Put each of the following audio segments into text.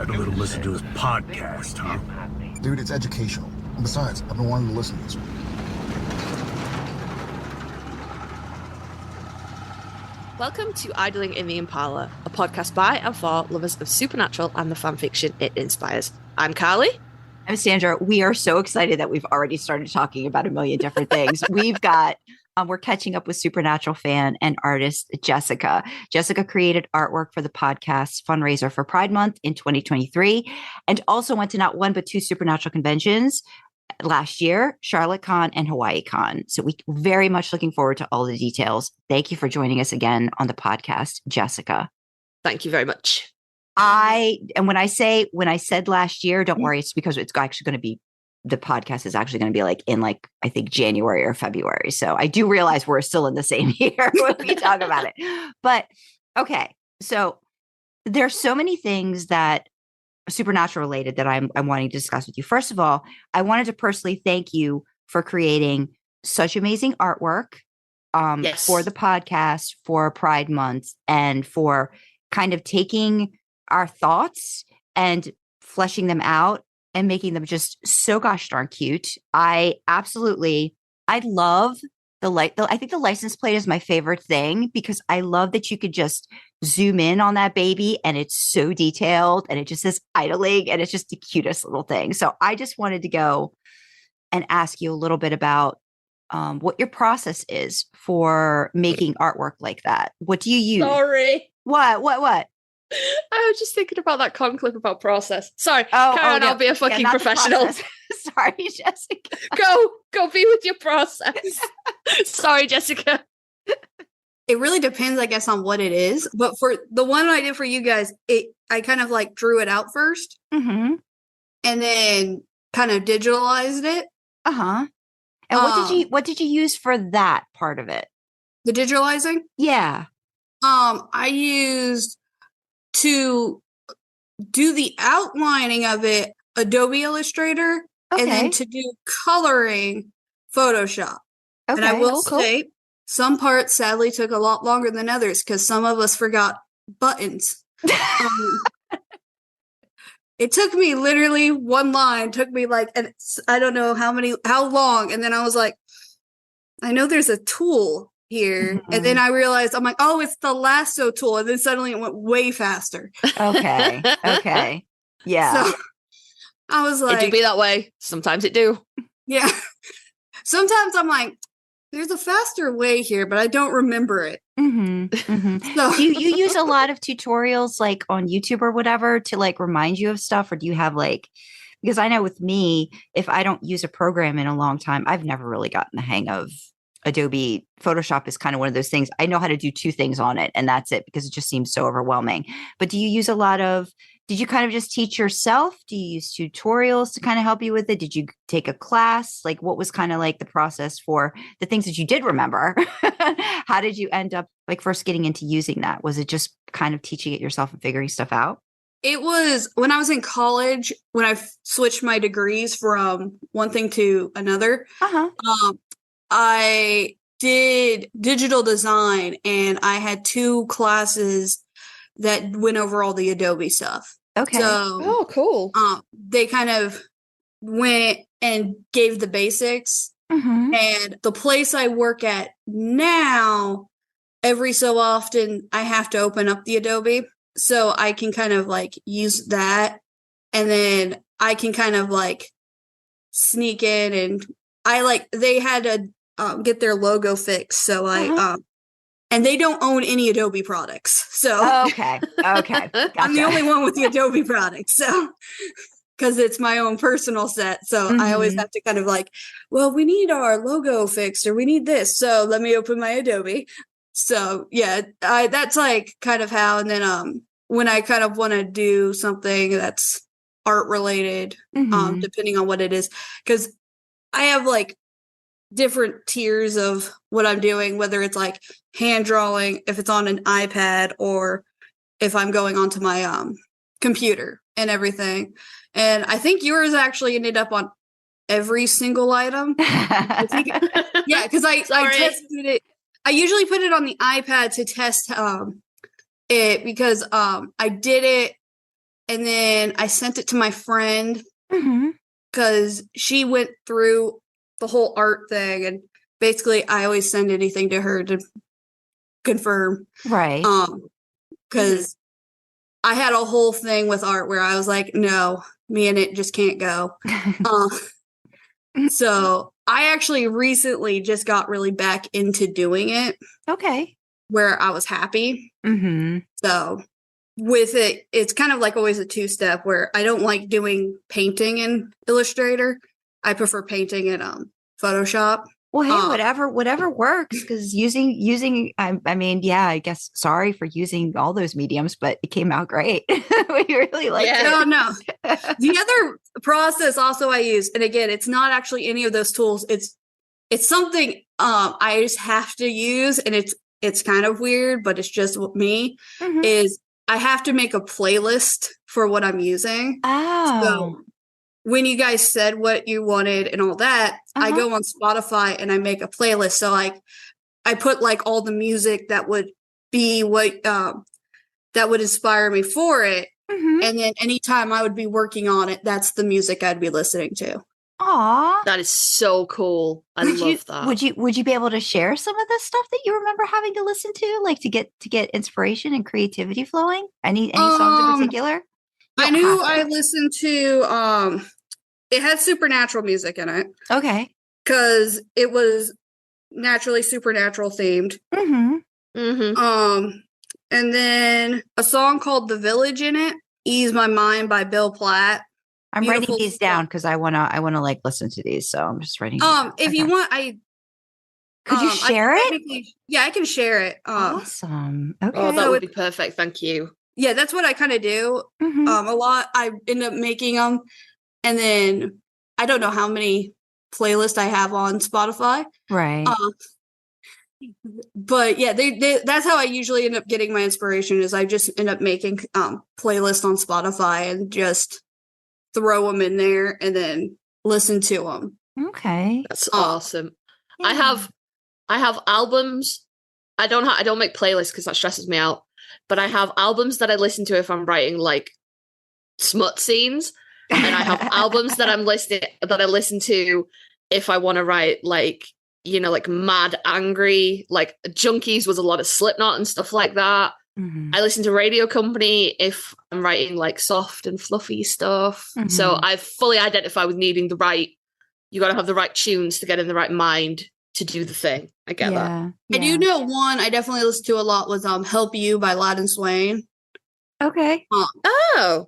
Had a little listen to his podcast, huh? Dude, it's educational. And besides, I've been wanting to listen to this one. Welcome to Idling in the Impala, a podcast by and for lovers of supernatural and the fanfiction it inspires. I'm Carly. I'm Sandra. We are so excited that we've already started talking about a million different things. We're catching up with supernatural fan and artist Jessica. Jessica created artwork for the podcast's fundraiser for Pride Month in 2023 and also went to not one but two supernatural conventions last year, CharlotteCon and HawaiiCon. So we very much looking forward to all the details. Thank you for joining us again on the podcast, Jessica. Thank you very much. When I said last year, don't worry, it's because it's actually going to be, the podcast is actually going to be I think January or February. So I do realize we're still in the same year when we talk about it. But okay, so there's so many things that are supernatural related that I'm wanting to discuss with you. First of all, I wanted to personally thank you for creating such amazing artwork for the podcast for Pride Month and for kind of taking our thoughts and fleshing them out and making them just so gosh darn cute. I love I think the license plate is my favorite thing because I love that you could just zoom in on that baby and it's so detailed and it just says idling and it's just the cutest little thing. So I just wanted to go and ask you a little bit about what your process is for making artwork like that. What do you use? Sorry. What? I was just thinking about that con clip about process. Sorry. Carry on, I'll be a fucking professional. Sorry, Jessica. Go be with your process. Sorry, Jessica. It really depends, I guess, on what it is. But for the one I did for you guys, I kind of drew it out first. Mm-hmm. And then kind of digitalized it. Uh-huh. And what did you use for that part of it? The digitalizing? Yeah. I used to do the outlining of it, Adobe Illustrator, and then to do coloring, Photoshop. Okay. And I will say, some parts sadly took a lot longer than others because some of us forgot buttons. It took me literally one line, took me and I don't know how long. And then I was like, I know there's a tool here. Mm-hmm. And then I realized, I'm like, oh, it's the lasso tool. And then suddenly it went way faster. Okay. Yeah. So I was like, it do be that way. Sometimes it do. Yeah. Sometimes I'm like, there's a faster way here, but I don't remember it. Mm-hmm. Mm-hmm. So do you use a lot of tutorials on YouTube or whatever to remind you of stuff? Or do you have because I know with me, if I don't use a program in a long time, I've never really gotten the hang of Adobe. Photoshop is kind of one of those things. I know how to do two things on it and that's it because it just seems so overwhelming. But do you use did you kind of just teach yourself? Do you use tutorials to kind of help you with it? Did you take a class? What was kind of the process for the things that you did remember? How did you end up first getting into using that? Was it just kind of teaching it yourself and figuring stuff out? It was when I was in college, when I switched my degrees from one thing to another. Uh-huh. I did digital design and I had two classes that went over all the Adobe stuff. Okay. So, cool. They kind of went and gave the basics. Mm-hmm. And the place I work at now, every so often I have to open up the Adobe so I can kind of use that. And then I can kind of sneak in and they had to get their logo fixed. So and they don't own any Adobe products. So okay. Gotcha. I'm the only one with the Adobe products. So because it's my own personal set. So I always have to kind of well, we need our logo fixed or we need this. So let me open my Adobe. So yeah, that's kind of how. And then when I kind of want to do something that's art related, depending on what it is, because I have different tiers of what I'm doing, whether it's hand drawing, if it's on an iPad, or if I'm going onto my computer and everything. And I think yours actually ended up on every single item. I think, yeah, because I tested it. I usually put it on the iPad to test it because I did it and then I sent it to my friend Mm-hmm. because she went through the whole art thing, and basically I always send anything to her to confirm. Right. Because I had a whole thing with art where I was like, no, me and it just can't go. So I actually recently just got really back into doing it Okay. where I was happy. Mm-hmm. So with it, it's kind of like always a two-step where I don't like doing painting in Illustrator. I prefer painting in Photoshop. Well, hey, whatever works. Because using, I mean, yeah, I guess. Sorry for using all those mediums, but it came out great. We really liked it. No. The other process also I use, and again, it's not actually any of those tools. It's something I just have to use, and it's kind of weird, but it's just me. Mhm. Is I have to make a playlist for what I'm using. Oh, So when you guys said what you wanted and all that, I go on Spotify and I make a playlist. So like I put like all the music that would be what that would inspire me for it. Mhm. And then anytime I would be working on it, that's the music I'd be listening to. Aw. That is so cool. I love that. Would you be able to share some of the stuff that you remember having to listen to, like to get inspiration and creativity flowing? Any songs in particular? I knew I listened to it had supernatural music in it Okay. because it was naturally supernatural themed. Mm-hmm. Mm-hmm. And then a song called "The Village" in it, "Ease My Mind" by Bill Platt. I'm Beautiful writing these down because I wanna like listen to these. So I'm just writing. If you want, could you share it? Yeah, I can share it. Awesome. Okay. Oh, that So would be perfect. Thank you. Yeah, that's what I kind of do. Mhm. A lot I end up making them, and then I don't know how many playlists I have on Spotify. Right. But yeah, that's how I usually end up getting my inspiration. Is I just end up making playlists on Spotify and just throw them in there and then listen to them. Okay. That's awesome. I have albums. I don't make playlists because that stresses me out. But I have albums that I listen to if I'm writing like smut scenes, and I have albums that I listen to if I want to write like, you know, like mad angry, like Junkies was a lot of Slipknot and stuff like that. Mhm. I listen to Radio Company if I'm writing like soft and fluffy stuff. So I fully identify with needing you got to have the right tunes to get in the right mind to do the thing. I get that. I do know one I definitely listen to a lot was "Help You" by Loud and Swain. Okay. Oh.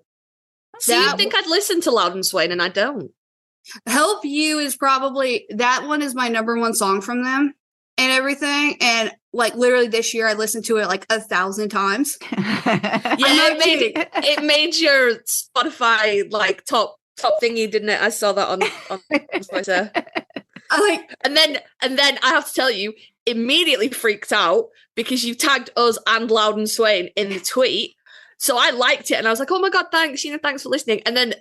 So you That think I'd listen to Loud and Swain and I don't? "Help You" is probably that one is my number one song from them and everything. And like literally this year I listened to it like 1,000 times. Yeah, it made your Spotify like top thingy, didn't it? I saw that on Twitter. And then I have to tell you, immediately freaked out because you tagged us and Loud and Swain in the tweet. So I liked it and I was like, oh my God, thanks, thanks for listening. And then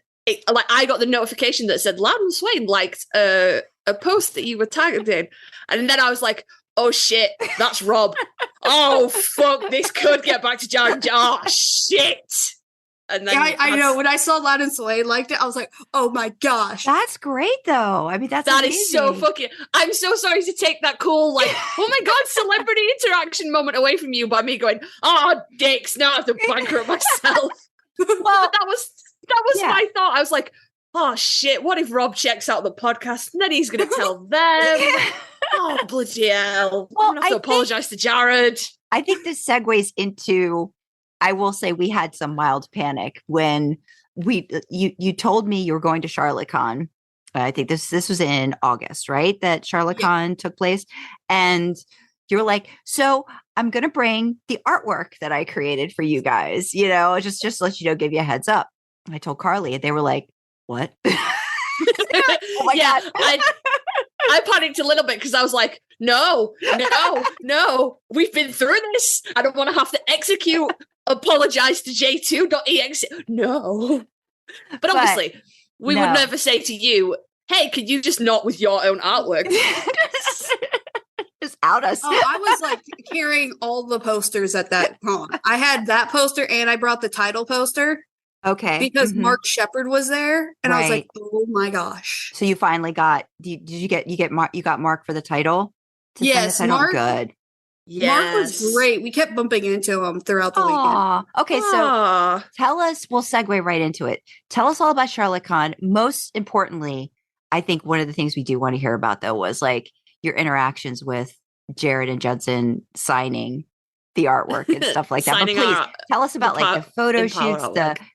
I got the notification that said Loud and Swain liked a post that you were tagged in. And then I was like, oh shit, that's Rob. Oh fuck, this could get back to Jared. Oh shit. And then I know when I saw Loud and Swain liked it, I was like, oh my gosh. That's great though. I mean, that is so fucking. I'm so sorry to take that cool, like, oh my God, celebrity interaction moment away from you by me going, oh, dicks, now I have to bankrupt myself. Well, that was my thought. I was like, oh shit, what if Rob checks out the podcast and then he's going to tell them? Oh, bloody hell. Well, I'm going to have to apologize to Jared. I think this segues into, I will say we had some mild panic when you told me you were going to CharlotteCon. I think this was in August, right? That CharlotteCon took place. And you were like, so I'm going to bring the artwork that I created for you guys, you know, just to let you know, give you a heads up. I told Carly and they were like, what? Oh my God. I panicked a little bit because I was like, no, we've been through this. I don't want to have to execute, apologize to J2.exe. No. But obviously, we would never say to you, hey, could you just not with your own artwork? Just out us. Oh, I was like carrying all the posters at that con. I had that poster and I brought the title poster. Okay. because Mark Shepard was there, and I was like, oh my gosh. So you finally got? Did you get Mark? You got Mark for the title? Yes, sign the title? Mark. Good. Yes. Mark was great. We kept bumping into him throughout the weekend. Aw. Okay, so tell us. We'll segue right into it. Tell us all about CharlotteCon. Most importantly, I think one of the things we do want to hear about though was like your interactions with Jared and Judson signing the artwork and stuff like that. But please tell us about like the photo shoots,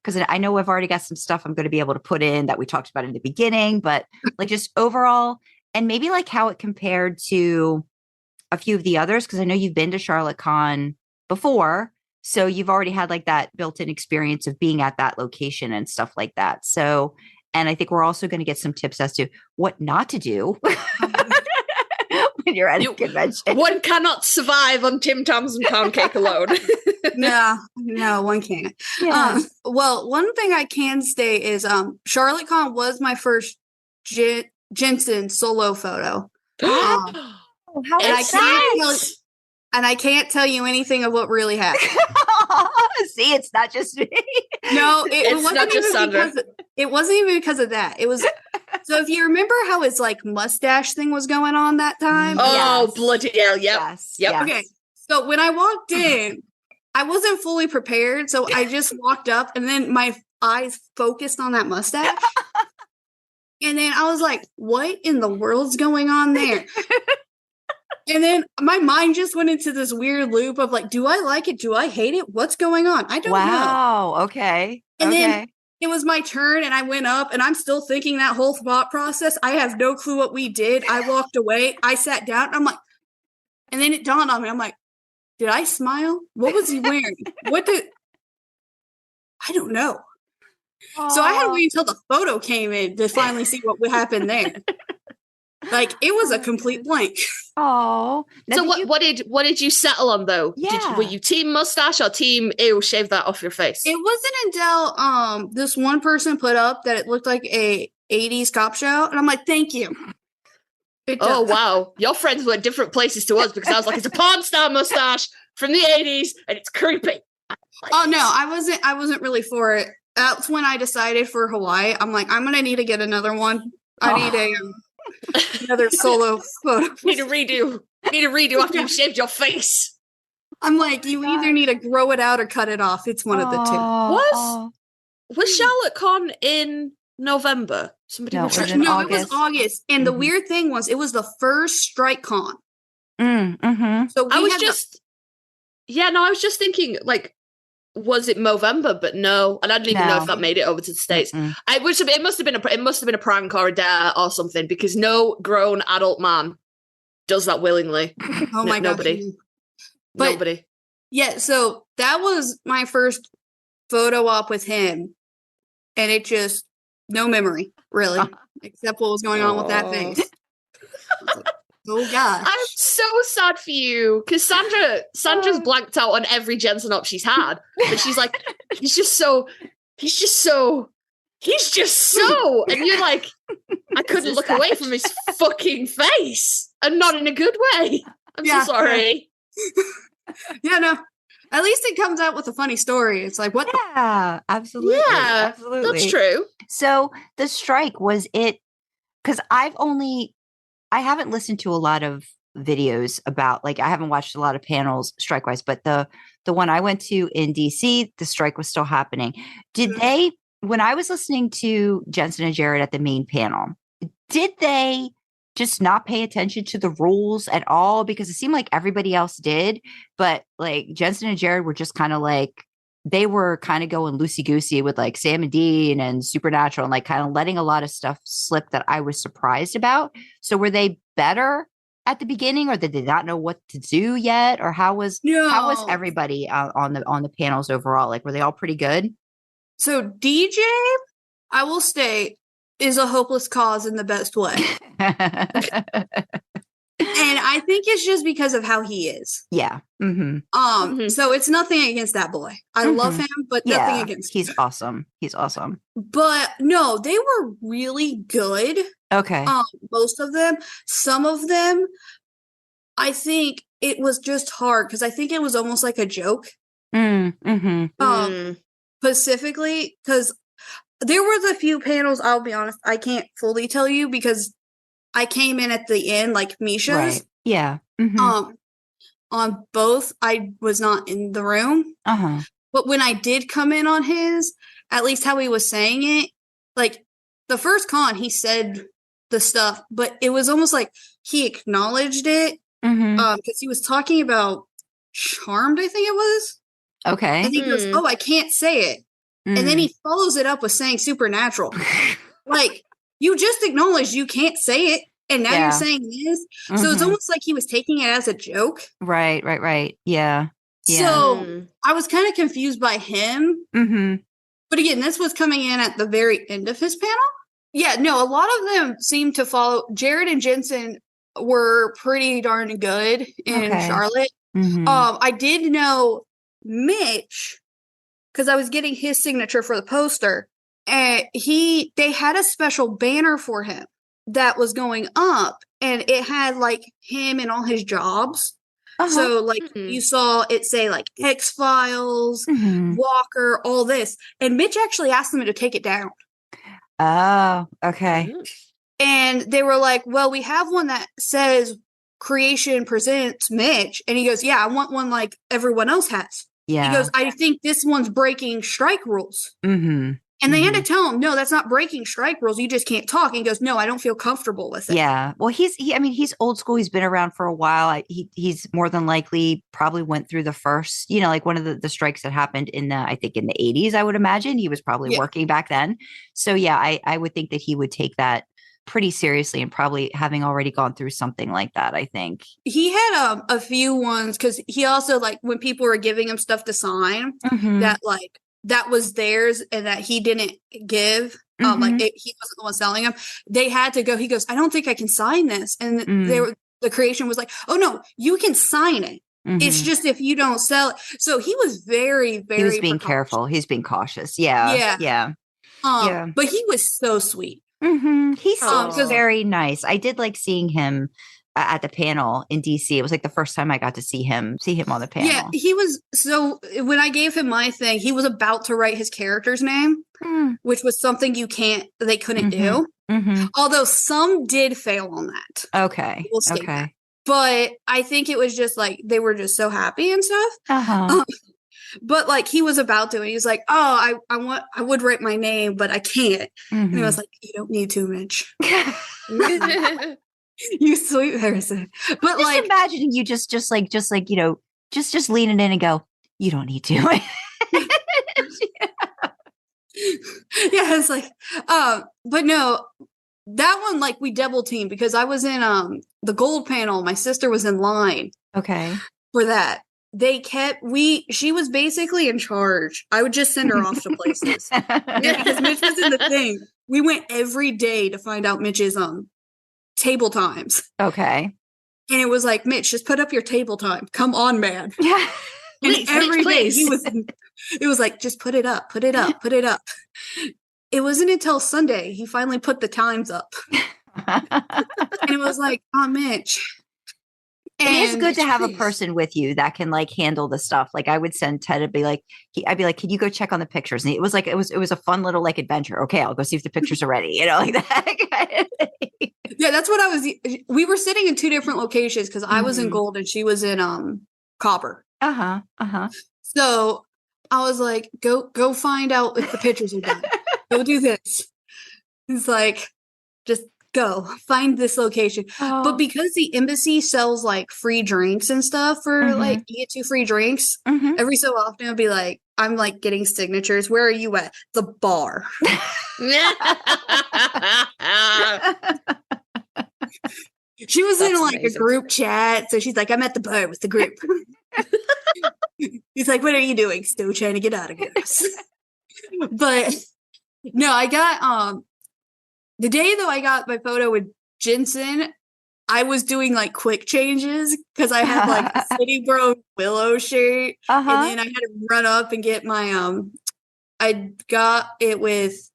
because I know I've already got some stuff I'm going to be able to put in that we talked about in the beginning, but like just overall, and maybe like how it compared to a few of the others, because I know you've been to CharlotteCon before, so you've already had like that built-in experience of being at that location and stuff like that. So, and I think we're also going to get some tips as to what not to do when you're at a convention. One cannot survive on Tim Tams and pound cake alone. No, one can't. Yeah. Well, one thing I can say is CharlotteCon was my first Jensen solo photo. How and I can't tell you anything of what really happened. See, it's not just me. No, it wasn't not just Sandra. It wasn't even because of that. It was so if you remember how his like mustache thing was going on that time. Oh, Yes. bloody hell! Yep. Yes. Yep. Yes. Okay. So when I walked in, I wasn't fully prepared. So I just walked up and then my eyes focused on that mustache. And then I was like, what in the world's going on there? And then my mind just went into this weird loop of like, do I like it? Do I hate it? What's going on? I don't know. Wow. Okay. And then it was my turn and I went up and I'm still thinking that whole thought process. I have no clue what we did. I walked away. I sat down and I'm like, and then it dawned on me. I'm like, did I smile? What was he wearing? I don't know. Aww. So I had to wait until the photo came in to finally see what would happen there. Like it was a complete blank. Oh, so what did you settle on though? Yeah. Were you team mustache or team ew, shave that off your face? It wasn't until this one person put up that it looked like a 80s cop show, and I'm like, thank you. Oh wow, your friends were different places to us because I was like, it's a porn star mustache from the 80s and it's creepy. Oh no, I wasn't really for it. That's when I decided for Hawaii. I'm like, I'm gonna need to get another one. I need another solo photo. Need a redo after you shaved your face. I'm like, you either need to grow it out or cut it off. It's one of the two. Was CharlotteCon in November? No, it was August. And the weird thing was, it was the first strike con. So I was just thinking, like, was it November? But no, and I didn't even know if that made it over to the States. It must have been a prank or a dare or something, because no grown adult man does that willingly. Oh my god, nobody. Yeah, so that was my first photo op with him, and it just no memory really, except what was going on with that face. Oh gosh, I'm so sad for you, because Sandra's blanked out on every Jensen op she's had, but she's like, he's just so, and you're like, I couldn't look away from his fucking face, and not in a good way. I'm so sorry. Yeah, no. At least it comes out with a funny story. It's like, what? Yeah, absolutely. Yeah, absolutely. That's true. So the strike, was it, because I haven't listened to a lot of videos about, like, I haven't watched a lot of panels strike-wise, but the one I went to in DC, the strike was still happening. Did they, when I was listening to Jensen and Jared at the main panel, did they just not pay attention to the rules at all? Because it seemed like everybody else did, but like Jensen and Jared were just kind of like, they were kind of going loosey-goosey with like Sam and Dean and Supernatural, and like kind of letting a lot of stuff slip that I was surprised about. So were they better at the beginning, or did they not know what to do yet? Or how was everybody on the panels overall? Like, were they all pretty good? So DJ, I will say, is a hopeless cause in the best way. And I think it's just because of how he is. Yeah. So it's nothing against that boy. I love him, but nothing against him. He's awesome. He's awesome. But no, they were really good. Okay. Most of them. Some of them, I think it was just hard because I think it was almost like a joke. specifically because there was a few panels, I'll be honest, I can't fully tell you because I came in at the end, like Misha's. Right. Yeah. Mm-hmm. On both, I was not in the room. Uh-huh. But when I did come in on his, at least how he was saying it, like the first con, he said the stuff, but it was almost like he acknowledged it because he was talking about Charmed, I think it was. Okay. And he goes, "Oh, I can't say it." And then he follows it up with saying Supernatural. Like, you just acknowledged you can't say it, and now you're saying this. So it's almost like he was taking it as a joke. Right. Yeah. So I was kind of confused by him. But again, this was coming in at the very end of his panel. Yeah, no, a lot of them seemed to follow. Jared and Jensen were pretty darn good in Charlotte. I did know Mitch because I was getting his signature for the poster, and they had a special banner for him that was going up, and it had like him and all his jobs. So like you saw it say like X-Files, Walker, all this, and Mitch actually asked them to take it down. Oh, okay. And they were like, "Well, we have one that says Creation Presents Mitch," and he goes, "Yeah, I want one like everyone else has." Yeah. He goes, "I think this one's breaking strike rules." And they had to tell him, "No, that's not breaking strike rules. You just can't talk." And he goes, "No, I don't feel comfortable with it." Yeah. Well, he's old school. He's been around for a while. He's more than likely probably went through the first, like one of the strikes that happened I think in the 80s, I would imagine. He was probably working back then. So yeah, I would think that he would take that pretty seriously and probably having already gone through something like that, I think. He had a few ones because he also, like, when people were giving him stuff to sign that like that was theirs and that he didn't give, he wasn't the one selling them. They had to go. He goes, "I don't think I can sign this." And the creation was like, "Oh no, you can sign it. It's just if you don't sell it." So he was very, very. He was being careful. He's being cautious. Yeah. But he was so sweet. He seems very nice. I did like seeing him at the panel in DC. It was like the first time I got to see him on the panel. Yeah, he was. So when I gave him my thing, he was about to write his character's name, which was something they couldn't do. Although some did fail on that. Okay. We'll state that. But I think it was just like they were just so happy and stuff. But like he was about to, and he was like, "Oh, I would write my name, but I can't." And I was like, "You don't need to, Mitch." You sweet person. But just like imagining you just leaning in and go, "You don't need to." Yeah, it's like, but no, that one, like, we double teamed because I was in the gold panel. My sister was in line. Okay. For that. She was basically in charge. I would just send her off to places. Because Mitch was in the thing. We went every day to find out Mitch's table times. Okay. And it was like, "Mitch, just put up your table time. Come on, man." Yeah. And every day it was like, "Just put it up, put it up, put it up." It wasn't until Sunday he finally put the times up. And it was like, "Oh, Mitch." It is good to have a person with you that can like handle the stuff. Like I would send Ted to be like, I'd be like, "Can you go check on the pictures?" And it was like, it was a fun little like adventure. Okay, I'll go see if the pictures are ready. Like that kind of thing. Yeah, that's what I was. We were sitting in two different locations because I was in gold and she was in copper. So I was like, go find out if the pictures are done. Go do this. It's like, just go find this location. But because the embassy sells like free drinks and stuff for like you get 2 free drinks, every so often I'll be like, I'm like getting signatures. "Where are you at?" "The bar." She was in like amazing. A group chat, so she's like, "I'm at the bar with the group." He's like, "What are you doing?" "Still trying to get autographs." But no, I got the day though I got my photo with Jensen, I was doing like quick changes because I had like a City Bro Willow shirt, and then I had to run up and get my I got it with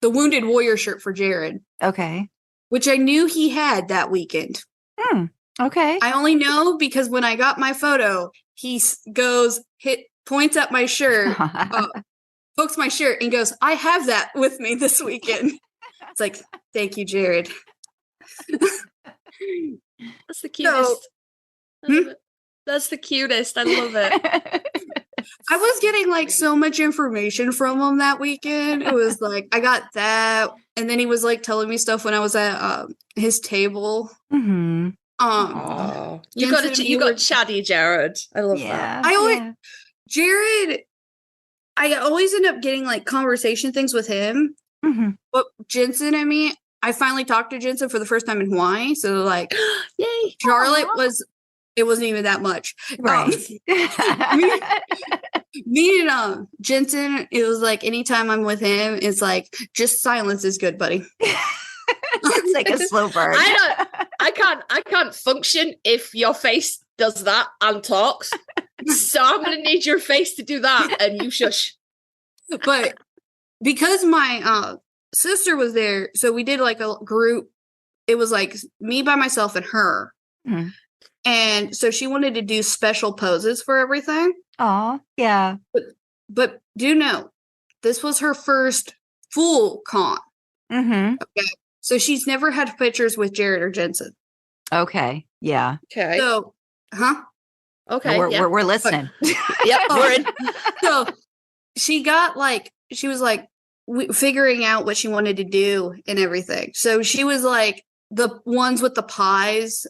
the Wounded Warrior shirt for Jared. Okay. Which I knew he had that weekend. Okay. I only know because when I got my photo, he points at my shirt. pokes my shirt and goes, I have that with me this weekend. It's like, thank you, Jared. That's the cutest. That's the cutest. I love it. I was getting like so much information from him that weekend. It was like, I got that. And then he was like telling me stuff when I was at his table. Mm-hmm. You got chatty Jared. I love that. Jared, I always end up getting like conversation things with him. Mm-hmm. But Jensen and me, I finally talked to Jensen for the first time in Hawaii. So like, yay! Charlotte it wasn't even that much. Right. Me and Jensen, it was like anytime I'm with him, it's like just silence is good, buddy. It's like a slow burn. I can't function if your face does that and talks. So I'm gonna need your face to do that and you shush. But because my sister was there, so we did like a group. It was like me by myself and her. Mm-hmm. And so she wanted to do special poses for everything. Oh, yeah. But do know, this was her first full con. Mm-hmm. Okay. So she's never had pictures with Jared or Jensen. Okay. Yeah. Okay. So, okay. We're listening. Yep. We're in. So she was like figuring out what she wanted to do and everything. So she was like the ones with the pies.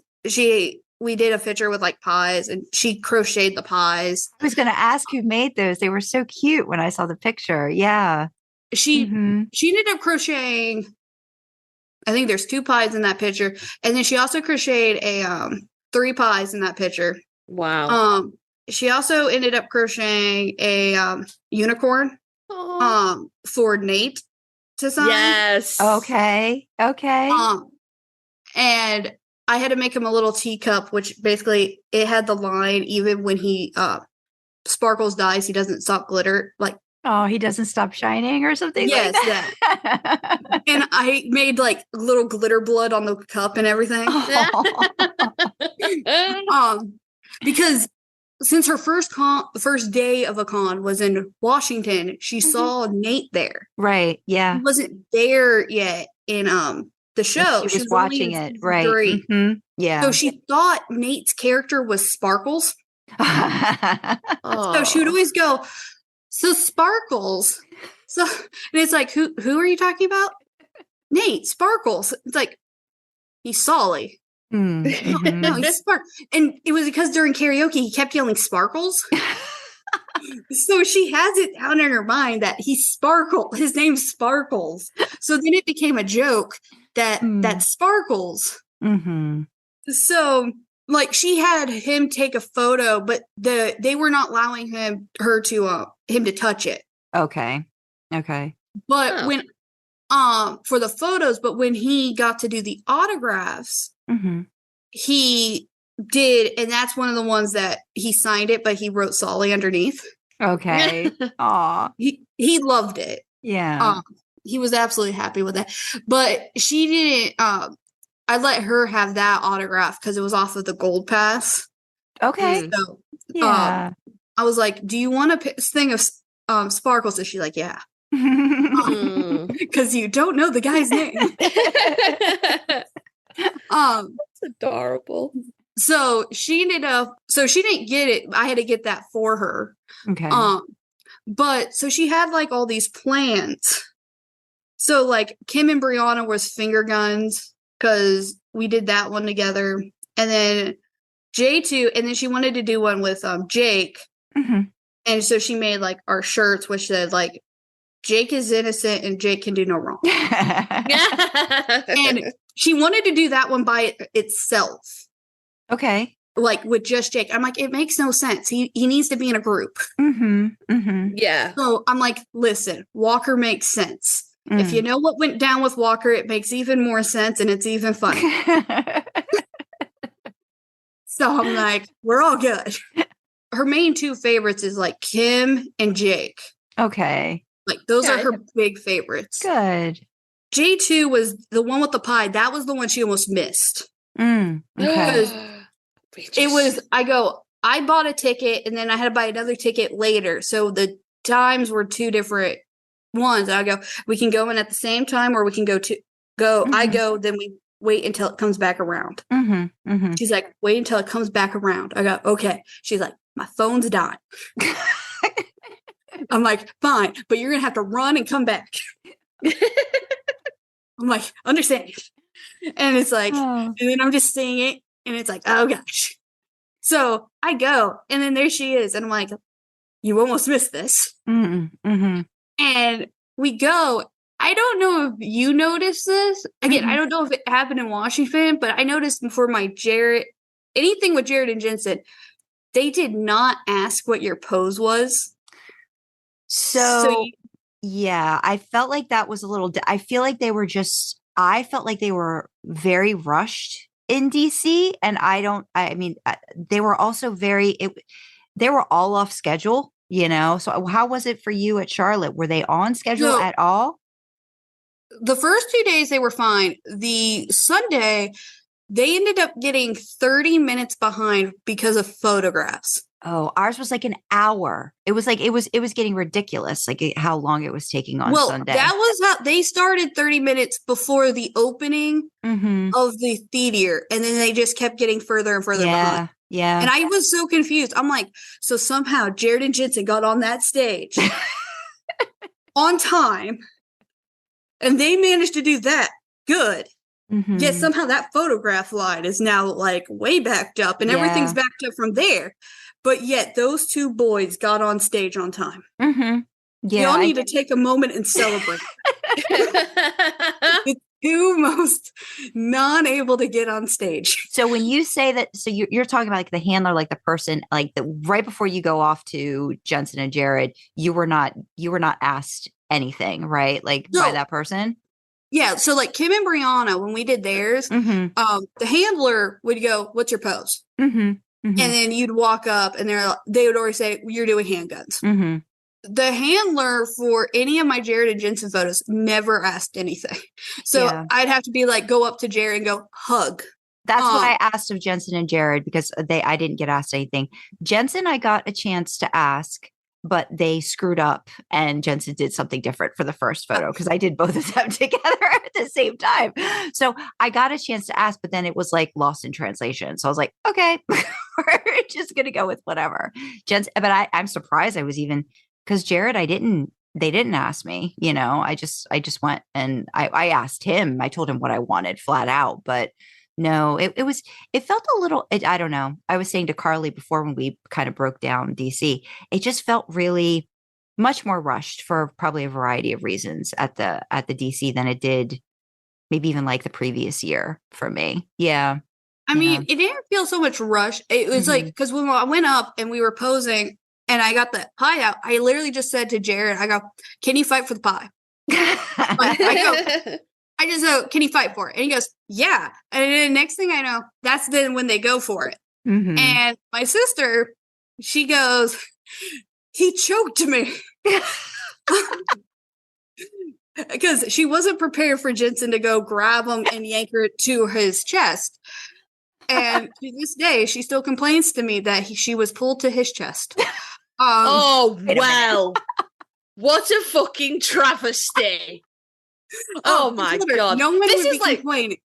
We did a picture with like pies and she crocheted the pies. I was going to ask who made those. They were so cute when I saw the picture. Yeah. She ended up crocheting, I think there's 2 pies in that picture. And then she also crocheted 3 pies in that picture. Wow. She also ended up crocheting a unicorn for Nate to sign. Yes. Okay. And I had to make him a little teacup, which basically it had the line, even when he sparkles dies, he doesn't stop glitter. Like, oh, he doesn't stop shining or something. Yes, like that. And I made like little glitter blood on the cup and everything. Because since her first day of a con was in Washington, she saw Nate there. Right. Yeah. He wasn't there yet in the show. She was watching it. Right. Mm-hmm. Yeah. So she thought Nate's character was Sparkles. So she would always go, so Sparkles. So and it's like, who are you talking about? Nate, Sparkles. It's like, he's Solly. Mm-hmm. No, he's Sparkles. And it was because during karaoke he kept yelling Sparkles. So she has it down in her mind that he's Sparkle. His name's Sparkles. So then it became a joke that Sparkles. Mm-hmm. So like she had him take a photo, but they were not allowing him to touch it. Okay. But when for the photos, but when he got to do the autographs, he did, and that's one of the ones that he signed it, but he wrote Solly underneath. Okay. Aw. He loved it. Yeah. He was absolutely happy with it. But she didn't I let her have that autograph because it was off of the gold pass. Okay. So yeah. I was like, do you want a thing of Sparkles? And she's like, yeah. Because you don't know the guy's name. That's adorable. So she didn't get it. I had to get that for her. Okay. But so she had like all these plans. So like Kim and Brianna was finger guns because we did that one together. And then J2, and then she wanted to do one with Jake. And so she made like our shirts, which said like, Jake is innocent and Jake can do no wrong. And she wanted to do that one by itself. Okay. Like with just Jake. I'm like, it makes no sense. He needs to be in a group. Yeah. So I'm like, listen, Walker makes sense. If you know what went down with Walker, it makes even more sense and it's even funny. So I'm like, we're all good. Her main 2 favorites is like Kim and Jake. Okay. Like those are her big favorites. Good. J2 was the one with the pie. That was the one she almost missed. Okay. It was, I bought a ticket and then I had to buy another ticket later. So the times were two different ones. I go, we can go in at the same time, or we can I go, then we wait until it comes back around. She's like, wait until it comes back around. I go, okay. She's like, my phone's dying. I'm like, fine, but you're gonna have to run and come back. I'm like, understand. And it's like, and then I'm just seeing it, and it's like, oh gosh. So I go, and then there she is, and I'm like, you almost missed this. And we go. I don't know if you noticed this. Again, I don't know if it happened in Washington, but I noticed for my anything with Jared and Jensen, they did not ask what your pose was. So yeah, I felt like that was a little, I feel like I felt like they were very rushed in DC. And they were also they were all off schedule, So how was it for you at Charlotte? Were they on schedule at all? The first 2 days they were fine. The Sunday, they ended up getting 30 minutes behind because of photographs. Oh, ours was like an hour. It was getting ridiculous, like how long it was taking on Sunday. That was how they started 30 minutes before the opening of the theater. And then they just kept getting further and further behind. Yeah. And I was so confused. I'm like, so somehow Jared and Jensen got on that stage on time. And they managed to do that good. Yet somehow that photograph line is now like way backed up and everything's backed up from there. But yet those two boys got on stage on time. Yeah, y'all need to take a moment and celebrate. The two most non-able to get on stage. So when you say that, so you're talking about like the handler, like the person, like right before you go off to Jensen and Jared, you were not asked anything, right? Like by that person? Yeah. So like Kim and Brianna, when we did theirs, the handler would go, what's your pose? And then you'd walk up and they would always say, you're doing handguns. The handler for any of my Jared and Jensen photos never asked anything. So I'd have to be like, go up to Jared and go hug. That's what I asked of Jensen and Jared because I didn't get asked anything. Jensen, I got a chance to ask, but they screwed up and Jensen did something different for the first photo because I did both of them together at the same time. So I got a chance to ask, but then it was like lost in translation. So I was like, okay, we're just going to go with whatever. Jensen, but I'm surprised I was even, because Jared, they didn't ask me, I just went and I asked him, I told him what I wanted flat out, but no, it felt a little, I don't know. I was saying to Carly before when we kind of broke down DC, it just felt really much more rushed for probably a variety of reasons at the DC than it did maybe even like the previous year for me. Yeah. I mean, it didn't feel so much rush. It was like, because when I went up and we were posing and I got the pie out, I literally just said to Jared, I go, can you fight for the pie? I just go, can you fight for it? And he goes, yeah. And then the next thing I know, that's then when they go for it. And my sister, she goes, he choked me. Because she wasn't prepared for Jensen to go grab him and yank her to his chest. And to this day, she still complains to me that she was pulled to his chest. Oh, well. What a fucking travesty. Oh my God. No one would be complaining.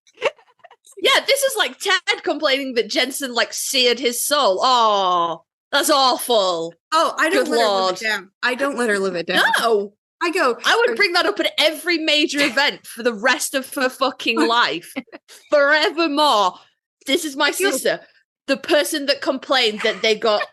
Yeah, this is like Ted complaining that Jensen like seared his soul. Oh, that's awful. Oh, I don't let her live it down. I don't let her live it down. No. I would bring that up at every major event for the rest of her fucking life. Forevermore. This is my sister. The person that complained that they got,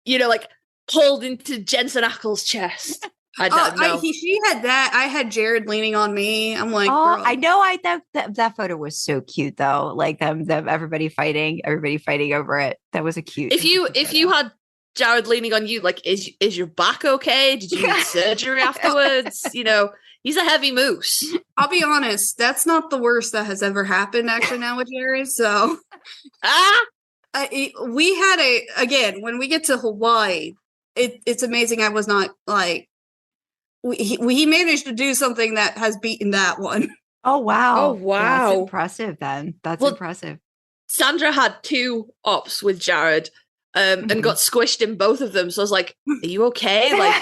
like pulled into Jensen Ackles' chest. I don't know. She had that. I had Jared leaning on me. I'm like, oh, girl. I know. That photo was so cute though. Like them everybody fighting over it. That was a cute. If you had Jared leaning on you, like, is your back okay? Did you need surgery afterwards? He's a heavy moose. I'll be honest, that's not the worst that has ever happened actually now with Jared. So we had again, when we get to Hawaii, it's amazing. I was not like, he managed to do something that has beaten that one. Oh, wow. Oh, wow. That's impressive then. That's impressive. Sandra had 2 ops with Jared and got squished in both of them. So I was like, are you okay? Like,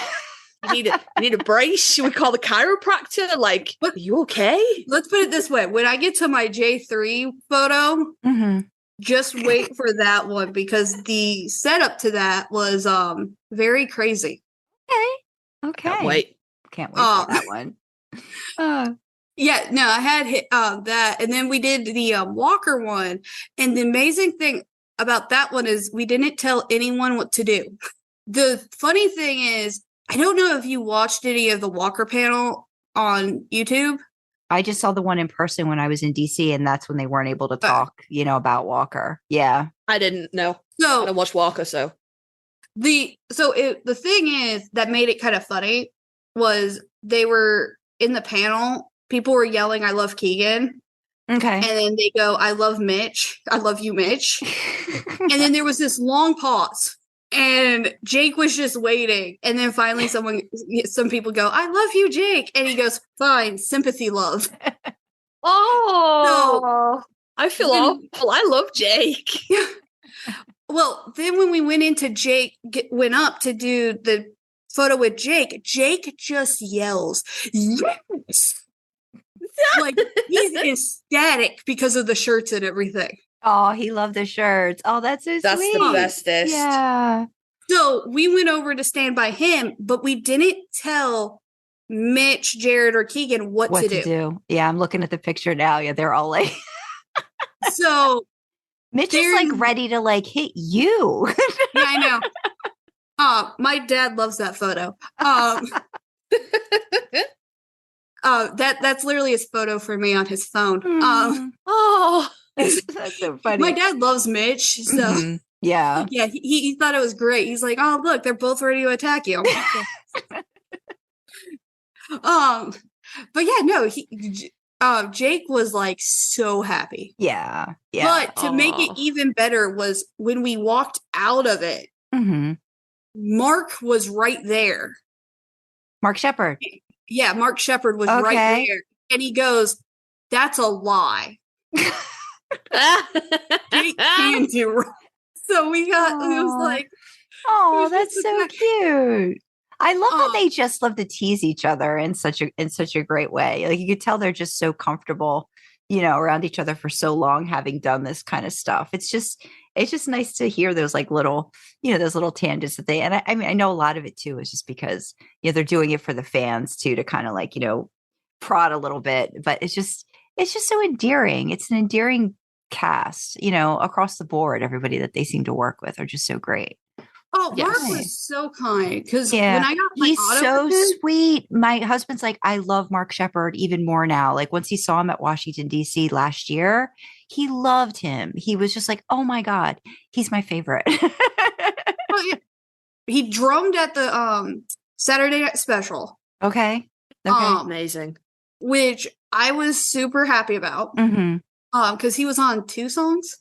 You need a brace. Should we call the chiropractor? Like, are you okay? Let's put it this way. When I get to my J3 photo, just wait for that one because the setup to that was very crazy. Okay. Can't wait for that one. Yeah, no, I had hit, that, and then we did the Walker one, and the amazing thing about that one is we didn't tell anyone what to do. The funny thing is, I don't know if you watched any of the Walker panel on YouTube. I just saw the one in person when I was in DC, and that's when they weren't able to talk, about Walker. Yeah, I didn't know. So I don't watch Walker, so the thing is that made it kind of funny was they were in the panel. People were yelling, "I love Keegan." Okay. And then they go, "I love Mitch. I love you, Mitch." And then there was this long pause. And Jake was just waiting. And then finally some people go, "I love you, Jake." And he goes, "Fine, sympathy love." Oh, I feel awful. I love Jake. Well, then when we went into went up to do the photo with Jake just yells, "Yes!" Like he's ecstatic because of the shirts and everything. Oh, he loved the shirts. Oh, that's so That's sweet. the bestest. Yeah. So we went over to stand by him, but we didn't tell Mitch, Jared, or Keegan what to do. Yeah, I'm looking at the picture now. Yeah, they're all like So Mitch is like ready to like hit you. Yeah, I know. My dad loves that photo. That's literally his photo for me on his phone. That's so funny. My dad loves Mitch, so yeah, he thought it was great. He's like, "Oh, look, they're both ready to attack you." But yeah, no, Jake was like so happy. Yeah. But to make it even better was when we walked out of it, Mark was right there. Mark Shepard. Yeah, Mark Shepard was right there. And he goes, "That's a lie." Jake can do right. So we got, it was like, oh, that's so cute. I love how they just love to tease each other in such a great way. Like you could tell they're just so comfortable, around each other for so long, having done this kind of stuff. It's just nice to hear those like little, those little tangents that and I mean, I know a lot of it too is just because, they're doing it for the fans too, to kind of like, prod a little bit, but it's just so endearing. It's an endearing cast, across the board. Everybody that they seem to work with are just so great. Oh, Mark was so kind because when I got he's so sweet. My husband's like, I love Mark Shepard even more now. Like once he saw him at Washington, D.C. last year, he loved him. He was just like, oh my God, he's my favorite. He drummed at the Saturday Night Special. Okay. Amazing. Which I was super happy about. Because he was on 2 songs.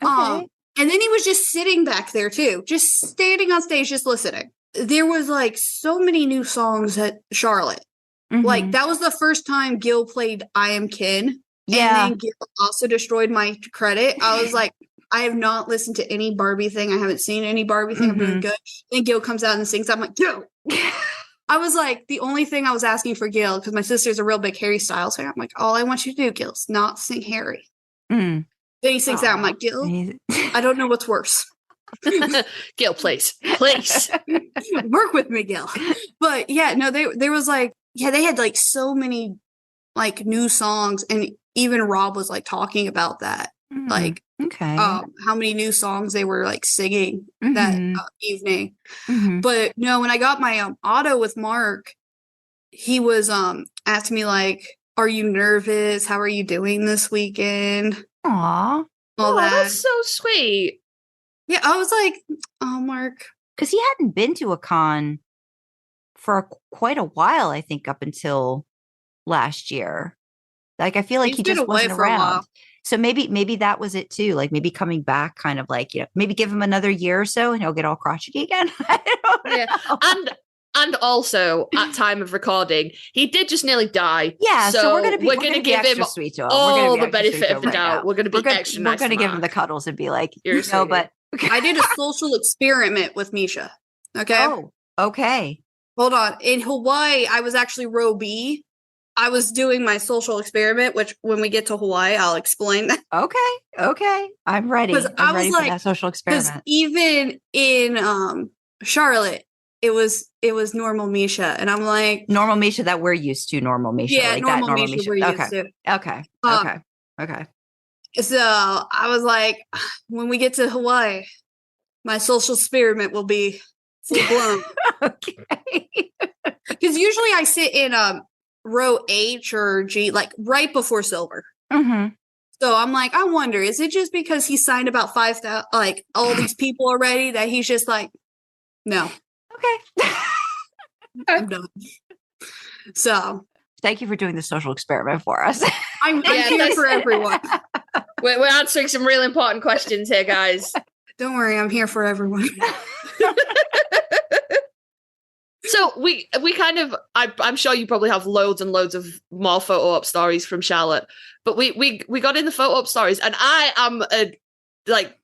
Okay. And then he was just sitting back there too, just standing on stage, just listening. There was like so many new songs at Charlotte. Like that was the first time Gil played I Am Kin. Yeah. And then Gil also destroyed my credit. I was like, I have not listened to any Barbie thing. I haven't seen any Barbie thing. I'm really good. Then Gil comes out and sings. I'm like, Gil. I was like, the only thing I was asking for Gil, because my sister's a real big Harry Styles fan. I'm like, all I want you to do, Gil, is not sing Harry. Then he sings out. I'm like, Gil, I don't know what's worse. Gil, please. Work with me, Gil. But yeah, no, there was like, they had like so many like new songs, and even Rob was like talking about that. Like, how many new songs they were like singing that evening. But no, when I got my auto with Mark, he was asking me like, are you nervous? How are you doing this weekend? Aw. All that. That's so sweet. Yeah, I was like, oh, Mark. Because he hadn't been to a con for quite a while, I think, up until last year. Like, I feel like he just wasn't around. So maybe that was it too. Like maybe coming back, kind of like, maybe give him another year or so and he'll get all crotchety again. I don't know. And also at time of recording, he did just nearly die. Yeah, so we're gonna give him sweet to him. All the benefit of the doubt. We're gonna be extra nice. We're gonna give him the cuddles and be like, no, but I did a social experiment with Misha. Okay. Oh, okay. hold on. In Hawaii, I was actually row B. I was doing my social experiment, which when we get to Hawaii, I'll explain that. Okay. I'm ready. 'Cause I'm I was ready for that social Because experiment. even in Charlotte, it was normal Misha, and I'm like, Normal Misha that we're used to, normal Misha. yeah, like normal that normal Misha Misha. we're Okay. used to. Okay. Okay. So I was like, when we get to Hawaii, my social experiment will be full blown. Okay. Because usually I sit in row H or G, like right before silver. Mm-hmm. So I'm like, I wonder, is it just because he signed about 5,000, like all these people already, that he's just like, no, Okay. I'm done. So Thank you for doing the social experiment for us. I'm here for everyone. We're answering some really important questions here, guys. Don't worry, I'm here for everyone. So we kind of, I'm sure you probably have loads and loads of more photo op stories from Charlotte, but we got in the photo op stories, and I am a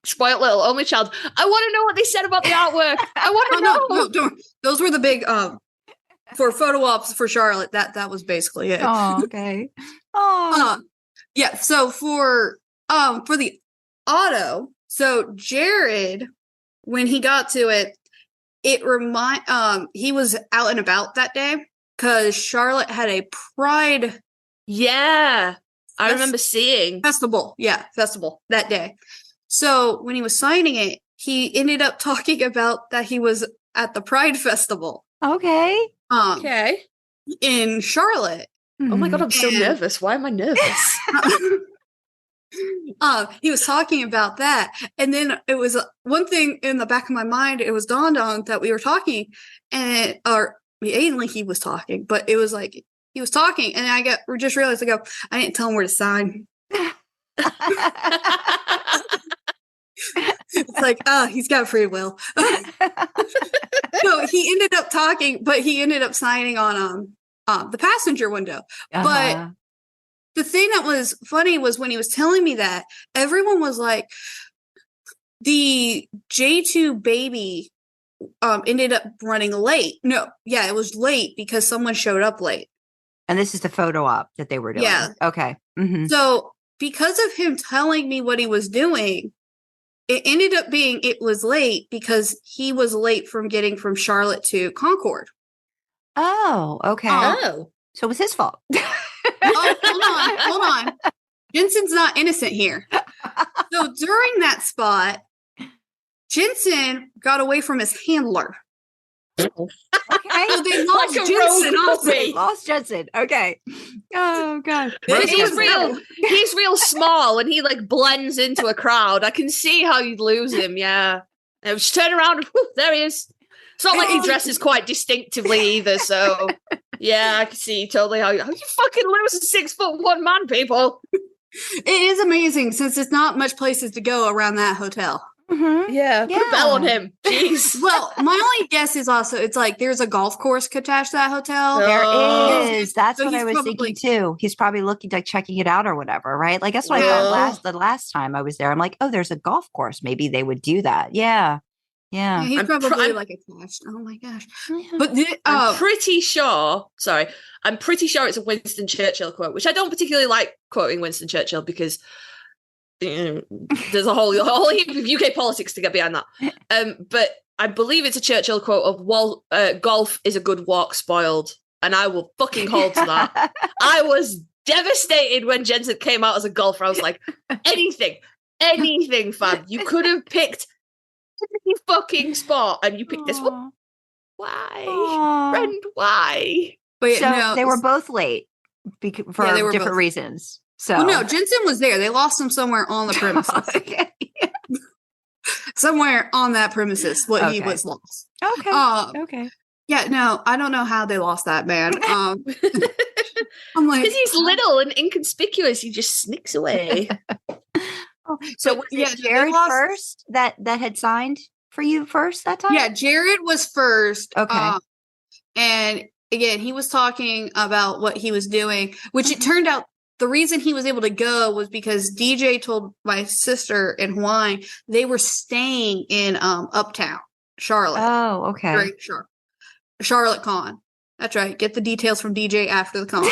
spoiled little only child. I want to know what they said about the artwork. I want to know. No, don't. Those were the big for photo ops for Charlotte. That was basically it. Oh, okay. Oh, Yeah. So for the auto, so Jared, when he got to it, he was out and about that day because Charlotte had a Pride Yeah, I remember seeing. festival. Yeah, festival that day. So when he was signing it, he ended up talking about that he was at the Pride festival. okay. Okay. In Charlotte. Oh my god, I'm so And- nervous. Why am I nervous? He was talking about that, and then it was one thing in the back of my mind. It was dawned on that we were talking, and mainly he was talking, but it was like he was talking, and I just realized I didn't tell him where to sign. It's like, he's got free will. So he ended up talking, but he ended up signing on the passenger window. But the thing that was funny was when he was telling me that, everyone was like, the J2 baby ended up running late. No, yeah, it was late because someone showed up late. And this is the photo op that they were doing. Yeah. Okay. Mm-hmm. So because of him telling me what he was doing, it ended up being it was late because he was late from getting from Charlotte to Concord. Oh, okay. Oh. So it was his fault. Oh, hold on. Jensen's not innocent here. So during that spot, Jensen got away from his handler. Okay. So they lost Like a Jensen rogue also. puppy. Lost Jensen. Okay. Oh god. Because he's Right. real small, and he blends into a crowd. I can see how you'd lose him. Yeah, and just turn around, and whew, there he is. It's not like he dresses quite distinctively either. So yeah, I can see totally how you fucking lose a 6'1" man, people. It is amazing since it's not much places to go around that hotel. Mm-hmm. Yeah, put a bell on him. Jeez. Well, my only guess is also it's like there's a golf course attached to that hotel. No. There Oh. is. That's So what I he's was probably- thinking too. He's probably looking checking it out or whatever, right? Like that's what I Yeah. thought the last time I was there. I'm like, oh, there's a golf course. Maybe they would do that. Yeah. Yeah, Yeah. he's I'm probably I'm- attached. Oh my gosh! Yeah. But I'm pretty sure it's a Winston Churchill quote, which I don't particularly like quoting Winston Churchill because there's a whole heap of UK politics to get behind that. But I believe it's a Churchill quote of golf is a good walk spoiled, and I will fucking hold to that. I was devastated when Jensen came out as a golfer. I was like, anything, fam. You could have picked any fucking spot, and you picked this one. Aw. Why? Aw. Friend, why? but So no, they were both late for Yeah, they were different both. reasons. So Well, no, Jensen was there. They lost him somewhere on the premises. okay. Somewhere on that premises, he Okay. was lost. Okay. Okay. Yeah, no, I don't know how they lost that man. I'm like, Because he's little and inconspicuous, he just sneaks away. So But, was yeah, it they Jared lost- first that had signed for you first that time? yeah, Jared was first. Okay. And again, he was talking about what he was doing, which it turned out the reason he was able to go was because DJ told my sister in Hawaii they were staying in Uptown, Charlotte. Oh, okay. Very sure. CharlotteCon. That's right. Get the details from DJ after the con.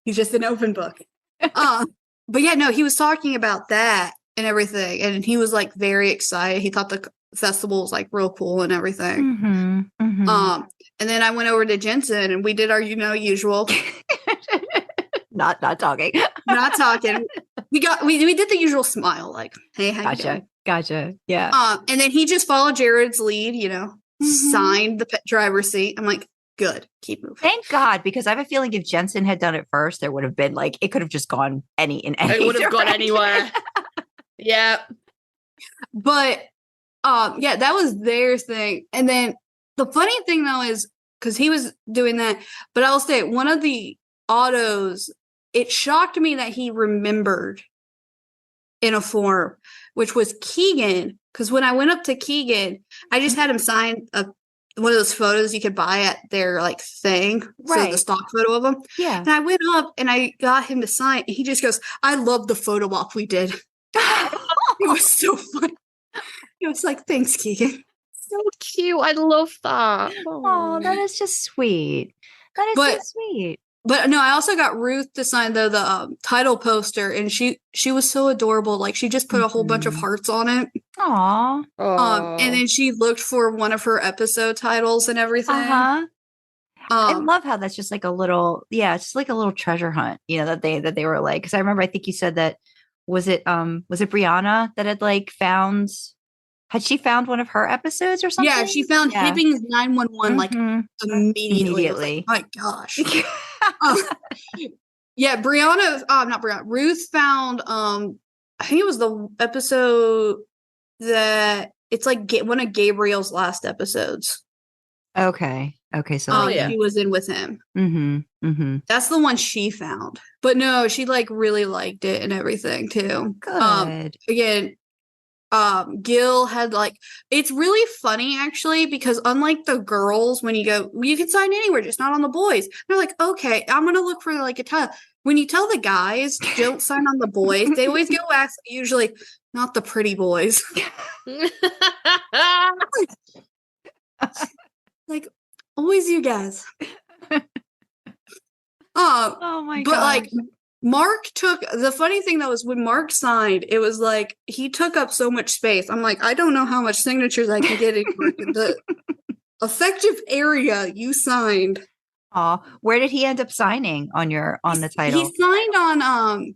He's just an open book. But yeah, no, he was talking about that and everything, and he was like very excited. He thought the festival was like real cool and everything. And then I went over to Jensen and we did our usual. not talking. Not talking. We did the usual smile, like, hey, how you doing? Gotcha. Yeah. And then he just followed Jared's lead, signed the driver's seat. I'm like, good, keep moving. Thank God, because I have a feeling if Jensen had done it first, there would have been like, it could have just gone any it would have gone anywhere. Yeah. But yeah, that was their thing. And then the funny thing though is because he was doing that, but I'll say one of the autos, it shocked me that he remembered in a form, which was Keegan. Because when I went up to Keegan, I just had him sign one of those photos you could buy at their like thing. Right. So the stock photo of him. Yeah. And I went up and I got him to sign. And he just goes, I love the photo op we did. It was so funny. It was like, thanks, Keegan. So cute. I love that. Oh, that is just sweet. That is so sweet. But no, I also got Ruth to sign the title poster, and she was so adorable. Like she just put a whole bunch of hearts on it. Aww. And then she looked for one of her episode titles and everything. I love how that's just like a little, it's just like a little treasure hunt. That they were like, because I remember I think you said that was it Brianna that had like found. Had she found one of her episodes or something? Yeah, she found Hibbing's 911 like immediately. My gosh. Yeah, Brianna, not Brianna. Ruth found I think it was the episode that it's like one of Gabriel's last episodes. Okay, so she was in with him. That's the one she found. But no, she like really liked it and everything too. Good. Again, Gil had like, it's really funny actually, because unlike the girls, when you go, you can sign anywhere, just not on the boys. They're like, okay, I'm gonna look for like a title. When you tell the guys don't sign on the boys, they always go ask, usually not the pretty boys. Like always you guys. Oh my god. But like Mark took, the funny thing though is when Mark signed, it was like he took up so much space. I'm like, I don't know how much signatures I can get in the effective area you signed. Where did he end up signing on the title? He signed on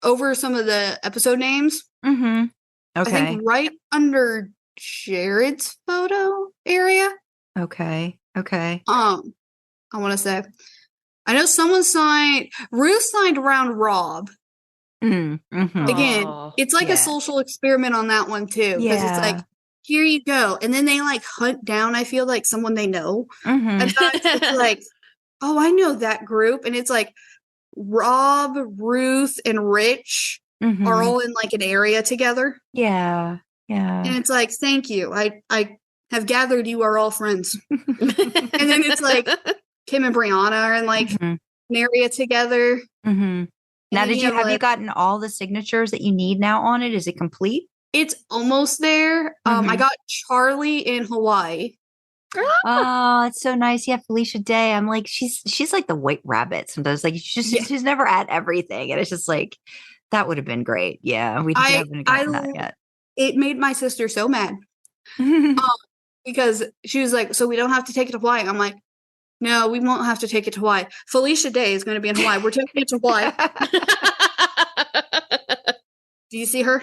over some of the episode names. Okay. I think right under Jared's photo area. Okay. I want to say, I know someone signed. Ruth signed around Rob. Again, it's like a social experiment on that one too, because it's like, here you go, and then they like hunt down. I feel like someone they know, and it's like, oh, I know that group, and it's like Rob, Ruth, and Rich are all in like an area together. Yeah, and it's like, thank you. I have gathered. You are all friends, and then it's like. Kim and Brianna are in like an area together. Now, have you gotten all the signatures that you need now on it? Is it complete? It's almost there. I got Charlie in Hawaii. Oh, it's so nice. Yeah, Felicia Day. I'm like, she's like the white rabbit sometimes. Like she's never at everything, and it's just like that would have been great. Yeah, we haven't gotten that yet. It made my sister so mad because she was like, "So we don't have to take it to Hawaii." I'm like. No, we won't have to take it to Hawaii. Felicia Day is going to be in Hawaii. We're taking it to Hawaii. Do you see her?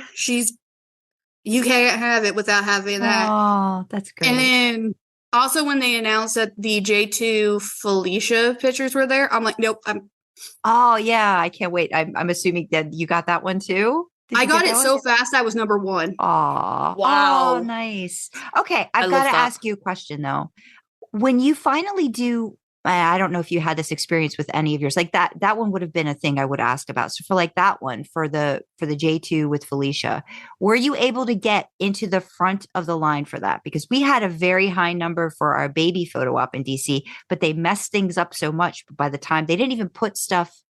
You can't have it without having that. Oh, that's great. And then also when they announced that the J2 Felicia pictures were there, I'm like, nope. Oh, yeah. I can't wait. I'm assuming that you got that one too? I got it so fast. I was number one. Oh, wow. Oh, nice. Okay. I've got to ask you a question though. When you finally do, I don't know if you had this experience with any of yours, like that one would have been a thing I would ask about. So for like that one, for the J2 with Felicia, were you able to get into the front of the line for that? Because we had a very high number for our baby photo op in DC, but they messed things up so much. By the time they didn't even put stuff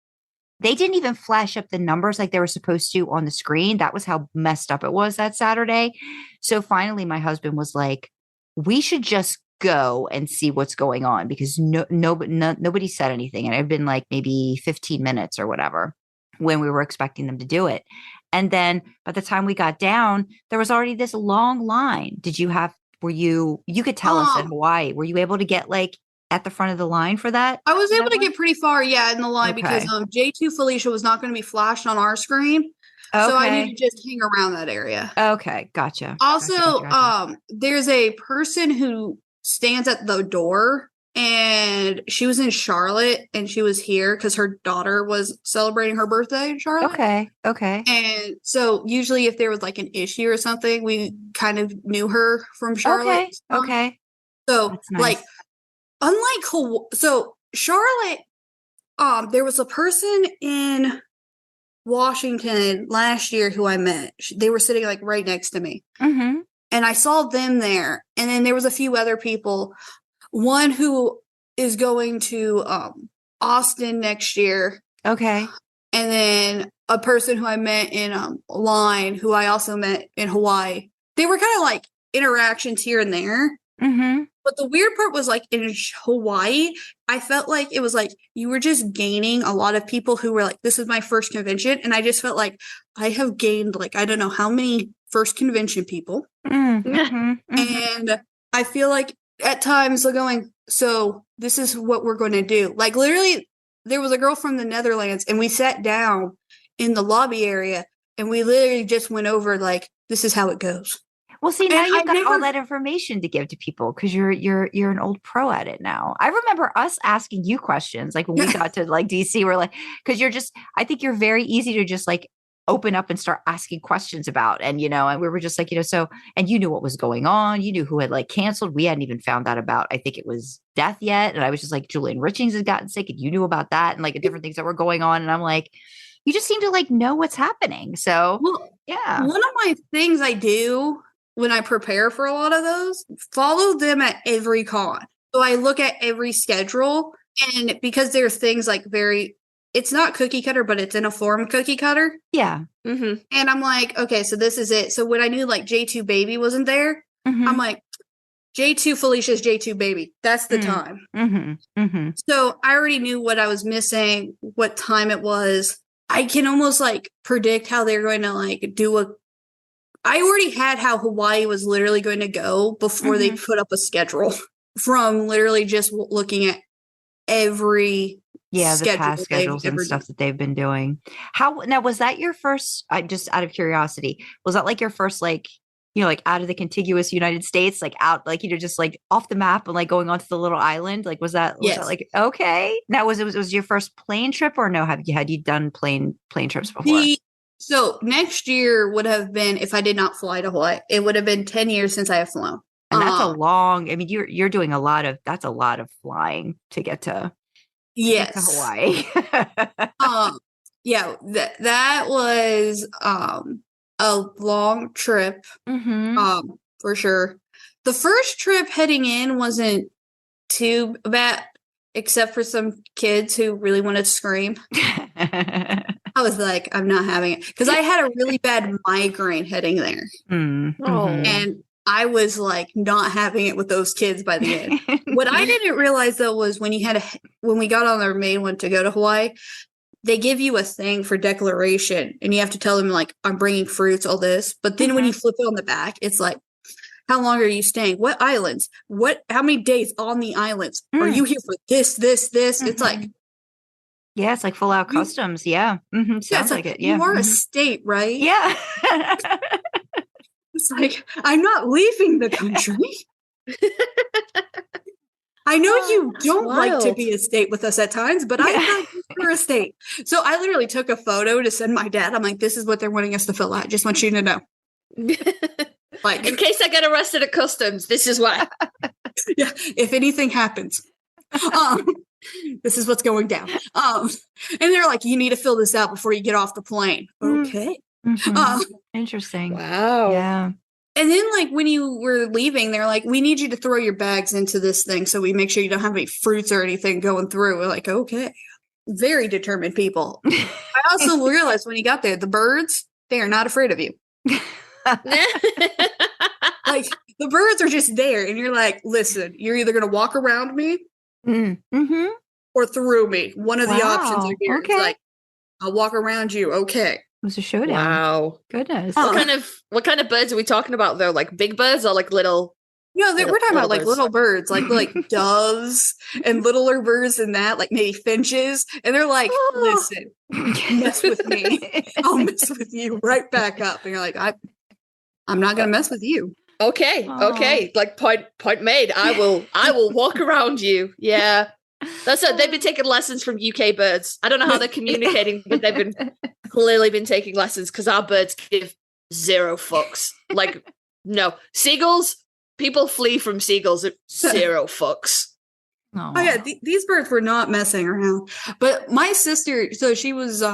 they didn't even flash up the numbers like they were supposed to on the screen. That was how messed up it was that Saturday. So finally, my husband was like, we should just go and see what's going on because nobody said anything. And it had been like maybe 15 minutes or whatever when we were expecting them to do it. And then by the time we got down, there was already this long line. You could tell us in Hawaii, were you able to get like at the front of the line for that? I was able to get pretty far, in the line because J2 Felicia was not going to be flashed on our screen. Okay. So I need to just hang around that area. Okay, gotcha. Also, Gotcha. There's a person who stands at the door, and she was in Charlotte, and she was here because her daughter was celebrating her birthday in Charlotte. Okay. And so usually if there was like an issue or something, we kind of knew her from Charlotte. Okay. So nice. Like, unlike Charlotte, there was a person in Washington last year who I met. They were sitting like right next to me. Mm-hmm. And I saw them there. And then there was a few other people. One who is going to Austin next year. Okay. And then a person who I met in line who I also met in Hawaii. They were kind of like interactions here and there. Mm-hmm. But the weird part was like in Hawaii, I felt like it was like you were just gaining a lot of people who were like, this is my first convention. And I just felt like I have gained like, I don't know how many first convention people. Mm-hmm. And I feel like at times they're going, so this is what we're going to do. Like literally, there was a girl from the Netherlands and we sat down in the lobby area and we literally just went over like, this is how it goes. Well, see, now you've got all that information to give to people because you're an old pro at it now. I remember us asking you questions like when we got to like DC, we're like, because I think you're very easy to just like open up and start asking questions about. And, and we were just like, so, and you knew what was going on. You knew who had like canceled. We hadn't even found out about, I think it was Death yet. And I was just like, Julian Richings had gotten sick and you knew about that and like different things that were going on. And I'm like, you just seem to like know what's happening. So, yeah. One of my things I do when I prepare for a lot of those, follow them at every con. So I look at every schedule, and because there are things like it's not cookie cutter, but it's in a form cookie cutter. Yeah. Mm-hmm. And I'm like, okay, so this is it. So when I knew like J2 Baby wasn't there, I'm like, J2 Felicia's J2 Baby. That's the time. So I already knew what I was missing, what time it was. I can almost like predict how they're going to like do I already had how Hawaii was literally going to go before they put up a schedule from literally just looking at every the past schedules and stuff that they've been doing. Now was that your first, just out of curiosity, was that like your first like, like out of the contiguous United States, like out, like, just like off the map and like going onto the little island? Like, was that like, okay. Now was it your first plane trip or no? Had you done plane trips before? So next year would have been, if I did not fly to Hawaii, it would have been 10 years since I have flown. And that's a long, I mean, you're doing that's a lot of flying to get to Hawaii. That was a long trip, for sure. The first trip heading in wasn't too bad, except for some kids who really wanted to scream. I was like, I'm not having it. Because I had a really bad migraine heading there. And I was like not having it with those kids by the end. What I didn't realize though was when we got on our main one to go to Hawaii, they give you a thing for declaration and you have to tell them like, I'm bringing fruits, all this. But then when you flip it on the back, it's like, how long are you staying? What islands? How many days on the islands? Are you here for this? It's like, yeah, it's like full out customs. Yeah. Sounds like it. Yeah. You are a state, right? Yeah. It's like, I'm not leaving the country. I know you don't like to be a state with us at times, but I'm not for a state. So I literally took a photo to send my dad. I'm like, this is what they're wanting us to fill out. Just want you to know. Like, in case I get arrested at customs, this is why. Yeah, if anything happens. This is what's going down. And they're like, you need to fill this out before you get off the plane. Okay. Interesting. Wow. Yeah. And then like when you were leaving, they're like, we need you to throw your bags into this thing so we make sure you don't have any fruits or anything going through. We're like, okay. Very determined people. I also realized when you got there, the birds, they are not afraid of you. Like the birds are just there, and you're like, listen, you're either gonna walk around me Mm-hmm. or through me. One of the options Wow, are here. okay. It's like, I'll walk around you. Okay. It was a showdown. Wow. Goodness. What kind of birds are we talking about though? Like big birds or like little? No, we're talking about like birds. little birds, like doves and littler birds than that, like maybe finches. And they're like, listen, mess with me. I'll mess with you right back up. And you're like, I'm not gonna mess with you. Okay. Like point made. I will walk around you. Yeah. That's it. They've been taking lessons from UK birds. I don't know how they're communicating, but they've clearly been taking lessons because our birds give zero fucks. Like, no. Seagulls, people flee from seagulls at zero fucks. Oh yeah, these birds were not messing around. But my sister, so she was,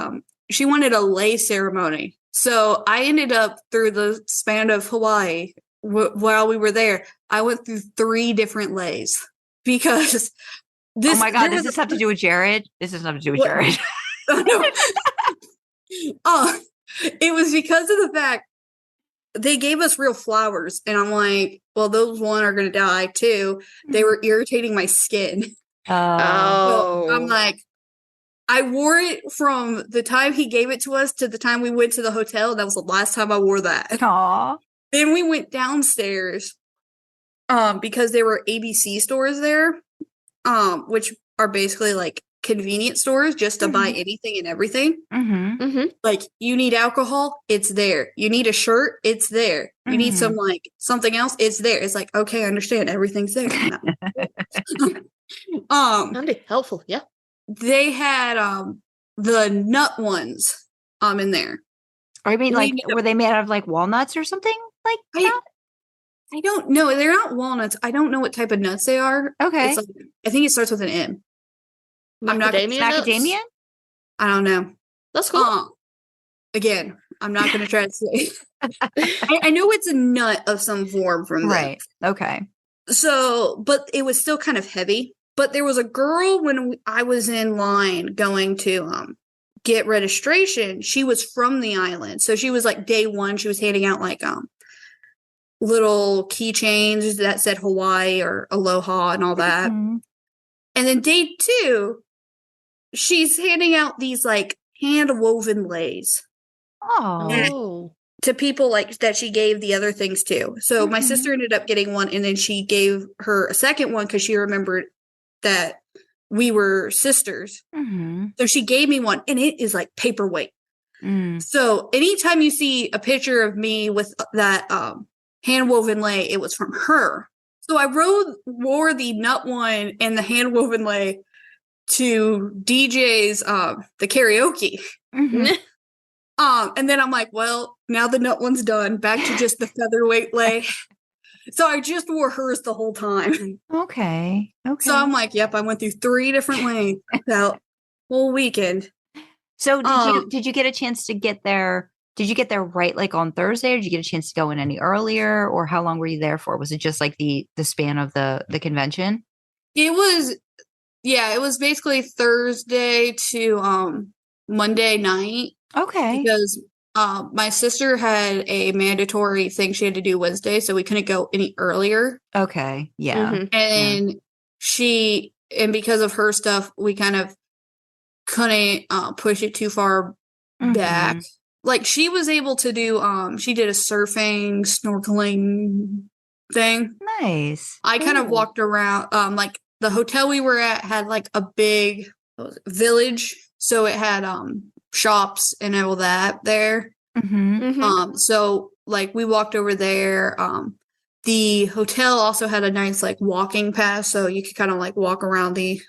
she wanted a lei ceremony. So I ended up through the span of Hawaii while we were there. I went through 3 different leis because. Oh my God, does this have to do with Jared? This has nothing to do with Jared. No. It was because of the fact they gave us real flowers. And I'm like, well, those one are going to die too. They were irritating my skin. Oh. So I'm like, I wore it from the time he gave it to us to the time we went to the hotel. That was the last time I wore that. Aww. Then we went downstairs because there were ABC stores there. Which are basically like convenience stores just to buy anything and everything. Like you need alcohol, it's there. You need a shirt, it's there. You need some like something else, it's there. It's like, okay, I understand, everything's there. That'd be helpful, yeah. They had the nut ones in there. I mean, like, were they made out of like walnuts or something like that? I don't know. They're not walnuts. I don't know what type of nuts they are. Okay. It's like, I think it starts with an M. Macadamia? I don't know. That's cool. Again, I'm not going to try to say. I know it's a nut of some form from them. Right. Okay. So, but it was still kind of heavy. But there was a girl when I was in line going to get registration. She was from the island. So she was like day one. She was handing out like little keychains that said Hawaii or Aloha and all that. And then day 2, she's handing out these like hand woven leis. Oh. To people like that she gave the other things to. So my sister ended up getting one, and then she gave her a second one because she remembered that we were sisters. So she gave me one, and it is like paperweight. So anytime you see a picture of me with that hand woven lei, it was from her. So I wore the nut one and the hand woven lei to DJ's the karaoke. And then I'm like, well, now the nut one's done. Back to just the featherweight lei. So I just wore hers the whole time. Okay. So I'm like, yep, I went through 3 different leis that whole weekend. So did you get a chance to get there? Did you get there right like on Thursday, or did you get a chance to go in any earlier, or how long were you there for? Was it just like the span of the convention? It was basically Thursday to Monday night. Okay. Because my sister had a mandatory thing she had to do Wednesday, so we couldn't go any earlier. Okay. Yeah. And and because of her stuff, we kind of couldn't push it too far back. Like she was able to do she did a surfing, snorkeling thing. Nice. I kind of walked around like the hotel we were at had like a big village, so it had shops and all that there. So like we walked over there. The hotel also had a nice like walking path, so you could kind of like walk around the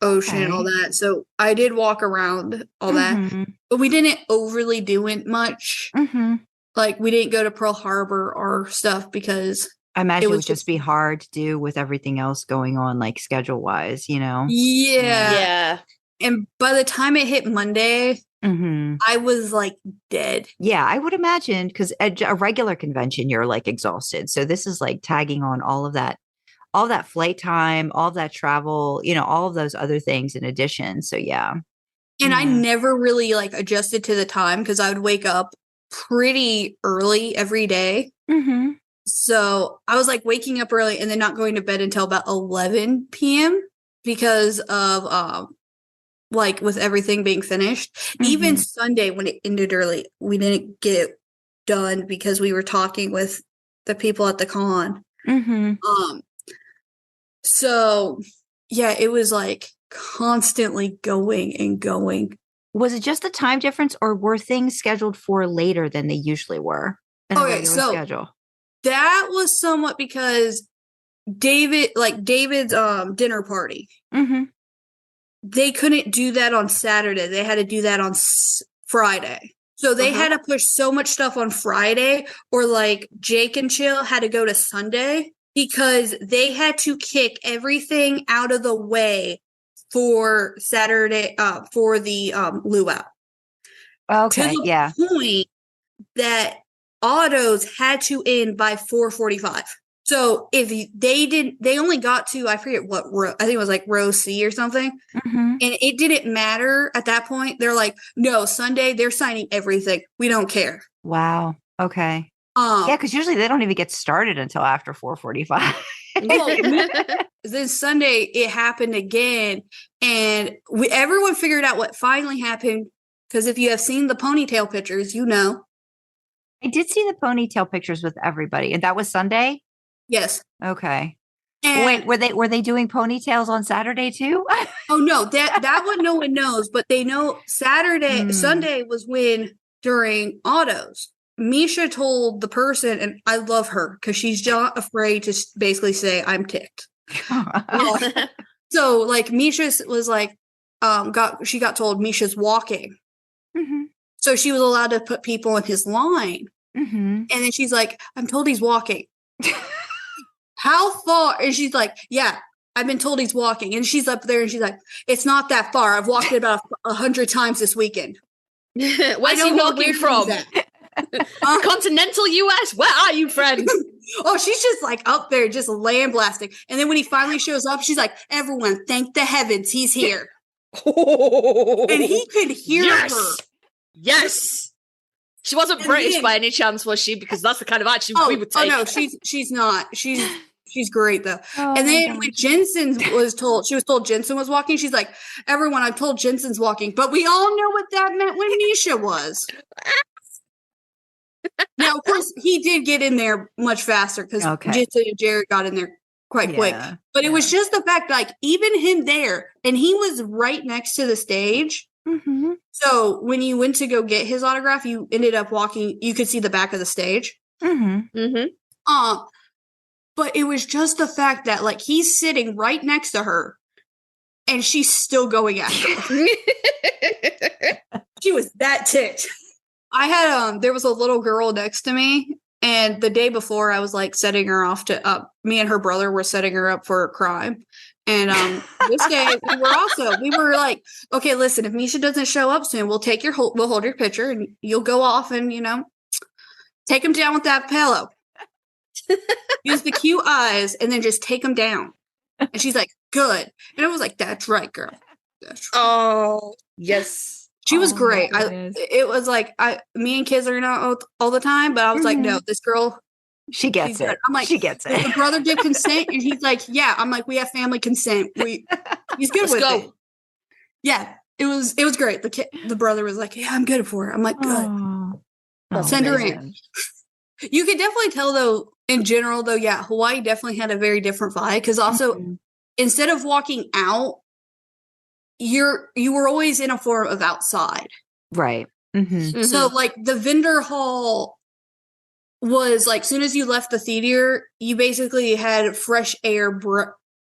ocean and all that. So I did walk around all that, but we didn't overly do it much. Like we didn't go to Pearl Harbor or stuff because I imagine it would just be hard to do with everything else going on, like schedule wise, you know? Yeah. And by the time it hit Monday, I was like dead. Yeah, I would imagine, because at a regular convention, you're like exhausted. So this is like tagging on all of that flight time, all of that travel, you know, all of those other things in addition. So yeah. And I never really like adjusted to the time because I would wake up pretty early every day. Mm-hmm. So I was like waking up early and then not going to bed until about 11 p.m. because of like with everything being finished. Even Sunday when it ended early, we didn't get it done because we were talking with the people at the con. So yeah, it was like constantly going and going. Was it just the time difference, or were things scheduled for later than they usually were in a regular schedule? That was somewhat because David's dinner party. They couldn't do that on Saturday. They had to do that on Friday. So they had to push so much stuff on Friday, or like Jake and Chill had to go to Sunday because they had to kick everything out of the way for Saturday, for the luau. Okay, to the point that autos had to end by 4:45. So if they only got to, I forget what row, I think it was like row C or something. And it didn't matter at that point. They're like, no, Sunday, they're signing everything. We don't care. Wow. Okay. Yeah, because usually they don't even get started until after 4:45. Then Sunday it happened again, and everyone figured out what finally happened. Because if you have seen the ponytail pictures, you know. I did see the ponytail pictures with everybody, and that was Sunday. Yes. Okay. And Wait, were they doing ponytails on Saturday too? Oh no, that one no one knows, but they know Sunday was when during autos. Misha told the person, and I love her because she's not afraid to basically say, I'm ticked. So like Misha was like, she got told Misha's walking. So she was allowed to put people in his line. And then she's like, I'm told he's walking. How far? And she's like, yeah, I've been told he's walking. And she's up there and she's like, it's not that far. I've walked it about 100 times this weekend. Where's he walking from? Continental US? Where are you, friend? Oh, she's just like up there, just lambasting. And then when he finally shows up, she's like, everyone, thank the heavens, he's here. And he could hear her. Yes. She wasn't British by any chance, was she? Because that's the kind of action we would take. Oh no, she's not. She's great though. And then when Jensen was told, she was told Jensen was walking. She's like, everyone, I'm told Jensen's walking, but we all know what that meant when Nisha was. Now, of course, he did get in there much faster because Jensen and Jared got in there quite quick. But it was just the fact, like, even him there, and he was right next to the stage. So when you went to go get his autograph, you ended up walking, you could see the back of the stage. But it was just the fact that like he's sitting right next to her and she's still going after him. She was that ticked. I had there was a little girl next to me, and the day before I was like setting her off to me and her brother were setting her up for a crime. And this day we were like, okay, listen, if Misha doesn't show up soon, we'll hold your picture and you'll go off and, you know, take him down with that pillow. Use the cute eyes and then just take him down. And she's like, good. And I was like, that's right, girl. That's right. Oh, yes. She was great. It was like, me and kids are not all the time, but I was like, no, this girl. She gets it. I'm like, she gets it. The brother did consent, and he's like, yeah. I'm like, we have family consent. He's good with it. Yeah, it was great. The brother was like, yeah, I'm good for it. I'm like, good. Send her in. You could definitely tell though, in general though, yeah, Hawaii definitely had a very different vibe because also instead of walking out, you were always in a form of outside, right? So like the vendor hall was like, soon as you left the theater, you basically had fresh air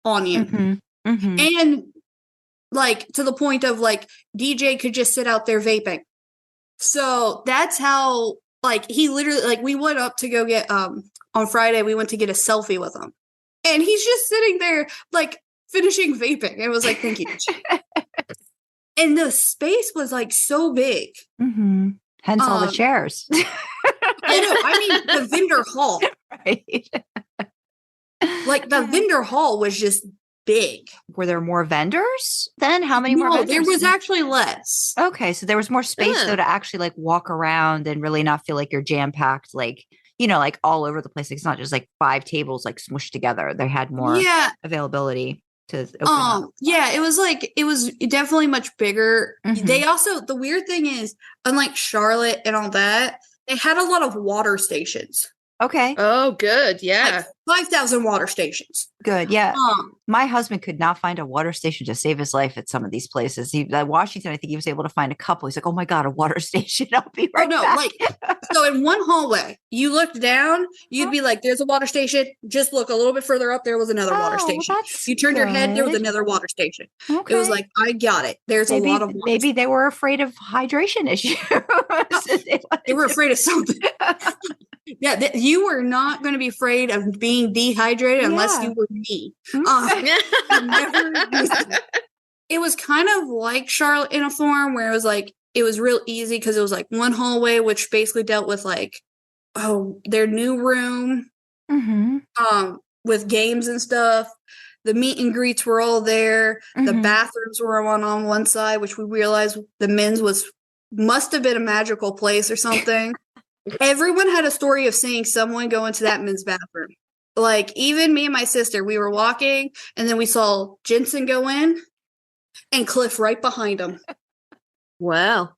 on you. And like to the point of like DJ could just sit out there vaping. So that's how like he literally like we went up to go get on Friday, we went to get a selfie with him. And he's just sitting there like finishing vaping. It was like, thank you. And the space was like so big. Hence all the chairs. I mean the vendor hall. Right. Like the vendor hall was just big. Were there more vendors then? How many more No, vendors? there was actually less. Okay, so there was more space though Yeah. to actually like walk around and really not feel like you're jam packed, like like all over the place. Like, it's not just like 5 tables like smushed together. They had more Yeah. availability to open up. Yeah, it was definitely much bigger. Mhm. They also, the weird thing is, unlike Charlotte and all that, they had a lot of water stations. Okay, Oh, good. Yeah. Like 5,000 water stations. good. Yeah, Um, my husband could not find a water station to save his life at some of these places. Washington, I think he was able to find a couple. He's like, "Oh my god, a water station! I'll be right no, back." so in one hallway, you looked down, you'd be like, there's a water station. Just look a little bit further up, there was another water Oh, station. that's You turned your head, there was good. another water station. Okay. It was like, I got it. There's maybe, a lot of water. maybe they were afraid of hydration issues. They were afraid of something. Yeah, you were not going to be afraid of being dehydrated unless Yeah. you were me. Mm. Never used it. It was kind of like Charlotte in a form where it was like, it was real easy because it was like one hallway, which basically dealt with like, their new room, Mhm. with games and stuff. The meet and greets were all there. The Mhm. bathrooms were on one side, which we realized the men's must have been a magical place or something. Everyone had a story of seeing someone go into that men's bathroom. Like, even me and my sister, we were walking and then we saw Jensen go in and Cliff right behind him. Wow.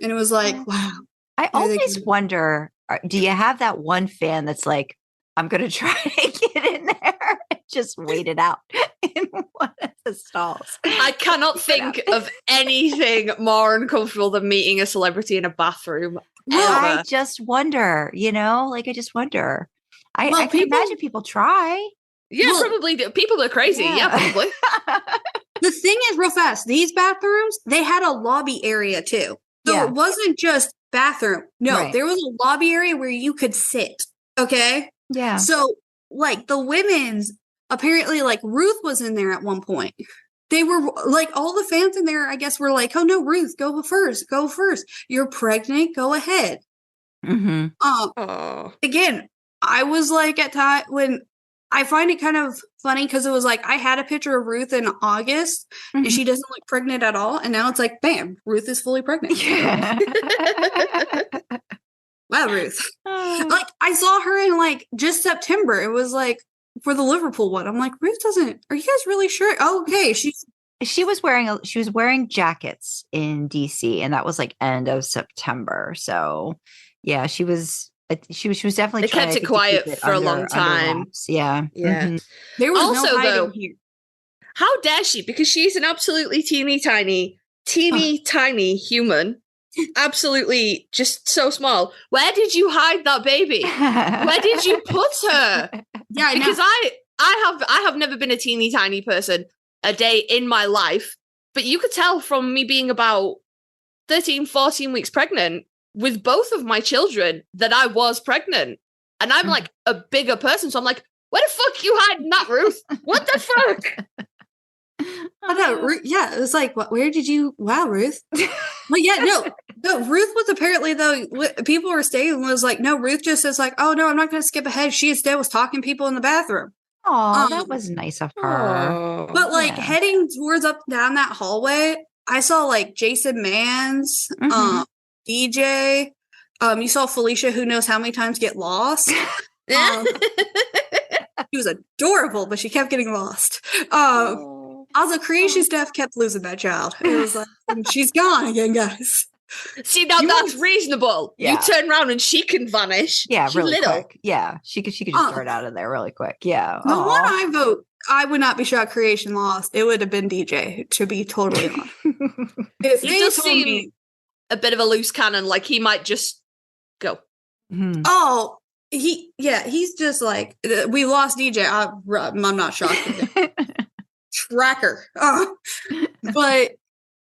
And it was like, wow. I There they always go. wonder, do you have that one fan that's like, I'm going to try to get in there and just wait it out in one of the stalls? I cannot think of anything more uncomfortable than meeting a celebrity in a bathroom. I Ever. just wonder, I just wonder. I Well, can people- imagine people try. Yeah, Well- probably. People are crazy. Yeah, probably. The thing is, real fast, these bathrooms, they had a lobby area too. So Yeah. it wasn't just bathroom. No, Right. there was a lobby area where you could sit. Okay. Yeah. So, like, the women's, apparently, like, Ruth was in there at one point. They were, like, all the fans in there, I guess, were like, oh, no, Ruth, go first. Go first. You're pregnant. Go ahead. Mm-hmm. Oh. Again, I was, like, at time when I find it kind of funny because it was like, I had a picture of Ruth in August Mm-hmm. and she doesn't look pregnant at all. And now it's like, bam, Ruth is fully pregnant. Wow, Ruth. Like, I saw her in, like, just September. It was, like, for the Liverpool one. I'm like, Ruth doesn't, are you guys really sure? Oh, okay. She was wearing jackets in DC, and that was like end of September. So yeah, she was definitely They trying, kept I it think, to quiet keep it for a long under time. wraps. Yeah. Yeah. Mhm. There was Also, no hiding though- here. How dare she? Because she's an absolutely teeny tiny human. Absolutely just so small. Where did you hide that baby? Where did you put her? Yeah, I know. Because I have never been a teeny tiny person a day in my life, but you could tell from me being about 13, 14 weeks pregnant with both of my children that I was pregnant. And I'm like a bigger person. So I'm like, where the fuck you hiding that, Ruth? What the fuck? I know. Yeah, it was like, where did you? Wow, Ruth. Well, yeah, no. Ruth was apparently, though, people were saying was like, no, Ruth just is like, oh no, I'm not going to skip ahead. She instead was talking to people in the bathroom. Oh, that was nice of her. Oh. But like Yeah. heading towards up down that hallway, I saw like Jason Mans, Mhm. DJ. You saw Felicia, who knows how many times, get lost. She was adorable, but she kept getting lost. Also, creation staff kept losing that child. It was like, she's gone again, guys. See, now You that's won't- reasonable. Yeah. You turn around and she can vanish. Yeah, She's really little. quick. Yeah, she could just Oh. start out of there really quick. Yeah. The one Aw. I vote, I would not be shocked creation lost. It would have been DJ, to be totally honest. If He they does told seem me, a bit of a loose cannon, like he might just go. Mhm. oh, he's just like, we lost DJ. I'm not shocked. Tracker. But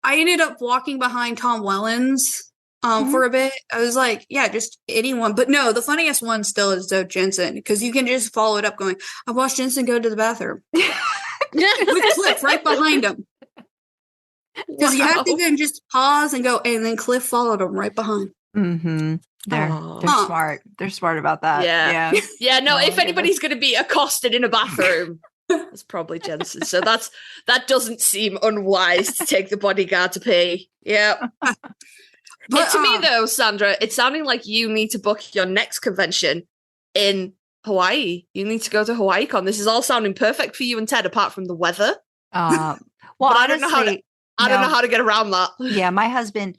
I ended up walking behind Tom Wellens for a bit. I was like, yeah, just anyone. But no, the funniest one still is Zoe Jensen, because you can just follow it up going, I watched Jensen go to the bathroom with Cliff right behind him. Because you have to then just pause and go, and then Cliff followed him right behind. Mm-hmm. They're Aw. smart. They're smart about that. Yeah. Yeah. Yeah, no, Oh, if my anybody's going to be accosted in a bathroom, It's probably Jensen. So that doesn't seem unwise to take the bodyguard to pee. Yeah. But to me, though, Sandra, it's sounding like you need to book your next convention in Hawaii. You need to go to HawaiiCon. This is all sounding perfect for you and Ted, apart from the weather. Well, I don't know how to get around that. Yeah, my husband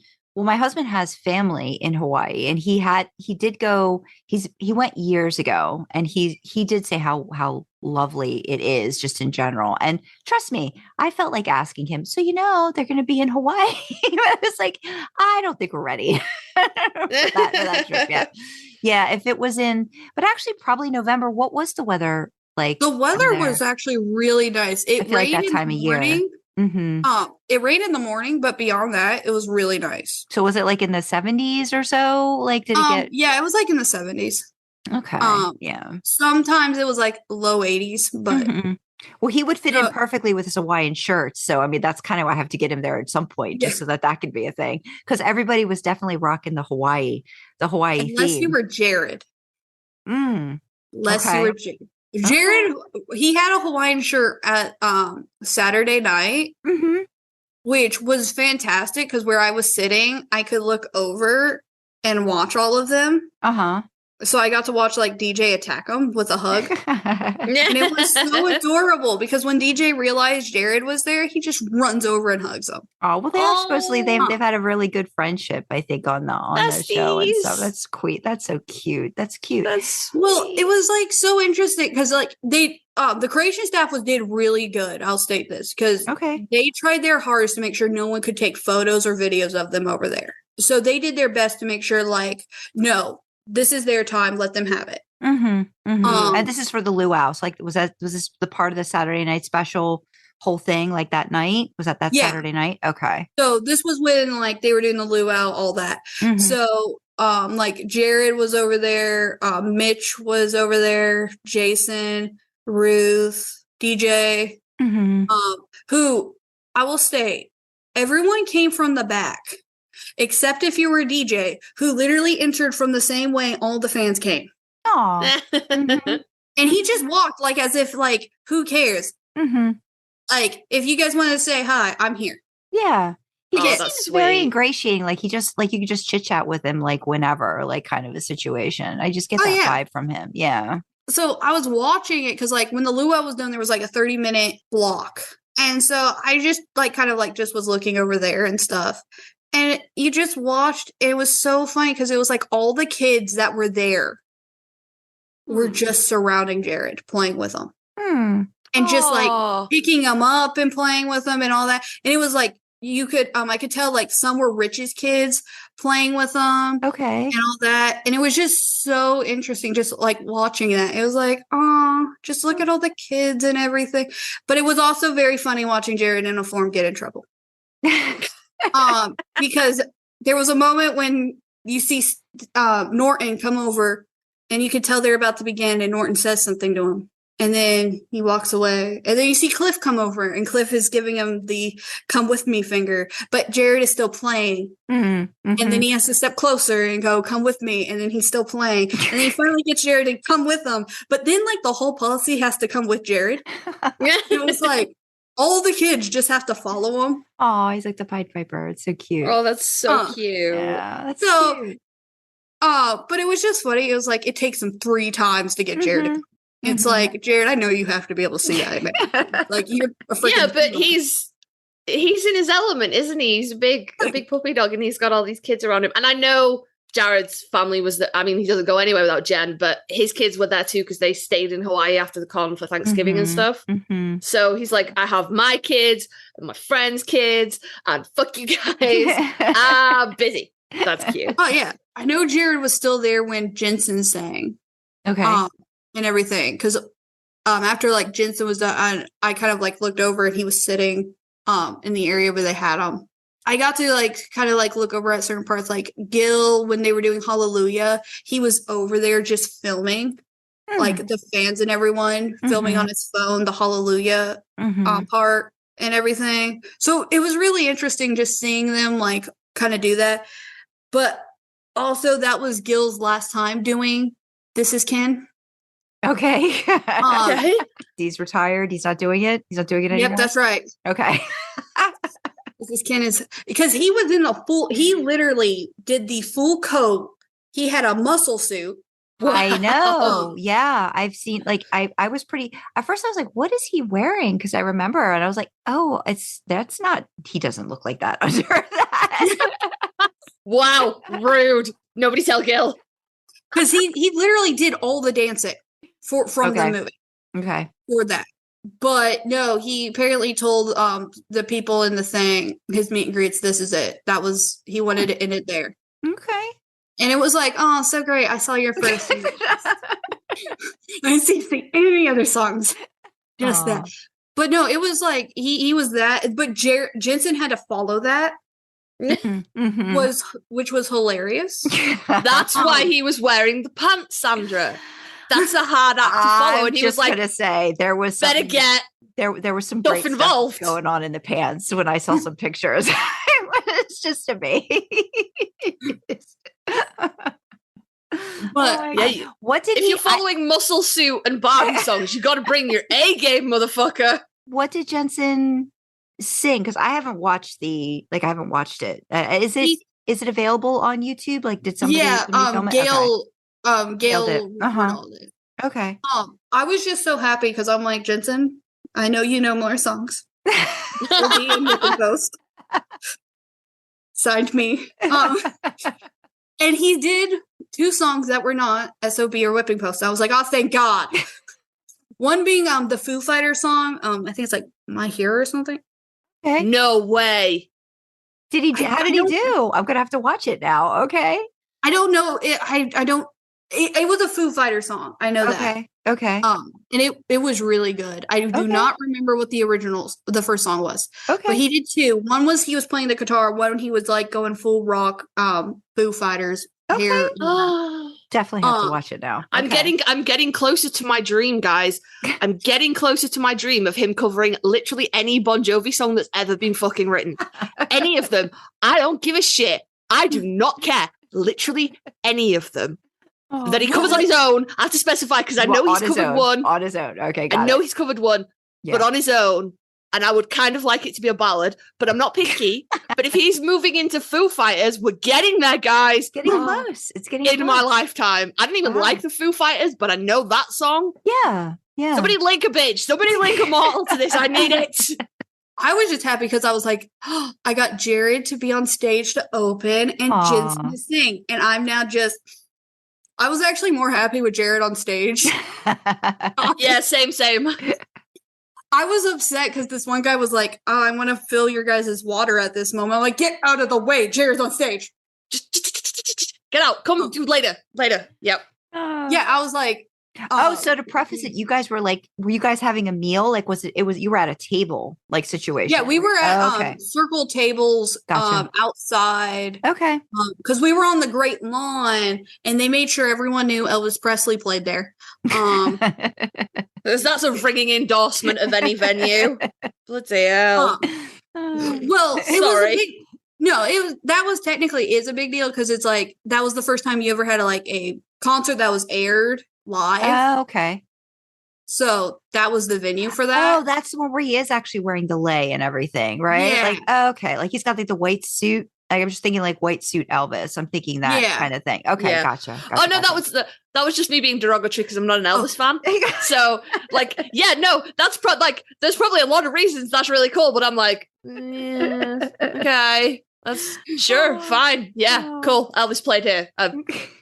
has family in Hawaii, and he did go. He went years ago, and he did say how lovely it is just in general. And trust me, I felt like asking him, so they're going to be in Hawaii. I was like, I don't think we're ready for that trip yet. Yeah, if it was but actually probably November. What was the weather like? The weather was actually really nice. It rained like that time of year. Mm-hmm. It rained in the morning, but beyond that, it was really nice. So was it like in the 70s or so? Like, did it get? Yeah, it was like in the 70s. Okay. Yeah. Sometimes it was like low 80s, but well, he would fit in perfectly with his Hawaiian shirts. So I mean, that's kind of why I have to get him there at some point, just so that could be a thing. Because everybody was definitely rocking the Hawaii Unless theme. you were Jared. Unless you were Jared. Jared, he had a Hawaiian shirt at Saturday night, which was fantastic because where I was sitting, I could look over and watch all of them. So I got to watch like DJ attack him with a hug. And it was so adorable because when DJ realized Jared was there, he just runs over and hugs him. Oh, well, they are supposedly they've had a really good friendship, I think, on the show and stuff. That's sweet. That's so cute. That's cute. Well, it was like so interesting because like they the creation staff did really good. I'll state this because they tried their hardest to make sure no one could take photos or videos of them over there. So they did their best to make sure like, no, this is their time. Let them have it. And this is for the luau's. Like, was this the part of the Saturday night special whole thing? Like that night? Was that Saturday night? Okay. So this was when like they were doing the luau, all that. So like Jared was over there, Mitch was over there, Jason, Ruth, DJ, who I will state, everyone came from the back. Except if you were a DJ who literally entered from the same way all the fans came. Aww. And he just walked like as if like, who cares? Like, if you guys want to say hi, I'm here. Yeah. He just seems very ingratiating. Like, he just, like, you could just chit chat with him, like, whenever, like, kind of a situation. I just get that vibe from him. Yeah. So I was watching it because, like, when the luau was done, there was like a 30-minute block. And so I just, like, kind of, like, just was looking over there and stuff. And you just watched, it was so funny because it was like all the kids that were there were just surrounding Jared, playing with him. And just like picking him up and playing with him and all that. And it was like, you could, I could tell like some were Rich's kids playing with them. Okay. And all that. And it was just so interesting, just like watching that. It was like, oh, just look at all the kids and everything. But it was also very funny watching Jared in a form get in trouble. Because there was a moment when you see Norton come over and you could tell they're about to begin and Norton says something to him and then he walks away and then you see Cliff come over and Cliff is giving him the come with me finger, but Jared is still playing and then he has to step closer and go come with me and then he's still playing and then he finally gets Jared to come with him, but then like the whole policy has to come with Jared. It was like all the kids just have to follow him. Oh, he's like the Pied Piper. It's so cute. Oh, that's so cute. Yeah, that's so cute. But it was just funny. It was like it takes him 3 times to get Jared to come. It's like, Jared, I know you have to be able to see that. Man. Like you're a freaking but he's in his element, isn't he? He's a big puppy dog and he's got all these kids around him. And I know Jared's family was he doesn't go anywhere without Jen, but his kids were there too because they stayed in Hawaii after the con for Thanksgiving and stuff. So he's like, I have my kids and my friends' kids and fuck you guys. I'm busy. That's cute. Oh yeah. I know Jared was still there when Jensen sang. Okay. And everything. Because after like Jensen was done, I kind of like looked over and he was sitting in the area where they had him. I got to like kind of like look over at certain parts, like Gil, when they were doing Hallelujah, he was over there just filming, like the fans and everyone filming on his phone, the Hallelujah part and everything. So it was really interesting just seeing them like kind of do that. But also that was Gil's last time doing This Is Ken. Okay. Okay. He's retired. He's not doing it. He's not doing it anymore. Yep, that's right. Okay. This Ken is because he was in the full. He literally did the full coat. He had a muscle suit. I know. Yeah. I've seen I was pretty at first I was like, what is he wearing? Because I remember and I was like, oh, that's not he doesn't look like that under that. Wow, rude. Nobody tell Gil. Because he literally did all the dancing from the movie. Okay. For that. But no, he apparently told the people in the thing, his meet and greets, this is it. He wanted to end it there. Okay. And it was like, oh, so great. I saw your first. I didn't see any other songs. Just that. But no, it was like he was that. But Jensen had to follow that. Mm-hmm. Which was hilarious. That's why he was wearing the pants, Sandra. That's a hard act to follow. And he was like, gonna say there was better get there was some great stuff involved going on in the pants when I saw some pictures. It's just amazing. But yeah, what did if you're following Muscle Suit and Barbie songs, you got to bring your A game, motherfucker. What did Jensen sing? Because I haven't watched it. Is it available on YouTube? Like, did somebody? Film it? Gail. Okay. Gail. Okay. I was just so happy because I'm like, Jensen, I know you know more songs. We'll be in with the ghost. Signed me. And he did 2 songs that were not SOB or Whipping Post. I was like, oh, thank God. One being the Foo Fighters song. I think it's like My Hero or something. Okay. No way. Did he? How did he do? I'm gonna have to watch it now. Okay. I don't know. I don't. It was a Foo Fighter song. I know that. Okay. And it was really good. I do not remember what the first song was. Okay. But he did 2. One was he was playing the guitar. One he was like going full rock. Foo Fighters. Okay. Hair. Definitely have to watch it now. I'm getting closer to my dream, guys. I'm getting closer to my dream of him covering literally any Bon Jovi song that's ever been fucking written. Any of them. I don't give a shit. I do not care. Literally any of them. That he covers on his own. I have to specify because I know he's covered one. On his own. Okay, I know he's covered one, but on his own. And I would kind of like it to be a ballad, but I'm not picky. But if he's moving into Foo Fighters, we're getting there, guys. Getting close. It's getting in close. my lifetime. I didn't even like the Foo Fighters, but I know that song. Yeah. Somebody link a bitch. Somebody link a mortal to this. I need it. I was just happy because I was like, oh, I got Jared to be on stage to open and Jensen to sing. And I'm now I was actually more happy with Jared on stage. Yeah, same. I was upset because this one guy was like, oh, I want to fill your guys' water at this moment. I'm like, get out of the way. Jared's on stage. Just get out. Come do later. Yep. Yeah, I was like, so to preface it, you guys were you guys having a meal? Like, you were at a table, like situation? Yeah, we were at circle tables outside. Okay. Because we were on the Great Lawn and they made sure everyone knew Elvis Presley played there. That's a ringing endorsement of any venue. Bloody hell. Well, sorry. That was technically is a big deal because it's like that was the first time you ever had a concert that was aired live. Oh, okay. So that was the venue for that. Oh, that's the one where he is actually wearing the lei and everything, right? Yeah. Like, okay. Like he's got the white suit. Like, I'm just thinking like white suit Elvis. I'm thinking that kind of thing. Okay, yeah. Gotcha. Oh no, that was just me being derogatory because I'm not an Elvis fan. So that's there's probably a lot of reasons that's really cool, but I'm like, okay. That's sure, fine, yeah, cool. Elvis played here,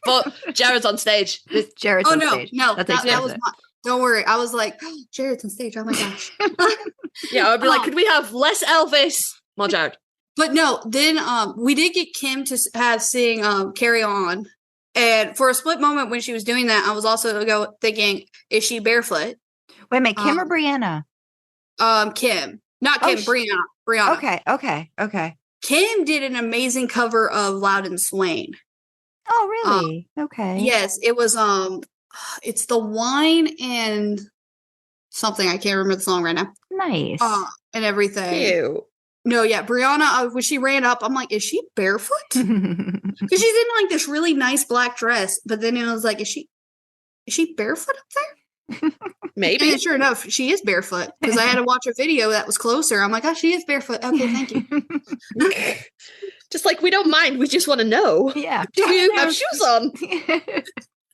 but Jared's on stage. Jared's on stage. No, that was not. Don't worry. I was like, oh, Jared's on stage. Oh my gosh. Yeah, I'd be like, could we have less Elvis, more Jared? But no, then we did get Kim to have sing "Carry On," and for a split moment when she was doing that, I was also thinking, is she barefoot? Wait a minute, Kim or Brianna? Kim, not Kim. Brianna. Okay. Kim did an amazing cover of Loud and Swain. Oh, really? Okay. Yes, it was. It's the Wine and something. I can't remember the song right now. Nice. And everything. Ew. No, yeah, Brianna. When she ran up, I'm like, is she barefoot? Because she's in like this really nice black dress. But then it was like, is she barefoot up there? Maybe. And sure enough, she is barefoot because I had to watch a video that was closer. I'm like, oh, she is barefoot. Okay, thank you. Just like, we don't mind. We just want to know. Yeah. Do you have shoes on?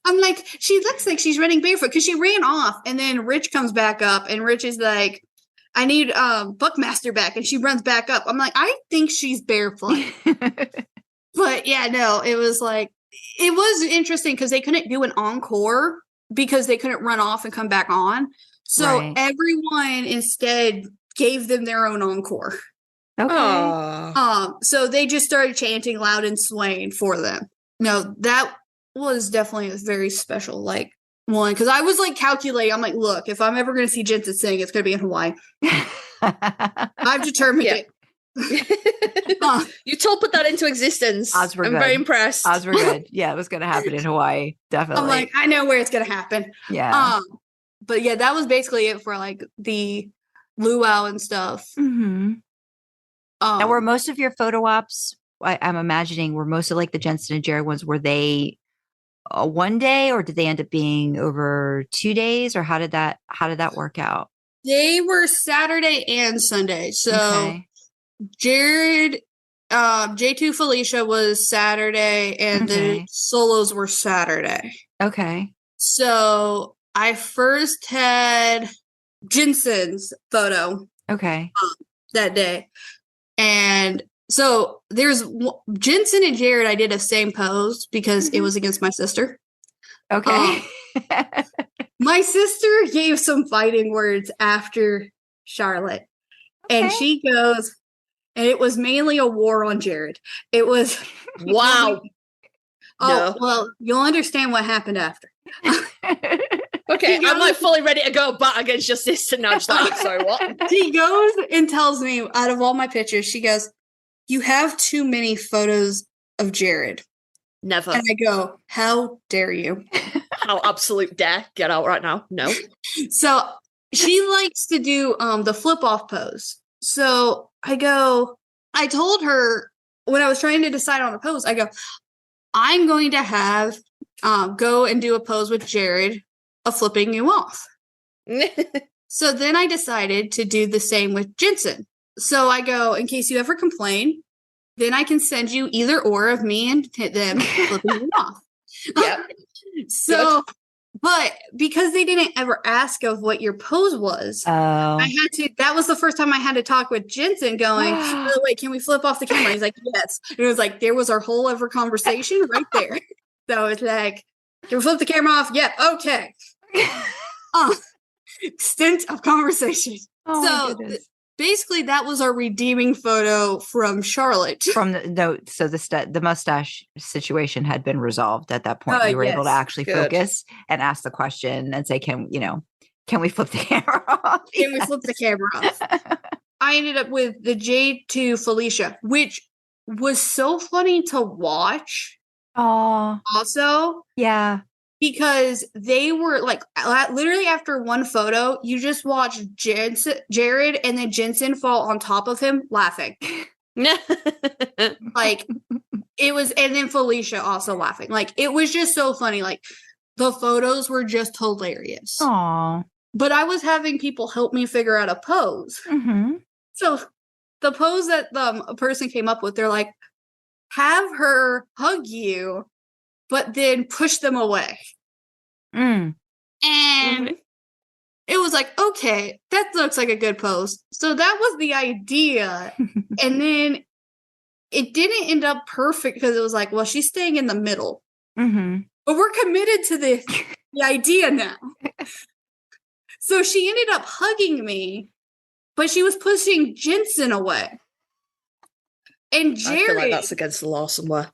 I'm like, she looks like she's running barefoot because she ran off. And then Rich comes back up and Rich is like, I need Buckmaster back. And she runs back up. I'm like, I think she's barefoot. But yeah, no, it was like, it was interesting because they couldn't do an encore because they couldn't run off and come back on. So everyone instead gave them their own encore. Okay. So they just started chanting loud and swaying for them. No, that was definitely a very special like one because I was like calculating. I'm like, look, if I'm ever going to see Jensen sing, it's going to be in Hawaii. I've determined it. You told put that into existence. I'm very impressed. Odds were good. Yeah, it was going to happen in Hawaii. Definitely. I'm like, I know where it's going to happen. Yeah. But yeah, that was basically it for like the luau and stuff. Mm-hmm. Now, were most of your photo ops? I'm imagining were most of like the Jensen and Jared ones. Were they one day, or did they end up being over 2 days, or how did that work out? They were Saturday and Sunday. So Jared, J2 Felicia was Saturday, and the solos were Saturday. Okay. So I first had Jensen's photo. Okay. That day. And so there's Jensen and Jared, I did a same pose because it was against my sister. Okay. My sister gave some fighting words after Charlotte. And she goes, and it was mainly a war on Jared. It was wow. Well, you'll understand what happened after. Okay, I'm like fully ready to go back against your sister now. Just like, sorry, what? She goes and tells me out of all my pictures, she goes, you have too many photos of Jared. Never. And I go, how dare you? How absolute dare. Get out right now. No. So she likes to do the flip off pose. So I told her when I was trying to decide on a pose, I go, I'm going to have go and do a pose with Jared of flipping you off. So then I decided to do the same with Jensen. So I go, in case you ever complain, then I can send you either or of me and them flipping you off. Yeah. So, but because they didn't ever ask of what your pose was, I had to, that was the first time I had to talk with Jensen going, oh, wait, can we flip off the camera? He's like, yes. And it was like, there was our whole ever conversation right there. So it's like, can we flip the camera off? Yep. Yeah, okay. Extent of conversation. So basically that was our redeeming photo from Charlotte. From the mustache situation had been resolved at that point. You were able to actually focus and ask the question and say, can we flip the camera off? Can we flip the camera off? I ended up with the J2 Felicia, which was so funny to watch. Oh, also. Yeah. Because they were like literally after one photo, you just watch Jared and then Jensen fall on top of him laughing. Like it was, and then Felicia also laughing. Like it was just so funny. Like the photos were just hilarious. Aww. But I was having people help me figure out a pose. Mm-hmm. So the pose that a person came up with, they're like, have her hug you, but then push them away. And it was like, okay, that looks like a good pose. So that was the idea. And then it didn't end up perfect because it was like, well, she's staying in the middle. Mm-hmm. But we're committed to the idea now. So she ended up hugging me, but she was pushing Jensen away. And Jared, I feel like that's against the law somewhere.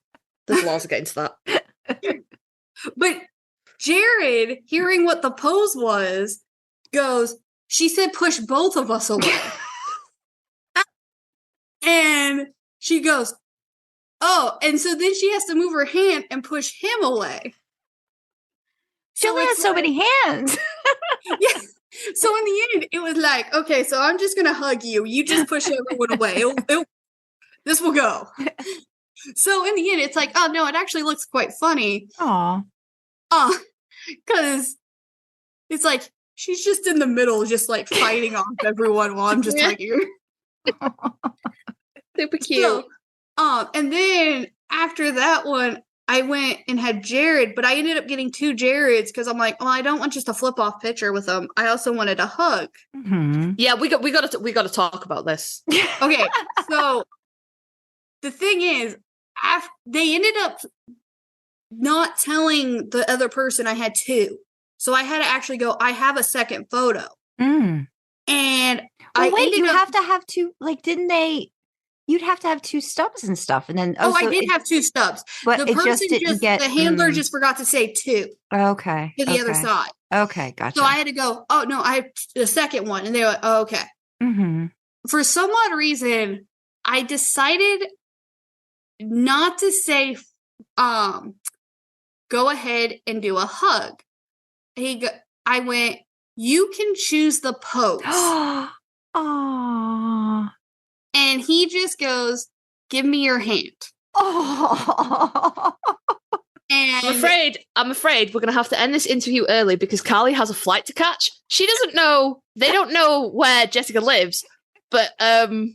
There's laws against that. But Jared, hearing what the pose was, goes, she said push both of us away. And she goes, oh, and so then she has to move her hand and push him away. She only has so many hands. Yeah. So in the end, it was like, okay, so I'm just going to hug you. You just push everyone away. This will go. So in the end, it's like, oh, no, it actually looks quite funny. Aw. Because It's like she's just in the middle, just like fighting off everyone while I'm just hugging her. Super cute. So, and then after that one, I went and had Jared, but I ended up getting 2 Jareds because I'm like, well, I don't want just a flip off picture with them. I also wanted a hug. Mhm. Yeah, we got to talk about this. Okay, so the thing is, they ended up not telling the other person I had 2, so I had to actually go. I have a second photo, Mm. and Well, wait, you ended up. have to have 2. Like, didn't they? You'd have to have 2 stubs and stuff, and then Oh, so I did have 2 stubs, but the it person just didn't get the handler just forgot to say 2 Okay, to the other side. Okay, gotcha. So I had to go. Oh no, I have the second one, and they were like, oh, okay. Mm-hmm. For some odd reason, I decided not to say, go ahead and do a hug. I went, you can choose the pose. Aww. And he just goes, give me your hand. Oh. And I'm afraid we're going to have to end this interview early because Carly has a flight to catch. She doesn't know, they don't know where Jessica lives, but we're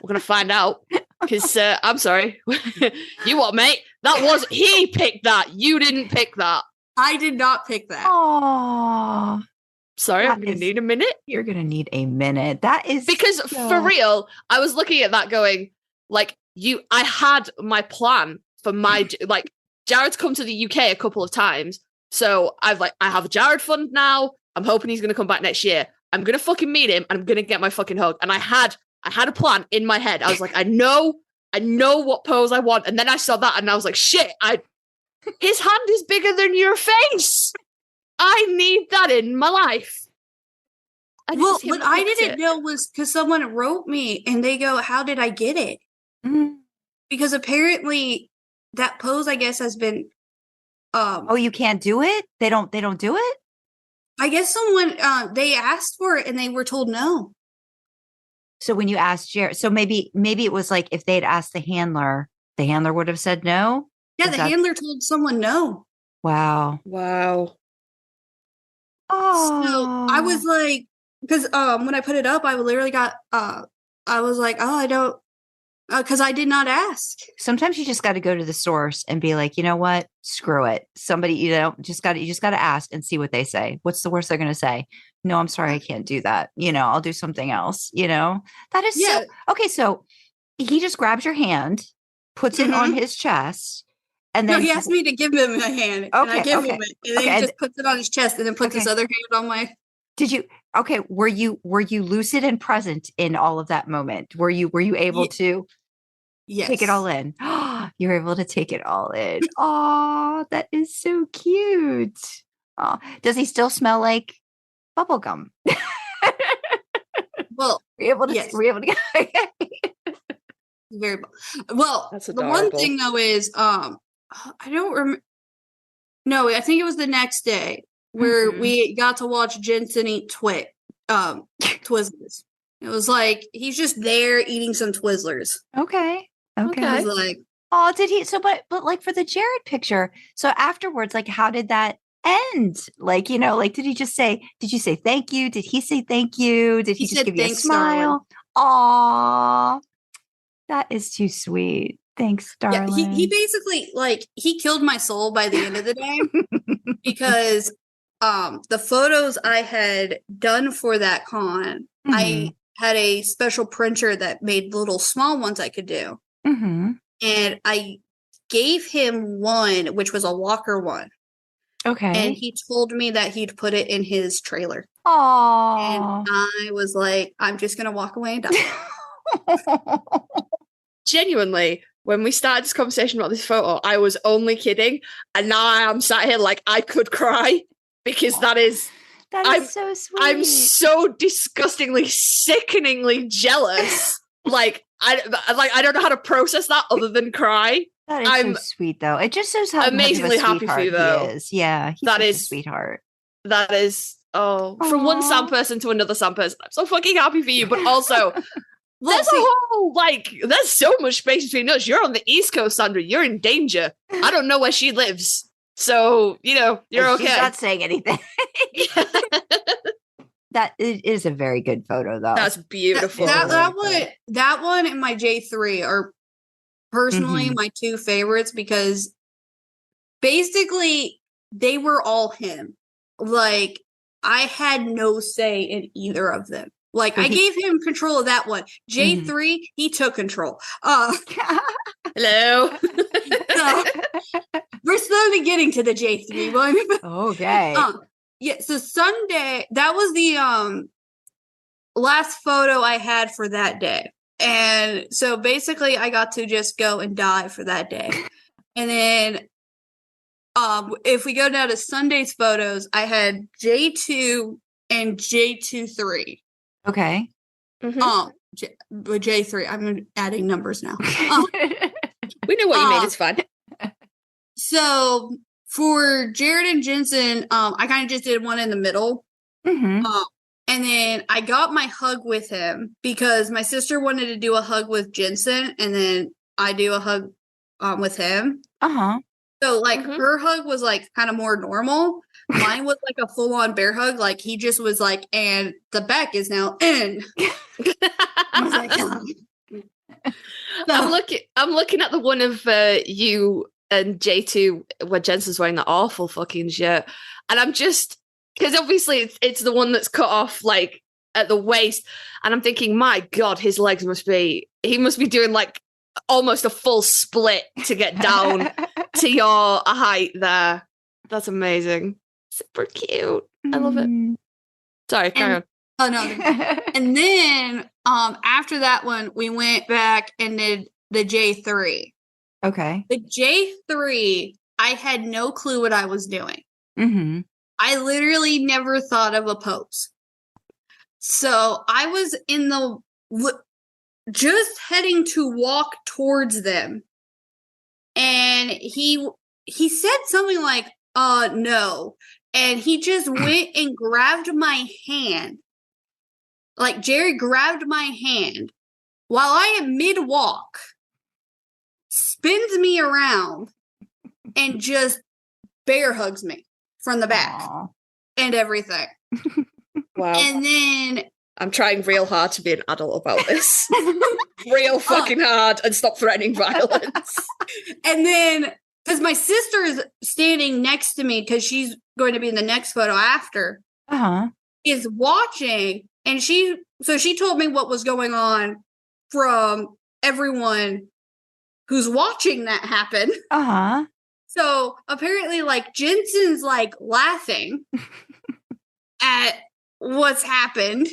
going to find out because I'm sorry. You what, mate? He picked that. You didn't pick that. I did not pick that. Aww. Sorry, That I'm going is- to need a minute. You're going to need a minute. That is Because for real, I was looking at that going, like, I had my plan for my, like, Jared's come to the UK a couple of times. So I have a Jared fund now. I'm hoping he's going to come back next year. I'm going to fucking meet him and I'm going to get my fucking hug. And I had a plan in my head. I was like, I know what pose I want. And then I saw that and I was like, shit, his hand is bigger than your face. I need that in my life. Well, what I didn't know was because someone wrote me and they go, how did I get it? Mm. Because apparently that pose, I guess, has been Oh, you can't do it? They don't do it? I guess someone they asked for it and they were told no. So when you asked Jared, so maybe it was like if they'd asked the handler would have said no? Yeah, the handler told someone no. Wow. Oh. So I was like, because when I put it up, I literally got I was like, oh, I don't, because I did not ask. Sometimes you just got to go to the source and be like, you know what? Screw it. Somebody, you just got to ask and see what they say. What's the worst they're going to say? No, I'm sorry, I can't do that. I'll do something else. That is so okay. So he just grabs your hand, puts it on his chest, and then he asked me to give him a hand. Okay, and I give him it, and then he just puts it on his chest, and then puts his other hand on my. Did you? Okay, were you lucid and present in all of that moment? Were you able to? Yes. Take it all in. You're able to take it all in. Oh, that is so cute. Oh, does he still smell like bubble gum? Well, yes. Were you able to get very well. That's the adorable. one thing though is I don't remember. No, I think it was the next day where we got to watch Jensen eat Twizzlers. It was like he's just there eating some Twizzlers. Okay. I was like, oh, did he? So, but like for the Jared picture, so afterwards, like, how did that end? Like, did he just say, did you say thank you? Did he say thank you? Did he just give you a smile? Aw, that is too sweet. Thanks, darling. Yeah, he basically, like, he killed my soul by the end of the day because the photos I had done for that con, I had a special printer that made little small ones I could do. And I gave him one, which was a walker one. Okay. And he told me that he'd put it in his trailer. Aww. And I was like, I'm just going to walk away and die. Genuinely, when we started this conversation about this photo, I was only kidding. And now I am sat here like I could cry because that is so sweet. I'm so disgustingly, sickeningly jealous. Like I don't know how to process that other than cry. That is so sweet, though. It just shows how amazingly happy for you, though. He is. Yeah, he's a sweetheart. That is from one sound person to another sound person. I'm so fucking happy for you, but also there's so much space between us. You're on the East Coast, Sandra. You're in danger. I don't know where she lives. So, you're And okay. She's not saying anything. That it is a very good photo, though. That's beautiful. That one and my J3 are personally my two favorites because basically they were all him. Like, I had no say in either of them. Like, I gave him control of that one. J3, he took control. Hello. So, we're slowly getting to the J3 one. Okay. Yeah, so Sunday, that was the last photo I had for that day. And so basically I got to just go and die for that day. And then if we go down to Sunday's photos, I had J2 and J23. Okay. With J3, I'm adding numbers now. We know what you mean. It's fine. So for Jared and Jensen, I kind of just did one in the middle. And then I got my hug with him because my sister wanted to do a hug with Jensen, and then I do a hug with him. So like her hug was like kind of more normal. Mine was like a full on bear hug. Like he just was like, and the back is now in. I was like, I'm looking at the one of you and J2 where Jensen's wearing that awful fucking shirt, and I'm just because obviously it's the one that's cut off like at the waist, and I'm thinking, my God, his legs he must be doing like almost a full split to get down to your height there. That's amazing. Super cute. I love it. Sorry, carry on. Oh no. And then after that one, we went back and did the J3. Okay. The J3, I had no clue what I was doing. I literally never thought of a pose. So I was in the just heading to walk towards them. And he said something like, no. And he just went and grabbed my hand. Like, Jerry grabbed my hand while I am mid-walk, spins me around, and just bear hugs me from the back. Aww. And everything. Wow. And then I'm trying real hard to be an adult about this. Real fucking hard, and stop threatening violence. And then, because my sister is standing next to me, because she's going to be in the next photo after, is watching, and she told me what was going on from everyone who's watching that happen. So apparently, like, Jensen's like laughing at what's happened.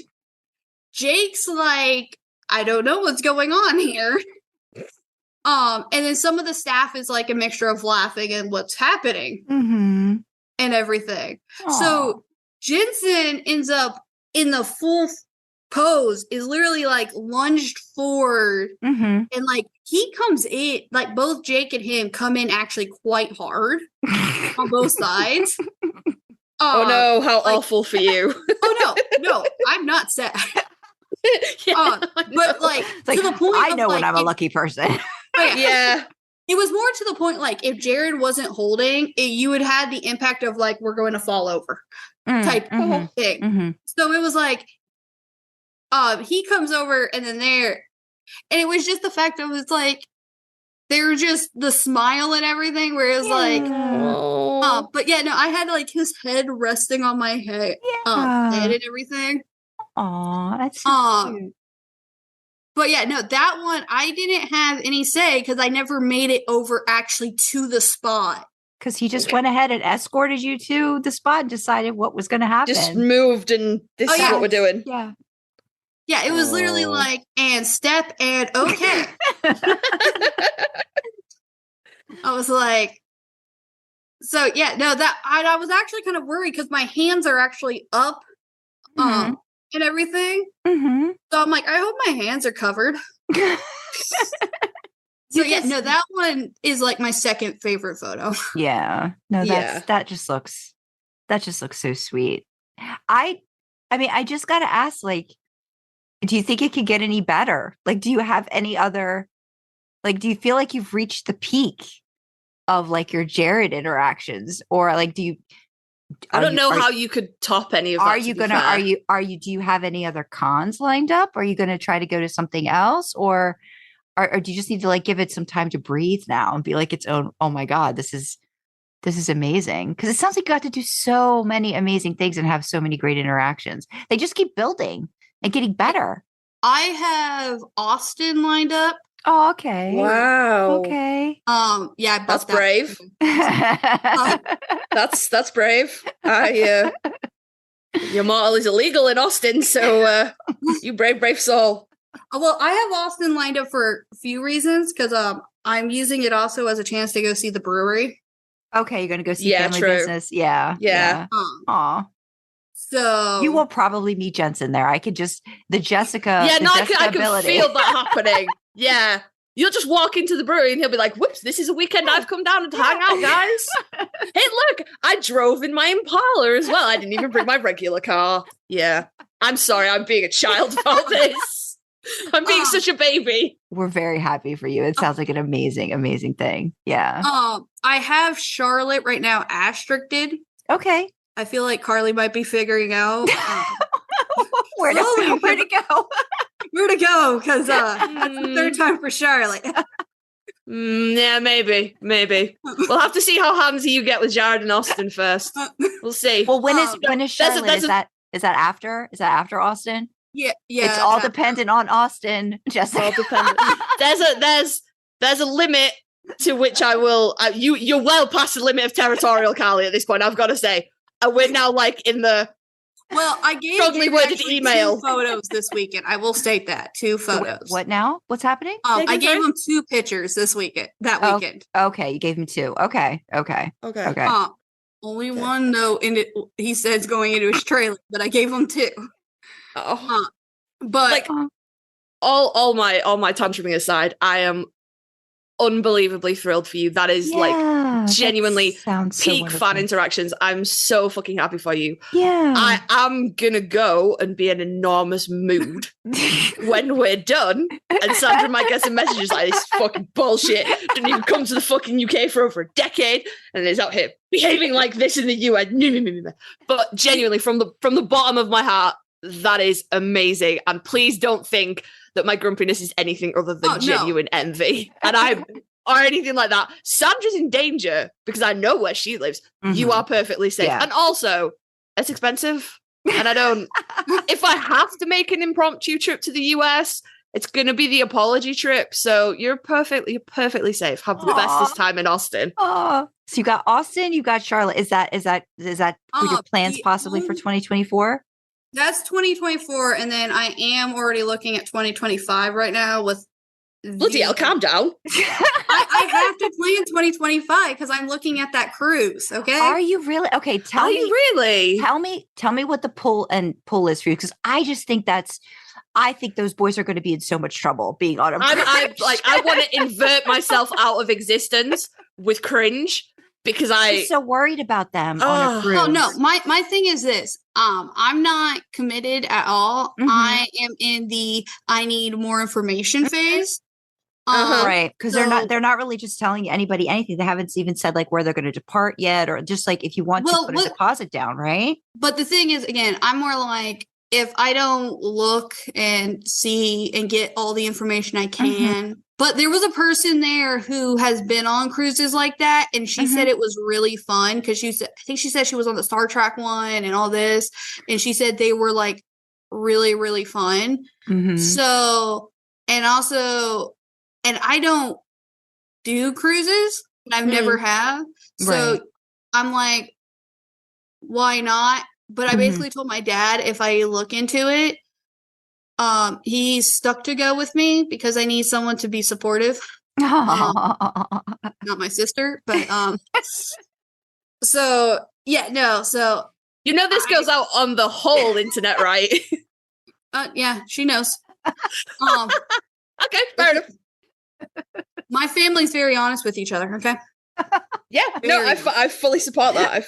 Jake's like, I don't know what's going on here. And then some of the staff is like a mixture of laughing and what's happening and everything. Aww. So Jensen ends up in the full pose, is literally like lunged forward, and like he comes in, like both Jake and him come in actually quite hard on both sides. Oh no, how awful for you. No, I'm not sad. But like to the point I of, know like, when I'm a lucky person. Yeah. It was more to the point, like, if Jared wasn't holding, you would have the impact of, like, we're going to fall over type thing. So it was like, he comes over and then and it was just the fact that it was like, they were just the smile and everything, where it was like, but yeah, no, I had like his head resting on my head and everything. Aw, that's so cute. But yeah, no, that one, I didn't have any say because I never made it over actually to the spot. Because he just went ahead and escorted you to the spot and decided what was going to happen. Just moved, and this is what we're doing. Yeah. Yeah, it was literally like, and step, and okay. I was like, so yeah, no, that I was actually kind of worried because my hands are actually up and everything. So I'm like, I hope my hands are covered. So yeah, no, that one is like my second favorite photo. Yeah. No, that just looks so sweet. I mean, I just got to ask, like, do you think it could get any better? Like, do you have any other, like, do you feel like you've reached the peak of like your Jared interactions, or like I don't know how you could top any of that. Are you do you have any other cons lined up? Are you gonna try to go to something else, or do you just need to like give it some time to breathe now and be like its own? Oh my God, this is amazing, because it sounds like you got to do so many amazing things and have so many great interactions. They just keep building and getting better. I have Austin lined up. Oh, okay. Wow. Okay. Yeah, that's brave. That's brave. Your model is illegal in Austin, so you brave soul. Well, I have Austin lined up for a few reasons, because I'm using it also as a chance to go see the brewery. Okay, you're gonna go see family business. Yeah. Aw. So you will probably meet Jensen there. I could just the Jessica. Yeah, the no, Jessica I can feel that happening. Yeah. You'll just walk into the brewery and he'll be like, whoops, this is a weekend I've come down to hang out, guys. Hey, look, I drove in my Impala as well. I didn't even bring my regular car. Yeah. I'm sorry, I'm being a child about this. I'm being such a baby. We're very happy for you. It sounds like an amazing, amazing thing. Yeah. I have Charlotte right now asteriskeded. Okay. I feel like Carly might be figuring out where to go. Where to go, because that's the third time for Charlotte. Yeah, maybe. We'll have to see how handsy you get with Jared and Austin first. We'll see. Well, when is Charlotte? Is that after Austin? Yeah. It's all dependent on Austin. Just all dependent. There's a limit to which I will. You're well past the limit of territorial, Carly. At this point, I've got to say, we're now like in the. Well, I gave strongly worded email 2 photos this weekend. I will state that 2 photos. What now? What's happening? I gave them 2 pictures this weekend. Weekend. Okay, you gave him 2. Okay. Only one though. He says going into his trailer, but I gave him 2. But like all my tantruming aside, I am unbelievably thrilled for you. That is like genuinely peak fan interactions. I'm so fucking happy for you. Yeah. I am gonna go and be in an enormous mood when we're done. And Sandra might get some messages like, this fucking bullshit. Didn't even come to the fucking UK for over a decade and is out here behaving like this in the US. But genuinely, from the bottom of my heart, that is amazing. And please don't think that my grumpiness is anything other than genuine envy. And or anything like that. Sandra's in danger because I know where she lives. Mm-hmm. You are perfectly safe. Yeah. And also, it's expensive. And I don't, if I have to make an impromptu trip to the US, it's going to be the apology trip. So you're perfectly safe. Have the bestest time in Austin. So you got Austin, you got Charlotte. Is that your plans possibly for 2024? That's 2024, and then I am already looking at 2025 right now with bloody hell, calm down. I have to plan 2025 because I'm looking at that cruise. Okay, are you really? Okay, tell me what the pull is for you, because I just think I think those boys are going to be in so much trouble being on a cruise. I want to invert myself out of existence with cringe. Because I'm so worried about them on a cruise. Oh no, my thing is this. I'm not committed at all. Mm-hmm. I am in the I need more information phase. Right, because they're not really just telling anybody anything. They haven't even said like where they're going to depart yet, or just like if you want to put a deposit down, right? But the thing is, again, I'm more like, if I don't look and see and get all the information I can. Mm-hmm. But there was a person there who has been on cruises like that, and she said it was really fun because I think she said she was on the Star Trek one and all this, and she said they were like really, really fun. Mm-hmm. So, and I don't do cruises, and I've never have. So right. I'm like, why not? But I basically told my dad if I look into it, he's stuck to go with me because I need someone to be supportive. Not my sister, but so yeah, no, so this goes out on the whole internet, right? Yeah, she knows. Okay, fair enough. My family's very honest with each other, okay? Yeah, no, I fully support that.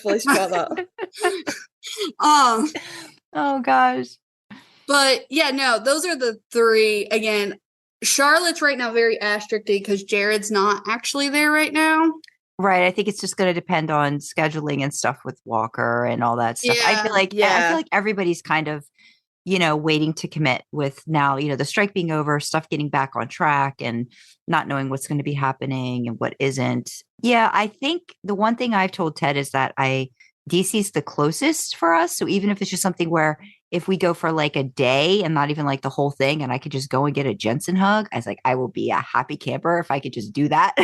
Oh gosh. But yeah, no, those are the 3. Again, Charlotte's right now very asterished because Jared's not actually there right now. Right. I think it's just going to depend on scheduling and stuff with Walker and all that stuff. I feel Yeah. like everybody's kind of, waiting to commit with now, the strike being over, stuff getting back on track and not knowing what's going to be happening and what isn't. Yeah. I think the one thing I've told Ted is that DC's the closest for us. So even if it's just something where if we go for like a day and not even like the whole thing and I could just go and get a Jensen hug, I will be a happy camper if I could just do that.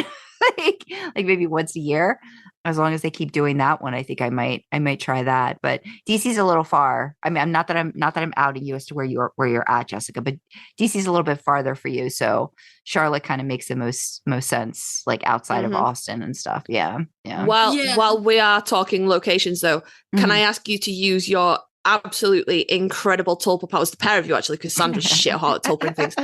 like maybe once a year. As long as they keep doing that one, I think I might try that. But DC's a little far. I mean, I'm not that I'm outing you as to where you're at, Jessica, but DC's a little bit farther for you. So Charlotte kind of makes the most sense, like outside of Austin and stuff. Yeah. Yeah. While we are talking locations though, can I ask you to use your absolutely incredible tulpa powers, the pair of you actually, because Sandra's shit hot at tulping things.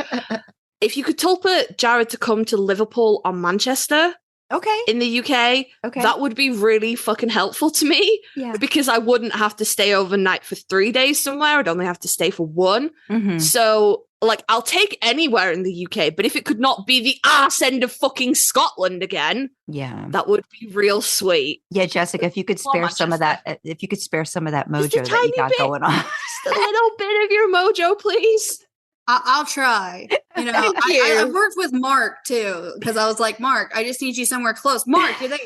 If you could tulpa Jared to come to Liverpool or Manchester, okay, in the UK, that would be really fucking helpful to me. Yeah, because I wouldn't have to stay overnight for 3 days somewhere. I'd only have to stay for one. So, like, I'll take anywhere in the UK, but if it could not be the arse end of fucking Scotland again, that would be real sweet. Yeah, Jessica, if you could spare some of that, mojo that you got going on, just a little bit of your mojo, please. I'll try. I worked with Mark too, because I was like, Mark, I just need you somewhere close. Mark, you're there.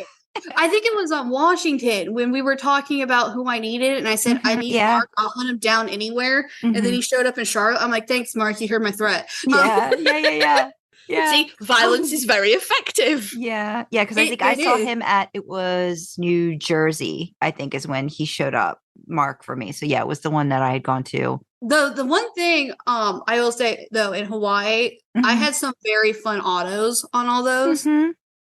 I think it was on Washington when we were talking about who I needed, and I said, I need Mark. I'll hunt him down anywhere. And then he showed up in Charlotte. I'm like, thanks, Mark. You heard my threat. Yeah. See, violence is very effective. Yeah. Because I think I saw him it was New Jersey, I think is when he showed up, Mark, for me. So yeah, it was the one that I had gone to. The one thing I will say though, in Hawaii, I had some very fun autos on all those.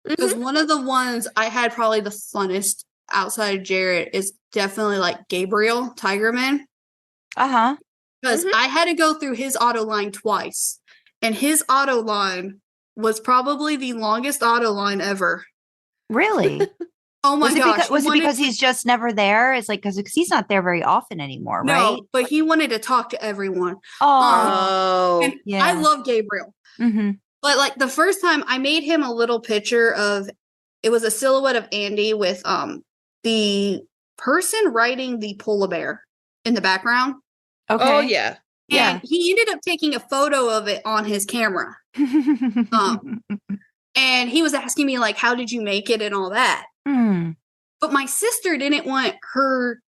Because one of the ones I had probably the funnest outside of Jared is definitely like Gabriel Tigerman. Because I had to go through his auto line twice. And his auto line was probably the longest auto line ever. Really? Oh my gosh. Was it because he's just never there? It's like, because he's not there very often anymore, right? No, but he wanted to talk to everyone. And I love Gabriel. But like the first time I made him a little picture of, it was a silhouette of Andy with the person riding the polar bear in the background. Okay. Oh yeah. And he ended up taking a photo of it on his camera. And he was asking me like, how did you make it and all that? But my sister didn't want her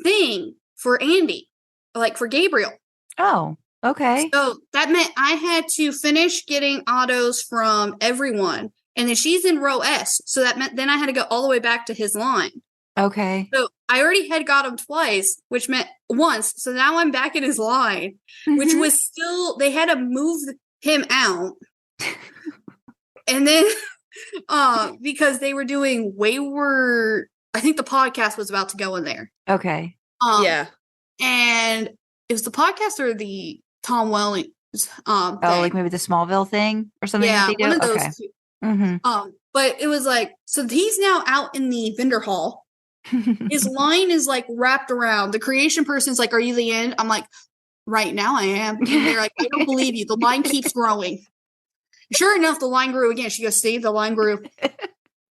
thing for Andy, like for Gabriel. Oh, okay. So that meant I had to finish getting autos from everyone. And then she's in row S. So that meant then I had to go all the way back to his line. Okay. So I already had got him twice, which meant once. So now I'm back in his line, which was still, they had to move him out. And then because they were doing Wayward, I think the podcast was about to go in there. Okay. And it was the podcast or the Tom Wellings thing. Like maybe the Smallville thing or something. Yeah, that they do? one of those two. But it was like, so he's now out in the vendor hall. His line is like wrapped around. The creation person's like, are you the end? I'm like, right now I am. And they're like, I don't believe you. The line keeps growing. Sure enough, the line grew again. She goes, Steve, the line grew.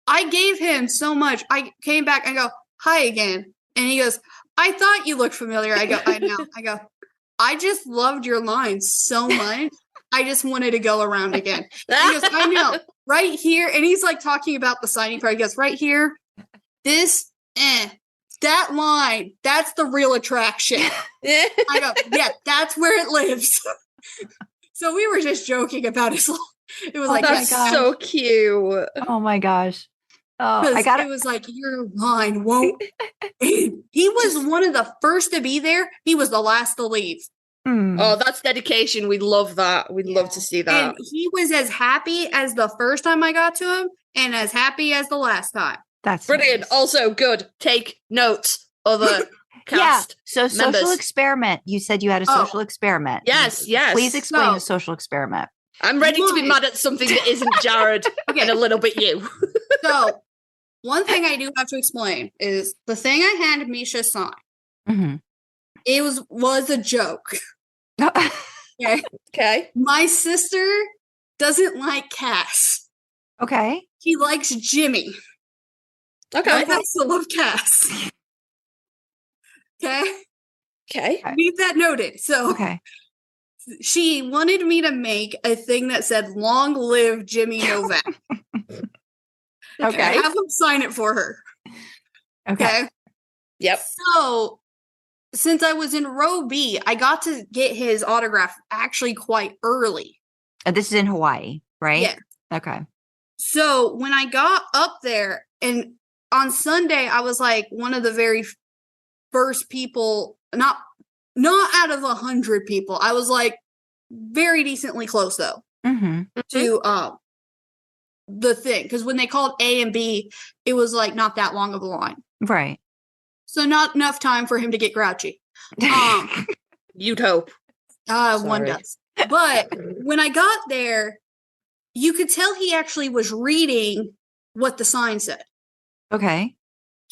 I gave him so much. I came back and go, hi again. And he goes, I thought you looked familiar. I go, I know. I go, I just loved your line so much. I just wanted to go around again. And he goes, I know. Right here. And he's like talking about the signing part. He goes, right here. That line, that's the real attraction. I go, yeah, that's where it lives. So we were just joking about his line. It was like, that's so cute. Oh my gosh. Oh, it was like, your line won't. He was one of the first to be there. He was the last to leave. Oh, that's dedication. We'd love that. We'd love to see that. And he was as happy as the first time I got to him and as happy as the last time. That's brilliant. Nice. Also good. Take notes, other cast So members. Social experiment. You said you had a social experiment. Yes. Please explain the social experiment. I'm ready to be mad at something that isn't Jared and a little bit you. So one thing I do have to explain is the thing I had Misha sign. It was a joke. Okay. My sister doesn't like Cass. Okay. She likes Jimmy. Okay. I still love Cass. Okay. Okay. Need that noted. So Okay. she wanted me to make a thing that said "Long live Jimmy Novak." Okay. Have him sign it for her. Okay. Yep. So since I was in row B, I got to get his autograph actually quite early. This is in Hawaii, right? Yeah. Okay. So when I got up there, and on Sunday, I was like one of the very first people, not out of 100 people. I was like very decently close though to the thing, because when they called A and B, it was like not that long of a line, Right. so not enough time for him to get grouchy. You'd hope. One does. But when I got there, you could tell he actually was reading what the sign said. Okay.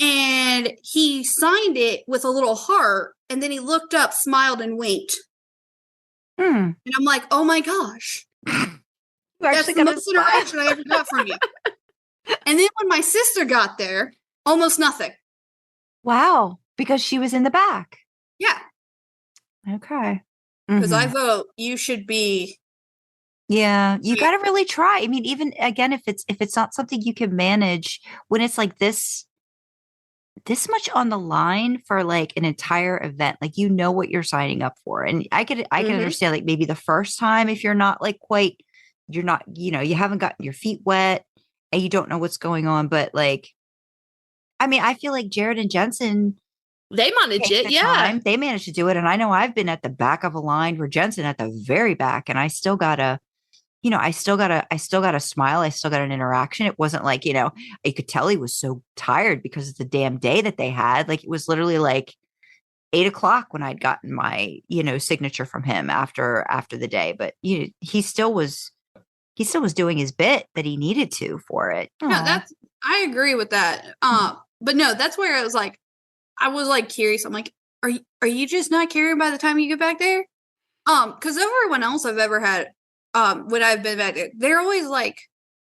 And he signed it with a little heart, and then he looked up, smiled, and winked. And I'm like, oh my gosh. That's the most interaction I ever got from you. And then when my sister got there, almost nothing. Wow. Because she was in the back. Yeah. Okay. Because I vote you should be. Yeah, you got to really try. I mean, even again, if it's not something you can manage when it's like this much on the line for like an entire event, like you know what you're signing up for. And I can understand like maybe the first time if you're not like you're not, you haven't gotten your feet wet and you don't know what's going on. But like, I mean, I feel like Jared and Jensen, they manage it. Yeah. They managed to do it. And I know I've been at the back of a line where Jensen at the very back, and I still gotta smile. I still got an interaction. It wasn't like, you could tell he was so tired because of the damn day that they had. Like it was literally like 8:00 when I'd gotten my, signature from him after the day. But he still was doing his bit that he needed to for it. Yeah, I agree with that. But no, that's where I was like curious. I'm like, are you just not caring by the time you get back there? Because everyone else I've ever had, when I've been back there, they're always like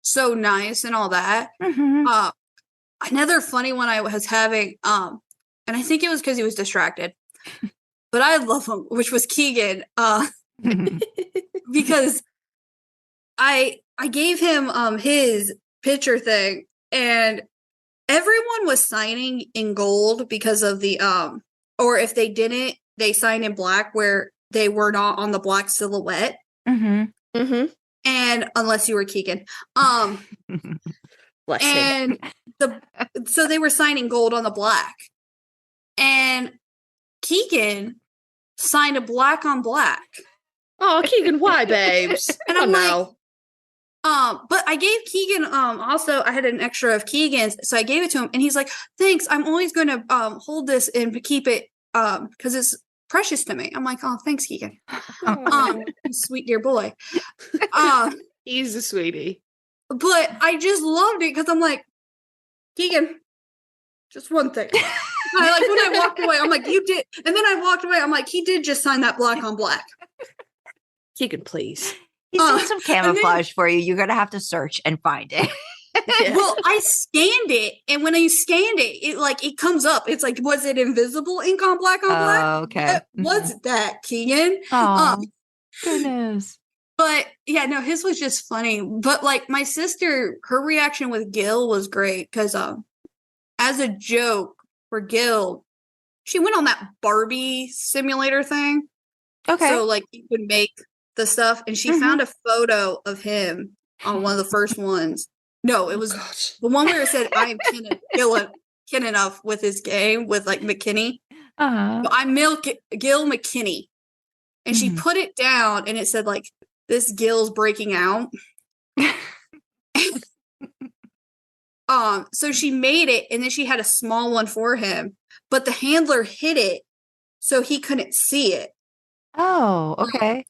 so nice and all that. Another funny one I was having, and I think it was because he was distracted, but I love him, which was Keegan, because I gave him his picture thing, and everyone was signing in gold because of the or if they didn't, they signed in black where they were not on the black silhouette. And unless you were Keegan, and so they were signing gold on the black, and Keegan signed a black on black. Oh, Keegan, why, babes? And I'm like, but I gave Keegan, also I had an extra of Keegan's, so I gave it to him, and he's like, thanks, I'm always going to hold this and keep it because it's precious to me. I'm like, oh, thanks, Keegan. Sweet dear boy. He's a sweetie. But I just loved it because I'm like, Keegan, just one thing. When I walked away, I'm like, you did. And then I walked away, I'm like, he did just sign that black on black. Keegan, please. He's doing some camouflage for you. You're going to have to search and find it. Yeah. Well, I scanned it, and when I scanned it, it comes up. It's like, was it invisible ink on black on black? Oh, okay. Was that, Keegan? Oh, goodness. But yeah, no, his was just funny. But like my sister, her reaction with Gil was great because as a joke for Gil, she went on that Barbie simulator thing. Okay. So like you could make the stuff, and she found a photo of him on one of the first ones. No, it was the one where it said, I am kin enough with his game with like McKinney. I'm Gil McKinney. And she put it down, and it said like, this Gil's breaking out. So she made it, and then she had a small one for him, but the handler hid it so he couldn't see it. Oh, okay.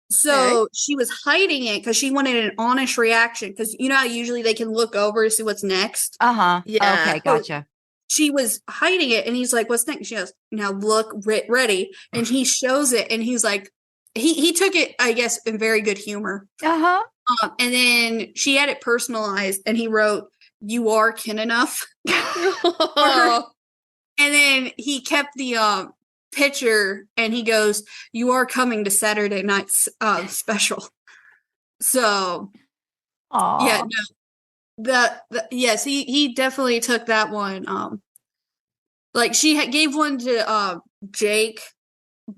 So she was hiding it because she wanted an honest reaction. Because you know how usually they can look over to see what's next. Yeah. Okay, gotcha. She was hiding it, and he's like, "What's next?" She goes, "Now look, ready." And he shows it, and he's like, he took it, I guess, in very good humor. And then she had it personalized, and he wrote, you are kin enough. Oh. And then he kept the picture and he goes, you are coming to Saturday night's special. So, yeah, no, yes, he definitely took that one. Like she gave one to Jake,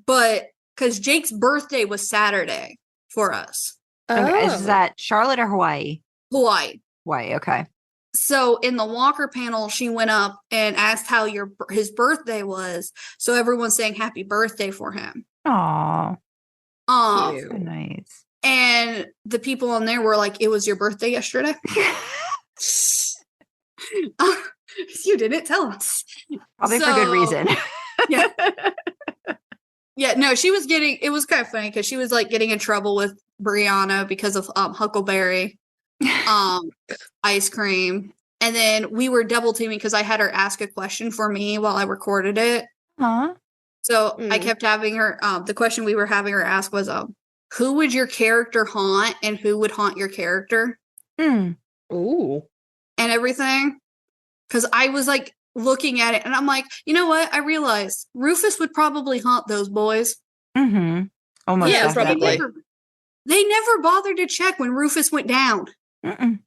but because Jake's birthday was Saturday for us. Okay, is that Charlotte or Hawaii? Hawaii. Hawaii, okay. So in the Walker panel, she went up and asked how his birthday was. So everyone's saying happy birthday for him. Aw. So nice. And the people on there were like, it was your birthday yesterday? You didn't tell us. Probably for good reason. Yeah. Yeah, no, it was kind of funny because she was like getting in trouble with Brianna because of Huckleberry ice cream. And then we were double teaming because I had her ask a question for me while I recorded it. Huh? So I kept having her, the question we were having her ask was, who would your character haunt and who would haunt your character? Ooh. And everything. Because I was like looking at it and I'm like, you know what? I realized Rufus would probably haunt those boys. Mm-hmm. Almost Yeah, definitely. probably. They never bothered to check when Rufus went down. Mm-mm.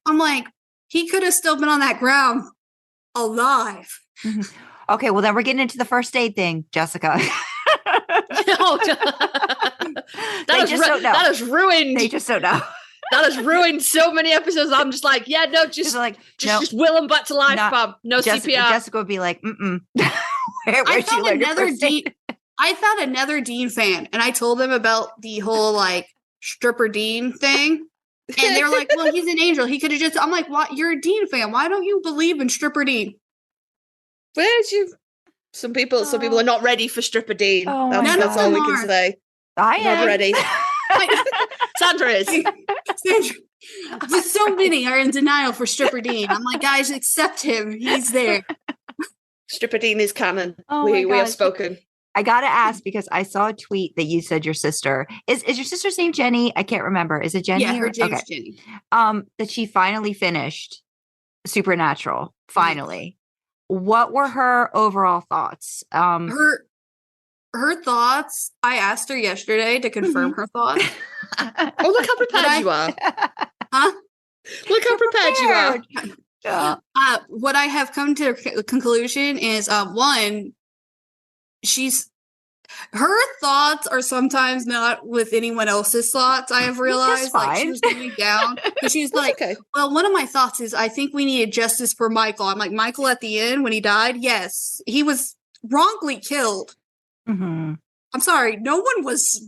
I'm like, he could have still been on that ground alive. Mm-hmm. Okay, well then we're getting into the first aid thing, Jessica. That has ruined. They just don't know. That has ruined so many episodes. I'm just like, yeah, no, just will them back to life, Bob. No CPR. Jessica would be like, I found another Dean fan, and I told them about the whole like stripper Dean thing, and they were like, "Well, he's an angel. He could have just." I'm like, "What? You're a Dean fan. Why don't you believe in stripper Dean?" Where's you? Some people are not ready for stripper Dean. Oh that's all we can say. I am not ready. Sandra is. But so many are in denial for stripper Dean. I'm like, guys, accept him. He's there. Stripper Dean is canon. Oh we have spoken. I gotta ask because I saw a tweet that you said your sister is your sister's name Jenny? I can't remember. Is it Jenny? Yeah, her name's Jenny. That she finally finished Supernatural. Finally. What were her overall thoughts? Her thoughts, I asked her yesterday to confirm her thoughts. Oh, look how prepared you are. Huh? Look how prepared you are. Yeah. What I have come to a conclusion is, one, her thoughts are sometimes not with anyone else's thoughts. I have realized, like, she was going down. But she's like, okay. Well, one of my thoughts is I think we needed justice for Michael. I'm like, Michael at the end when he died? Yes. He was wrongly killed. Mm-hmm. I'm sorry. No one was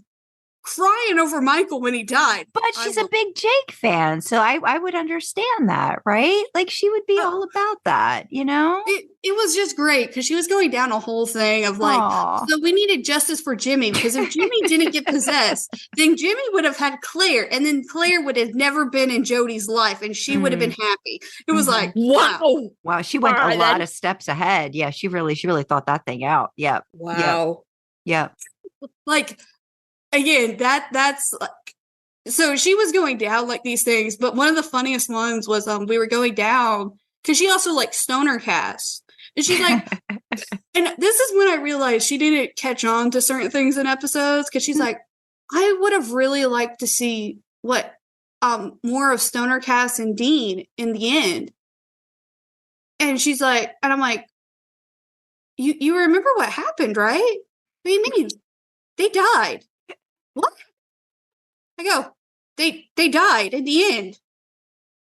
crying over Michael when he died. But she's a big Jake fan, so I would understand that, right? Like she would be all about that, you know? It was just great because she was going down a whole thing of like, so we needed justice for Jimmy because if Jimmy didn't get possessed, then Jimmy would have had Claire and then Claire would have never been in Jody's life and she would have been happy. It was like, wow. Wow, she went a lot of steps ahead. Yeah, she really thought that thing out. Yeah. Wow. Yeah. Like, again, that's like, so she was going down like these things, but one of the funniest ones was we were going down because she also like stoner cast. And she's like, and this is when I realized she didn't catch on to certain things in episodes because she's like, I would have really liked to see what more of stoner cast and Dean in the end. And she's like, and I'm like, you remember what happened, right? What do you mean? They died. What? I go, they died at the end.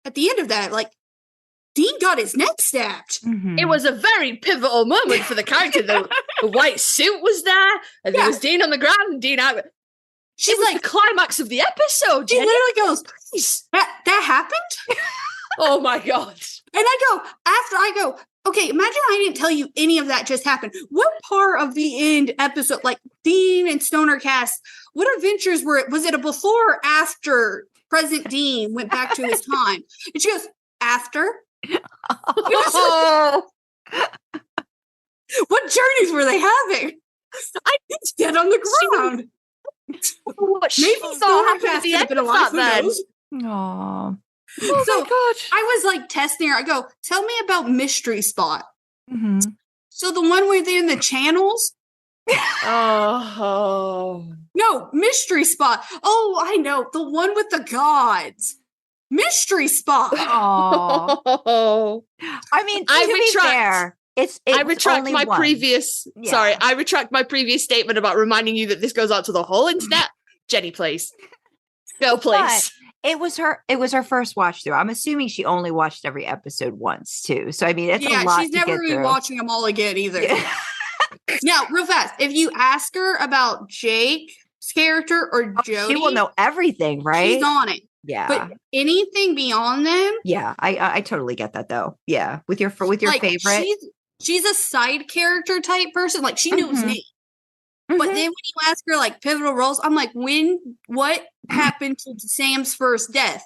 At the end of that, like, Dean got his neck stabbed. Mm-hmm. It was a very pivotal moment for the character. The white suit was there, and there was Dean on the ground, and Dean out. She's like the climax of the episode. She literally goes, that happened? Oh my god. And I go, okay, imagine I didn't tell you any of that just happened. What part of the end episode, like Dean and Stoner cast, what adventures was it a before or after President Dean went back to his time? And she goes, after? Oh. What journeys were they having? I didn't get on the ground. What maybe Stoner cast the could have been alive. Aww. Oh So my god. I was like testing her. I go, tell me about Mystery Spot. Mhm. So the one where they're in the channels? Oh. No, Mystery Spot. Oh, I know. The one with the gods. Mystery Spot. Oh, I mean, I to be retract. fair, I retract my previous. Yeah. Sorry, I retract my previous statement about reminding you that this goes out to the whole internet. Jenny, please. Go, please. It was her first watch through. I'm assuming she only watched every episode once too. So I mean, it's a lot she's to never get been through. watching them all again either. Yeah. Now, real fast, if you ask her about Jake's character or Jody, She will know everything, right? she's on it. Yeah. But anything beyond them, Yeah, I totally get that though. Yeah, with your like, favorite. she's a side character type person. Like she knows Mhm. me. But then when you ask her like pivotal roles, I'm like, what happened to Sam's first death?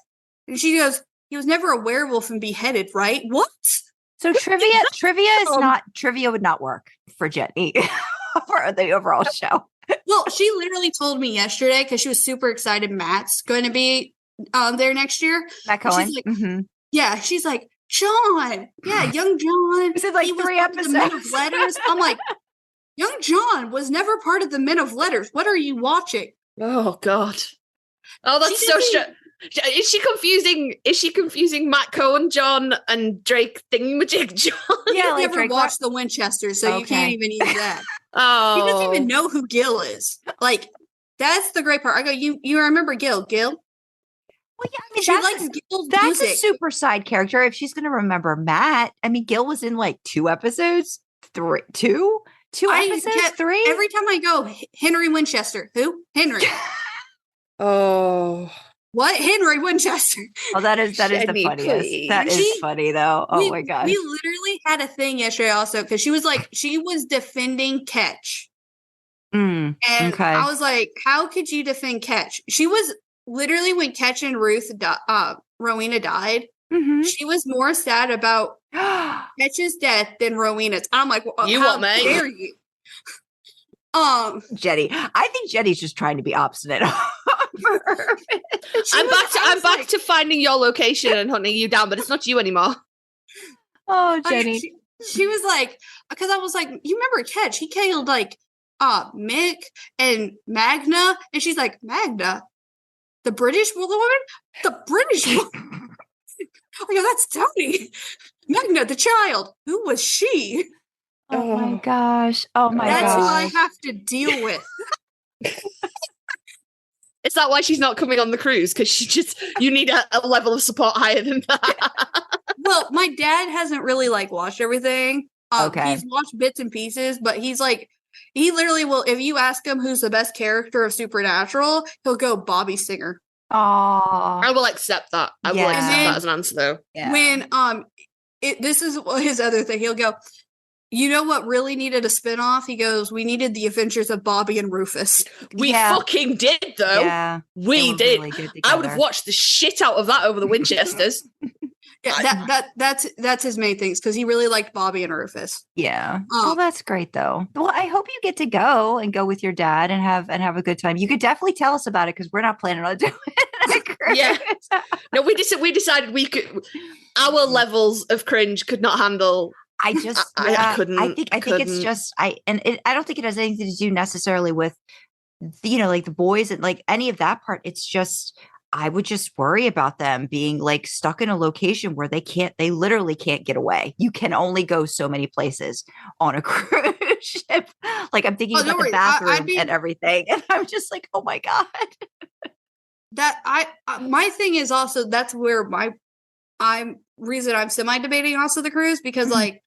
And she goes, he was never a werewolf and beheaded, right? What? So trivia would not work for Jenny for the overall show. Well, she literally told me yesterday because she was super excited Matt's going to be there next year. Matt Cohen. She's like, yeah, she's like, John. Yeah, young John. Is it like he was 3 part of the Men of episodes? Letters. I'm like, young John was never part of the Men of Letters. What are you watching? Oh god. Oh, that's She so doesn't- Is she confusing Matt Cohen, John, and Drake Thingamajig John? You've Yeah, like never Drake watched The Winchester, so you can't Okay. even use that. Oh. He doesn't even know who Gil is. Like, that's the great part. I go, you remember Gil? Gil? Well, yeah, I mean, She likes Gil's that's music. a super side character. If she's going to remember Matt, I mean, Gil was in like 2 episodes, 3, 2 episodes, kept- 3. Every time I go, Henry Winchester. Who? Henry. Oh. What? Henry Winchester. Oh, that is the Jenny, funniest. please. That is She- funny though. Oh my god. We literally had a thing yesterday also because she was defending Catch. Mm, And okay. I was like, how could you defend Catch? She was literally when Catch and Rowena died, Mhm. she was more sad about Catch's death than Rowena's. I'm like, well, You how what, mate? dare you? Jenny. I think Jenny's just trying to be obstinate. I'm back to finding your location and hunting you down, but it's not you anymore. Oh, Jenny. She was like, because I was like, you remember Catch? He killed like Mick and Magna, and she's like, Magna, the British woman, the British woman. I go, that's Tony. Magna, the child. Who was she? Oh my gosh. Oh my That's who I gosh. have to deal with. Is that why she's not coming on the cruise? Because you need a level of support higher than that. Well, my dad hasn't really like watched everything. Okay. He's watched bits and pieces, but he's like, he literally will. If you ask him who's the best character of Supernatural, he'll go Bobby Singer. Oh. I will accept that. I will Yeah. accept that as an answer, though. Yeah. When this is his other thing. He'll go, you know what really needed a spinoff? He goes, we needed the adventures of Bobby and Rufus. We Yeah. fucking did, though. Yeah. They We were did. really good I would have together. watched the shit out of that over the Winchesters. Yeah, that's his main things because he really liked Bobby and Rufus. Yeah. Oh, that's great though. Well, I hope you get to go with your dad and have a good time. You could definitely tell us about it because we're not planning on doing it. Yeah. No, we decided we could. Our levels of cringe could not handle. I just I couldn't. I think it's just I don't think it has anything to do necessarily with like the boys and like any of that part. It's just I would just worry about them being like stuck in a location where they literally can't get away. You can only go so many places on a cruise ship. Like I'm thinking about the bathroom and everything. And I'm just like, oh my God. My thing is also that's where reason I'm semi-debating also the cruise because like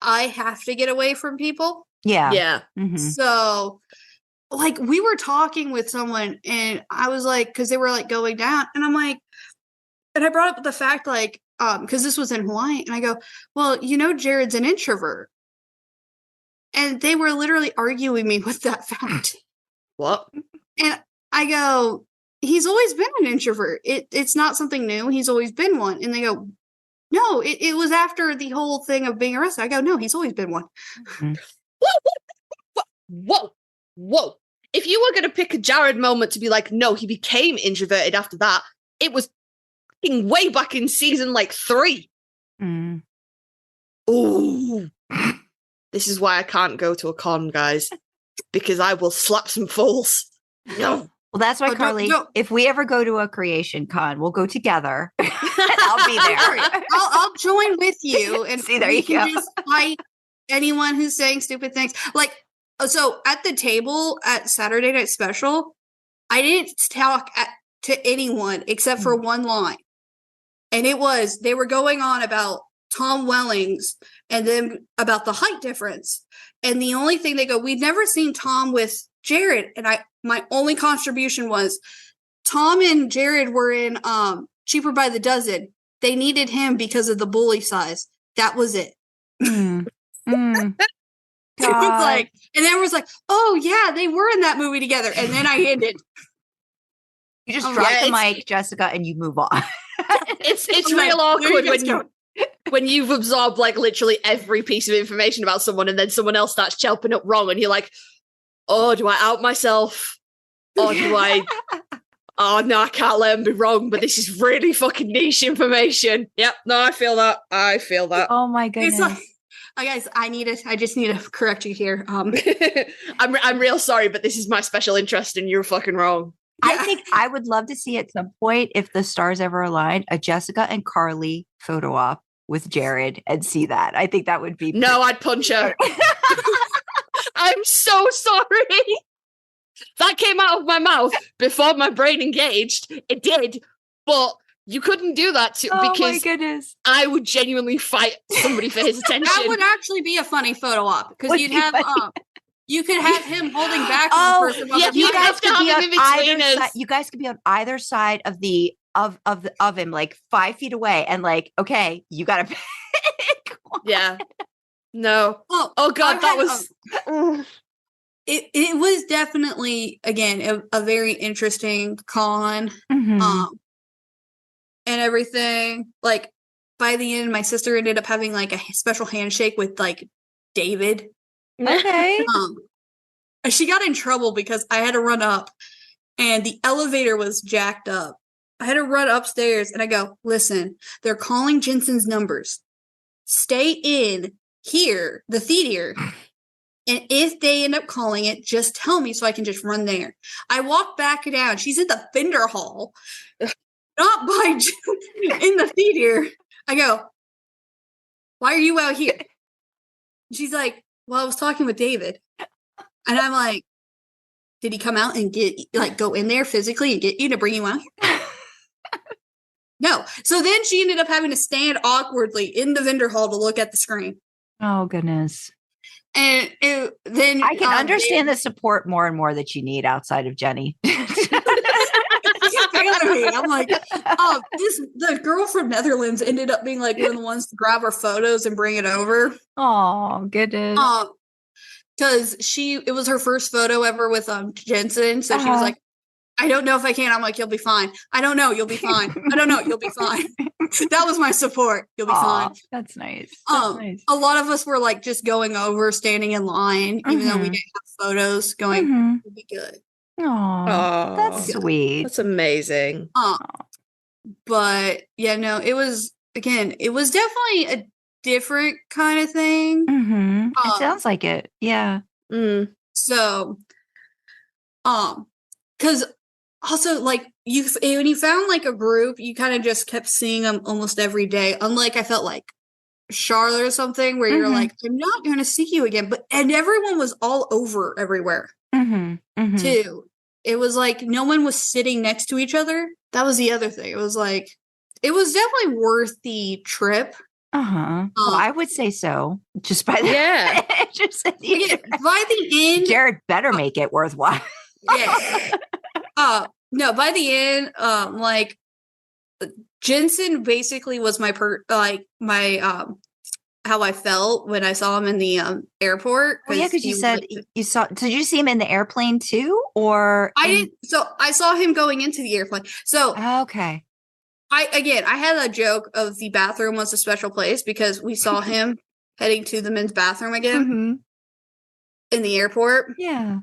I have to get away from people. Yeah. Yeah. Mm-hmm. So like we were talking with someone and I was like, because they were like going down and I'm like, and I brought up the fact like, because this was in Hawaii and I go, well, Jared's an introvert. And they were literally arguing me with that fact. What? And I go, he's always been an introvert. It's not something new. He's always been one. And they go, no, it was after the whole thing of being arrested. I go, no, he's always been one. Mm-hmm. Whoa. If you were going to pick a Jared moment to be like, no, he became introverted after that, it was way back in season like 3. Mm. Ooh. This is why I can't go to a con, guys, because I will slap some fools. No. Well, that's why, Carly, if we ever go to a creation con, we'll go together. I'll be there. I'll join with you, and See, there you can go. just fight anyone who's saying stupid things. Like, so at the table at Saturday Night Special, I didn't talk to anyone except for one line. And it was, they were going on about Tom Wellings and then about the height difference. And the only thing they go, we've never seen Tom with Jared. And my only contribution was Tom and Jared were in Cheaper by the Dozen. They needed him because of the bully size. That was it. Mm. Mm. It was like, and everyone's like, oh yeah, they were in that movie together. And then I ended. You just drop the mic, Jessica, and you move on. It's real awkward when you've absorbed like literally every piece of information about someone and then someone else starts chopping up wrong and you're like, oh, do I out myself? Or do I oh no, I can't let them be wrong, but this is really fucking niche information. Yep, no, I feel that. Oh my goodness. It's like, guys, I just need to correct you here. I'm real sorry, but this is my special interest and you're fucking wrong. I think I would love to see at some point, if the stars ever aligned, a Jessica and Carly photo op with Jared and see that. I think that would be no, I'd punch her. I'm so sorry. That came out of my mouth before my brain engaged. It did, but you couldn't do that because my goodness. I would genuinely fight somebody for his attention. That would actually be a funny photo op because you'd have you could have him holding back Oh, one person. yeah, you guys could be on either us. side. You guys could be on either side of the of him, like 5 feet away, and like, okay, you gotta pick one. Yeah. No. Oh God, that was. It was definitely again a very interesting con, Mhm. and everything. Like by the end, my sister ended up having like a special handshake with like David. Okay. She got in trouble because I had to run up and the elevator was jacked up. I had to run upstairs and I go, listen, they're calling Jensen's numbers. Stay in here, the theater. And if they end up calling it, just tell me so I can just run there. I walk back down. She's in the vendor hall, not by in the theater. I go, why are you out here? She's like, well, I was talking with David. And I'm like, did he come out and go in there physically and get you to bring you out here? No. So then she ended up having to stand awkwardly in the vendor hall to look at the screen. Oh goodness. And then I can understand the support more and more that you need outside of Jenny. I'm like, the girl from Netherlands ended up being like one of the ones to grab our photos and bring it over. Oh goodness. Because it was her first photo ever with Jensen. So she was like, I don't know if I can. I'm like, you'll be fine. I don't know. You'll be fine. I don't know. You'll be fine. That was my support. You'll be fine. That's nice. A lot of us were like just going over, standing in line, even though we didn't have photos going, it'll be good. Oh, that's sweet. That's amazing. But yeah, no, it was definitely a different kind of thing. Mm-hmm. It sounds like it. Yeah. So, because also like when you found like a group, you kind of just kept seeing them almost every day. Unlike I felt like Charlotte or something where you're like, I'm not going to see you again. And everyone was all over everywhere too. It was like no one was sitting next to each other. That was the other thing. It was like, it was definitely worth the trip. Well, I would say so. Just by the by the end, Jared better make it worthwhile. Yes. No, by the end, like Jensen basically was my how I felt when I saw him in the airport. Oh yeah, because you said you saw. Did you see him in the airplane too, or I didn't? So I saw him going into the airplane. So okay. I had a joke of the bathroom was a special place because we saw him heading to the men's bathroom again in the airport. Yeah.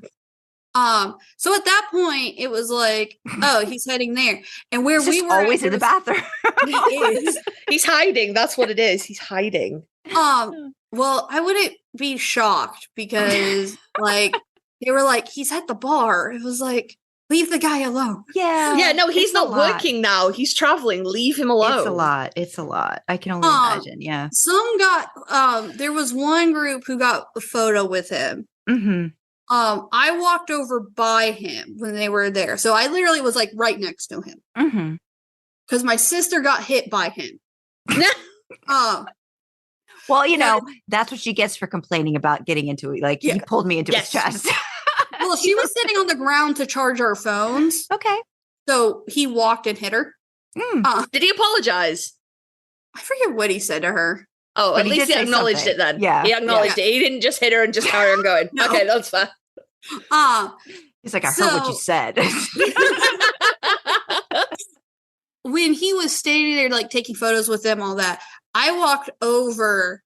So at that point, it was like, oh, he's heading there, and where He's we just were always in the bathroom. It is. He's hiding. That's what it is. He's hiding. Well, I wouldn't be shocked because like they were like, he's at the bar. It was like, leave the guy alone. Yeah. Yeah, no, he's it's a not lot. working now. He's traveling. Leave him alone. It's a lot. It's a lot. I can only imagine. Yeah. Some got there was one group who got a photo with him. Mm-hmm. I walked over by him when they were there. So I literally was like right next to him. Mm-hmm. Because my sister got hit by him. Well, you know, that's what she gets for complaining about getting into it. Like, he pulled me into his chest. Well, she was sitting on the ground to charge our phones. Okay. So he walked and hit her. Did he apologize? I forget what he said to her. Oh, But at he least did he say acknowledged something. it then. Yeah. He acknowledged it. He didn't just hit her and just carry on going. No. Okay, that's fair. He's like, I heard what you said. When he was standing there, like taking photos with them, all that, I walked over,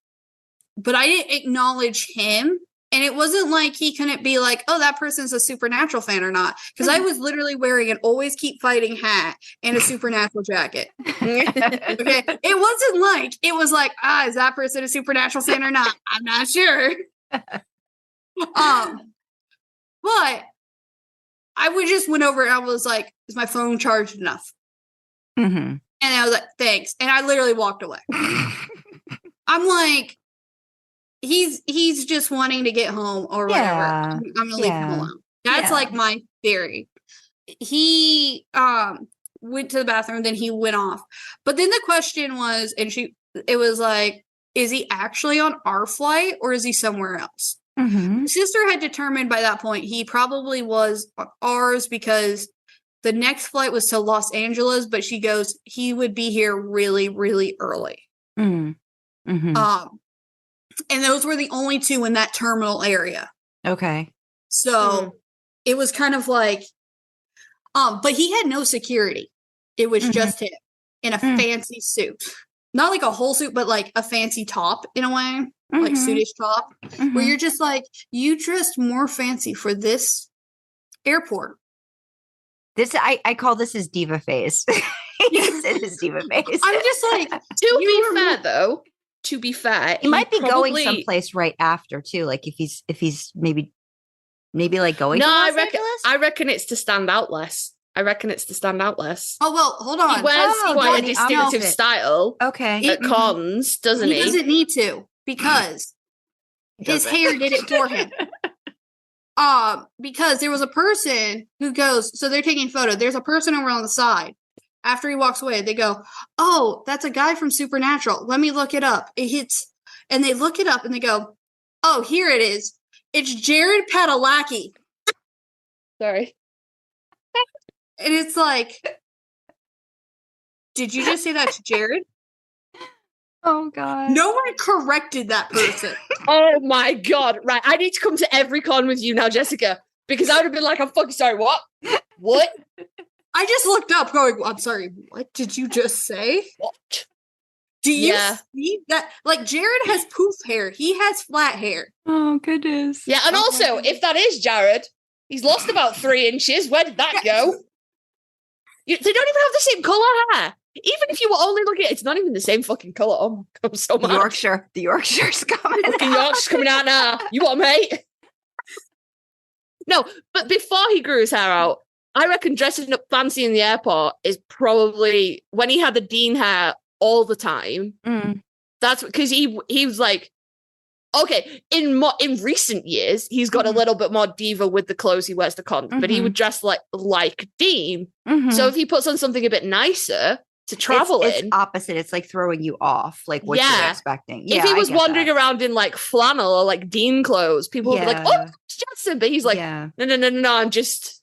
but I didn't acknowledge him. And it wasn't like he couldn't be like, oh, that person's a Supernatural fan or not. Because I was literally wearing an Always Keep Fighting hat and a Supernatural jacket. Okay. It wasn't like, it was like, is that person a Supernatural fan or not? I'm not sure. But I would just went over and I was like, is my phone charged enough? Mm-hmm. And I was like, thanks. And I literally walked away. I'm like, he's just wanting to get home or whatever. Yeah. I'm gonna leave him alone. That's like my theory. He went to the bathroom, then he went off. But then the question was, it was like, is he actually on our flight or is he somewhere else? Mm-hmm. My sister had determined by that point he probably was ours because the next flight was to Los Angeles, but she goes, he would be here really, really early. Mm-hmm. Mm-hmm. And those were the only two in that terminal area. Okay. So it was kind of like, but he had no security. It was just him in a fancy suit. Not like a whole suit, but like a fancy top in a way, like suitish top, where you're just like, you dressed more fancy for this airport. This I call this his diva face. He's in his diva face. I'm just like, to be fair, he might be going someplace right after too. Like if he's maybe like going. No, to I Los reckon. Angeles? I reckon it's to stand out less. Oh well, hold on. He wears quite a distinctive style. Okay. At cons, doesn't he? He doesn't need to because his hair did it for him. Because there was a person who goes, so they're taking a photo. There's a person over on the side. After he walks away, they go, oh, that's a guy from Supernatural. Let me look it up. And they look it up and they go, oh, here it is. It's Jared Padalecki. Sorry. And it's like, did you just say that's Jared? Oh God. No one corrected that person. Oh my God. Right. I need to come to every con with you now, Jessica, because I would have been like, I'm fucking sorry. What? What? I just looked up going, I'm sorry, what did you just say? What? Do you see that? Like, Jared has poof hair. He has flat hair. Oh, goodness. Yeah, and also, if that is Jared, he's lost about 3 inches. Where did that go? They don't even have the same colour hair. Even if you were only looking at it, it's not even the same fucking colour. Oh, I'm so mad. The Yorkshire's coming out. Yorkshire's coming out now. You what, mate? No, but before he grew his hair out, I reckon dressing up fancy in the airport is probably when he had the Dean hair all the time. That's because he was like, okay, in recent years, he's got a little bit more diva with the clothes he wears to cons, but he would dress like Dean. So if he puts on something a bit nicer to travel it's opposite. It's like throwing you off, like what you're expecting. If he was wandering around in like flannel or like Dean clothes, people would be like, "Oh, it's Jetson," but he's like, "No, I'm just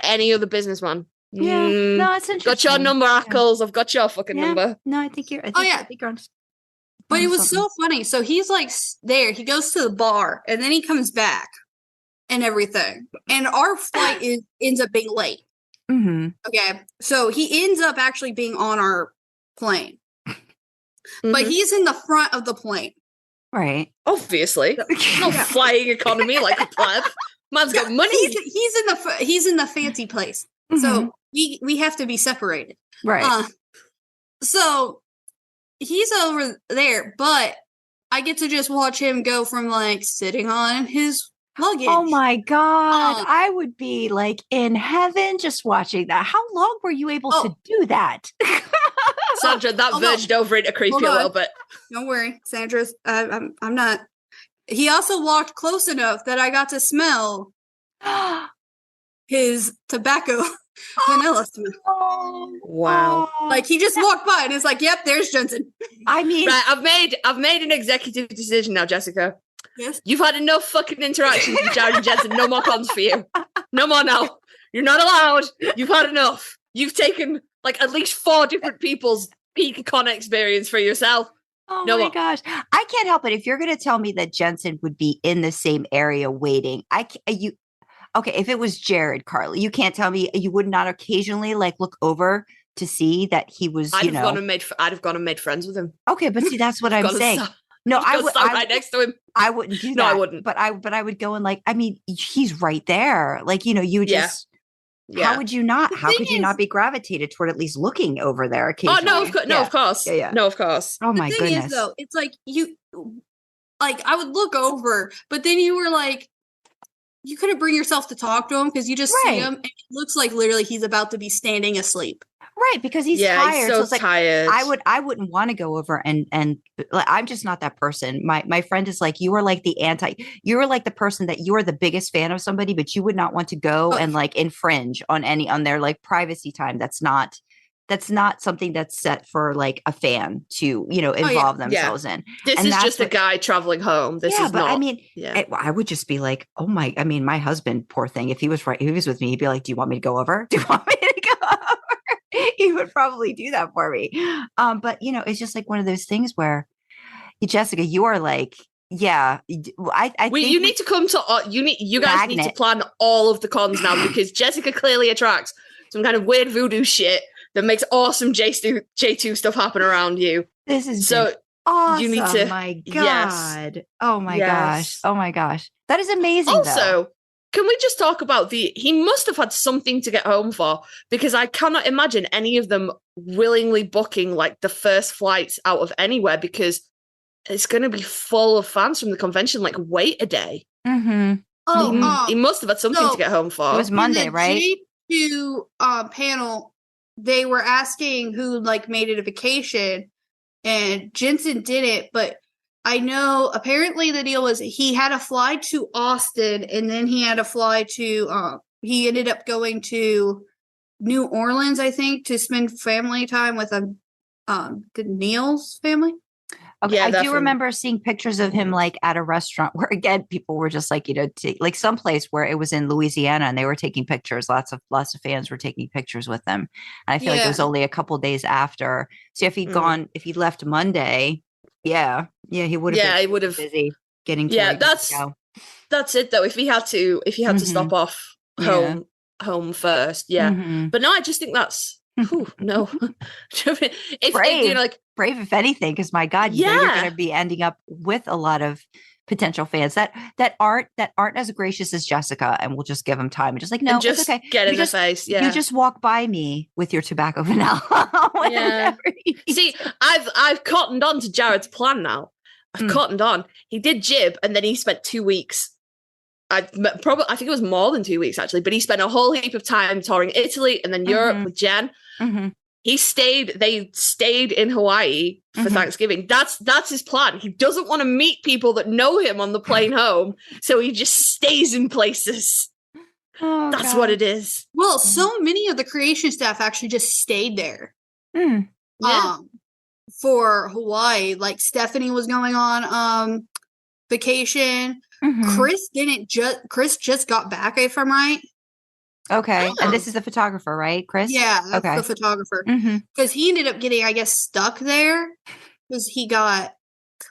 any other businessman." Yeah, no, it's interesting. Got your number, Ackles. I've got your fucking number. No, I think you're. I think you're on. But it was so funny. So he's like there. He goes to the bar and then he comes back and everything. And our flight ends up being late. Okay, so he ends up actually being on our plane, but he's in the front of the plane. Right. Obviously, not flying economy like a pleb. Man's got money. He's in the fancy place. Mhm. So we have to be separated. Right. So he's over there, but I get to just watch him go from like sitting on his luggage. Oh my God. Um, I would be like in heaven just watching that. How long were you able to do that? Sandra, that Hold on. verged over into creepy Hold a on. little bit. Don't worry, Sandra's. I'm not. He also walked close enough that I got to smell his tobacco vanilla smell. Wow. Like he just walked by and it's like, "Yep, there's Jensen." I mean, Right, I've made an executive decision now, Jessica. Yes. You've had enough fucking interactions with Jared and Jensen. No more cons for you. No more now. You're not allowed. You've had enough. You've taken like at least 4 different people's peak con experience for yourself. oh No my more. gosh. I can't help it. If you're going to tell me that Jensen would be in the same area waiting, okay, if it was Jared, Carly, you can't tell me you would not occasionally like look over to see that he was, I'd have gone and made friends with him. Okay, but see, that's what I'm Gotta saying. stop- No, gotta I would. stand right next to him. I wouldn't do that. No, I wouldn't. But I would go and like. I mean, he's right there. Like you Yeah. just. Yeah. How would you not? The How thing could you is- not be gravitated toward at least looking over there Oh occasionally? no, of course, no, Yeah. of course, Yeah. no, of course. Oh The my thing goodness. is, though, it's like I would look over, but then you were like, you couldn't bring yourself to talk to him because you just see Right. him, and it looks like literally he's about to be standing asleep. Right, because he's Yeah, tired. he's So so it's like tired. I wouldn't want to go over and like, I'm just not that person. My friend is like, you are like you are like the person that you are the biggest fan of somebody, but you would not want to go Oh. and like infringe on their like privacy time. That's not something that's set for like a fan to, involve themselves in. This and is that's just a what- guy traveling home. This yeah, is but not. I mean, yeah. I would just be like, oh my, I mean, my husband, poor thing. If he was with me, he'd be like, do you want me to go over? Do you want me to go over? He would probably do that for me. But it's just like one of those things where Jessica, you are like, yeah, I think you need to come to you guys need to Magnet. plan all of the cons now because Jessica clearly attracts some kind of weird voodoo shit that makes awesome J2 stuff happen around you. this is So awesome. you need to- my yes. God. Oh my Yes. gosh. Oh my gosh. That is amazing. though. also, can we just talk about he must have had something to get home for because I cannot imagine any of them willingly booking like the first flights out of anywhere because it's going to be full of fans from the convention. Like, wait a day. Mhm. Oh, He must have had something so to get home for. It was Monday, in the right? J2 panel, they were asking who like made it a vacation, and Jensen didn't. But I know apparently the deal was he had to fly to Austin, and then he had to fly to. He ended up going to New Orleans, I think, to spend family time with the Neil's family. Okay, Yeah, I do definitely. remember seeing pictures of him like at a restaurant where again people were just like like someplace where it was in Louisiana and they were taking pictures. Lots of fans were taking pictures with them. And I feel like it was Yeah. only a couple days after. So if he left Monday, yeah, he would have. Yeah, been he would have. busy getting. To Yeah, where he needed to that's- go. That's it though. If he had to stop off Yeah. home first, yeah. Mhm. But no, I just think that's no. if Brave. like Brave, if anything, because my God, you're Yeah. going to be ending up with a lot of potential fans that aren't as gracious as Jessica, and we'll just give them time and just like, no, and just it's okay. get You in just- the face. Yeah. You just walk by me with your tobacco vanilla. Yeah. See, I've cottoned on to Jared's plan now. I've cottoned on. He did jib, and then he spent 2 weeks. I think it was more than 2 weeks actually, but he spent a whole heap of time touring Italy and then Europe Mhm. with Jen. Mhm. They stayed in Hawaii for Mhm. Thanksgiving. That's his plan. He doesn't want to meet people that know him on the plane home, so he just stays in places. Oh, That's God. what it is. Well, so many of the creation staff actually just stayed there. Mm. Yeah. For Hawaii, like Stephanie was going on vacation. Mhm. Chris just got back, if I'm right. Okay, Oh. and this is the photographer, right, Chris? Yeah, that's Okay. the photographer. Mhm. Because he ended up getting, I guess, stuck there because he got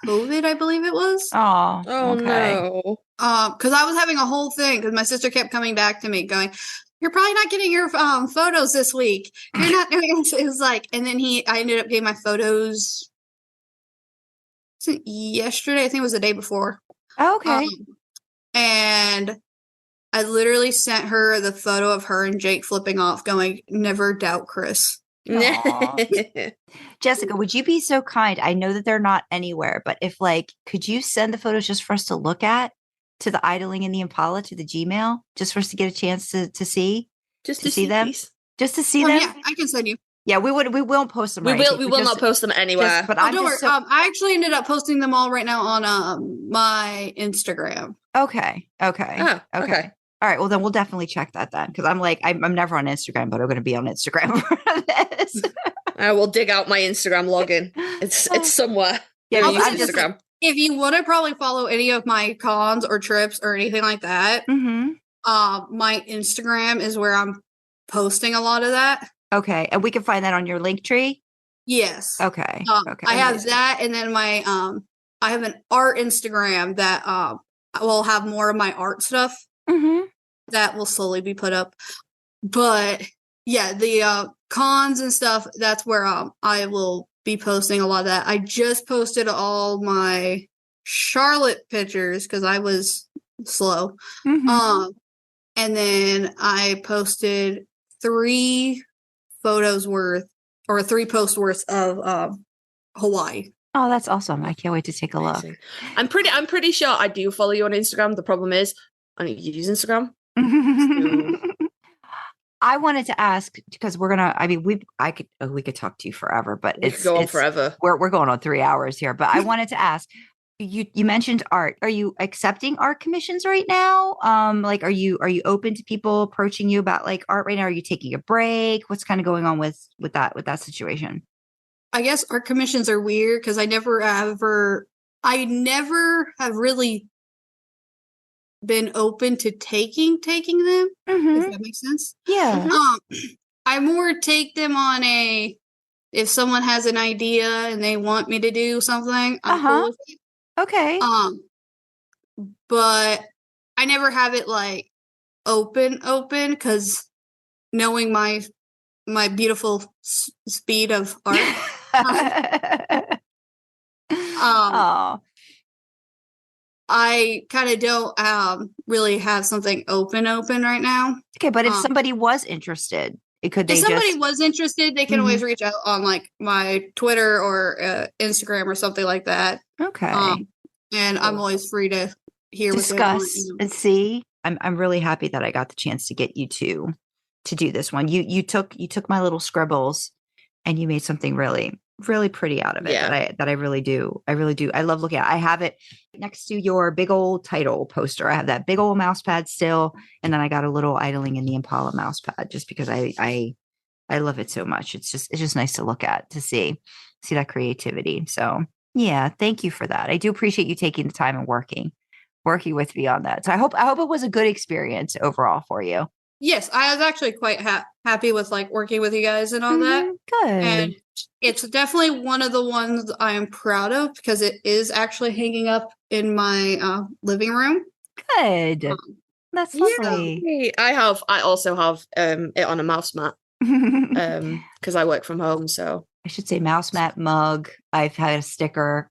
COVID, I believe it was. Oh. Oh okay. no. Because I was having a whole thing because my sister kept coming back to me going, "You're probably not getting your photos this week. You're not doing this." It was like, and then I ended up getting my photos yesterday. I think it was the day before. Okay. And I literally sent her the photo of her and Jake flipping off, going, "Never doubt Chris." Jessica, would you be so kind? I know that they're not anywhere, but if could you send the photos just for us to look at to the idling in the Impala to the Gmail, just for us to get a chance to see, Just to see them, these. just to see them? Yeah, I can send you. Yeah, we won't post them. We will not post them anywhere. But don't worry. I actually ended up posting them all right now on my Instagram. Okay. Oh, okay. All right. Well, then we'll definitely check that then, because I'm never on Instagram, but I'm going to be on Instagram for this. I will dig out my Instagram login. It's somewhere. Yeah, I'm just Instagram. If you want to probably follow any of my cons or trips or anything like that, my Instagram is where I'm posting a lot of that. Okay, and we can find that on your link tree. Yes. Okay. Okay. I have that, and then my I have an art Instagram that will have more of my art stuff. That will slowly be put up. But yeah, the cons and stuff, that's where I will be posting a lot of that. I just posted all my Charlotte pictures because I was slow. And then I posted 3 photos worth or 3 posts worth of Hawaii. Oh, that's awesome. I can't wait to take a look. I'm pretty sure I do follow you on Instagram. The problem is I don't use Instagram. I wanted to ask, because we're gonna. I mean, we could talk to you forever, but We could go on forever. We're going on 3 hours here. But I wanted to ask. You mentioned art. Are you accepting art commissions right now? Are you open to people approaching you about art right now? Are you taking a break? What's kind of going on with that situation? I guess art commissions are weird because I never have really been open to taking them. If that makes sense. Yeah. I more take them on if someone has an idea and they want me to do something, I'm cool with it. Okay. But I never have it open because knowing my beautiful speed of art. I kind of don't really have something open right now. Okay, but if somebody was interested, if somebody was interested, they can always reach out on my Twitter or Instagram or something like that. Okay. And I'm always free to hear discuss and see. I'm really happy that I got the chance to get you to do this one. You took my little scribbles and you made something really, really pretty out of it. Yeah. That I really do. I love looking at it. I have it next to your big old title poster. I have that big old mouse pad still. And then I got a little idling in the Impala mouse pad just because I love it so much. It's just nice to look at, to see that creativity. So yeah, thank you for that. I do appreciate you taking the time and working with me on that. So I hope it was a good experience overall for you. Yes, I was actually quite happy with working with you guys and all that. Good. And it's definitely one of the ones I am proud of because it is actually hanging up in my living room. Good. That's lovely. Yeah. I also have it on a mouse mat because I work from home. So I should say mouse mat, mug. I've had a sticker.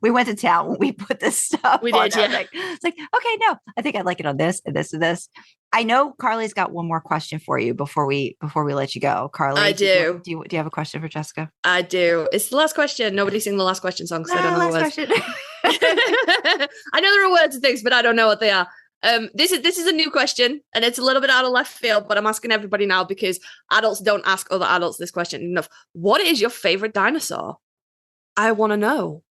we went to town when we put this stuff. We on. did, yeah. It's like, okay, no, I think I like it on this and this and this. I know Carly's got one more question for you before we let you go. Carly, I do. Do you have a question for Jessica? I do. It's the last question. Nobody sing the last question song because I don't know the words. I know there are words and things, but I don't know what they are. This is a new question and it's a little bit out of left field, but I'm asking everybody now because adults don't ask other adults this question enough. What is your favorite dinosaur? I want to know.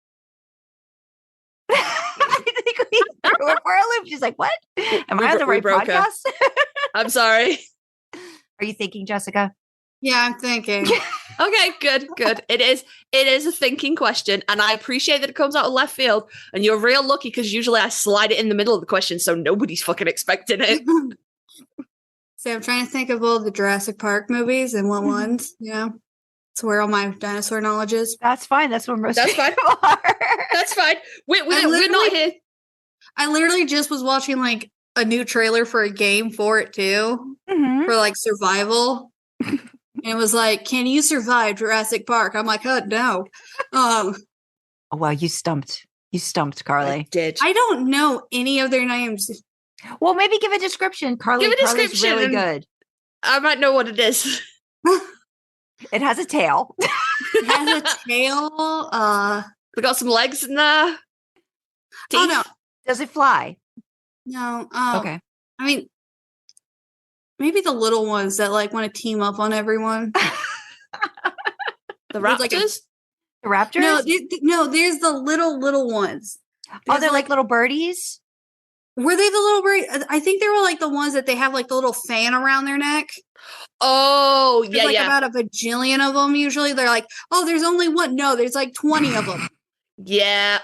I think we threw her for a loop. She's like, what? Am I on the right podcast? I'm sorry. Are you thinking, Jessica? Yeah, I'm thinking. Okay, good. It is a thinking question, and I appreciate that it comes out of left field, and you're real lucky because usually I slide it in the middle of the question so nobody's fucking expecting it. So I'm trying to think of all the Jurassic Park movies and what ones, It's where all my dinosaur knowledge is. That's fine. That's where most people are. That's fine. We're not here. I literally just was watching a new trailer for a game for it too, for survival. And it was can you survive Jurassic Park? I'm like, oh, no. Oh, wow, you stumped, Carly. I did. I don't know any of their names. Well, maybe give a description. Carly's really good. I might know what it is. It has a tail. It has a tail. We got some legs in there. Teeth. Oh no. Does it fly? No. Okay. I mean, maybe the little ones that like want to team up on everyone. The There's like raptors? The raptors? No, there's the little ones. They're like little birdies? Were they the little bird? I think they were like the ones that they have like the little fan around their neck. Oh, There's yeah, about a bajillion of them usually. They're like, oh, there's only one. No, there's like 20 of them. Yeah.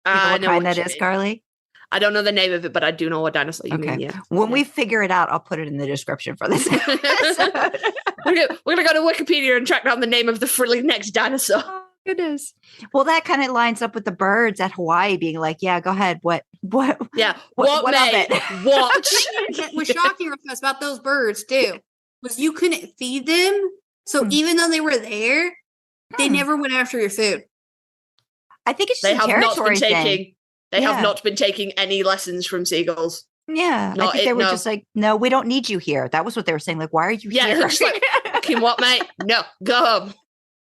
You know what kind that is, mean. Carly? I don't know the name of it, but I do know what dinosaur you mean, yeah. When we figure it out, I'll put it in the description for this episode. We're going to go to Wikipedia and track down the name of the frilly next dinosaur. Oh, goodness. Well, that kind of lines up with the birds at Hawaii being like, yeah, go ahead. What? Yeah. What of it? Watch. What was shocking about those birds, too, was you couldn't feed them. So even though they were there, they never went after your food. I think it's just a territory thing. They have not been taking any lessons from seagulls. Yeah. I think they were just like, no, we don't need you here. That was what they were saying. Like, why are you here? Yeah, just like, fucking what, mate? No, go home.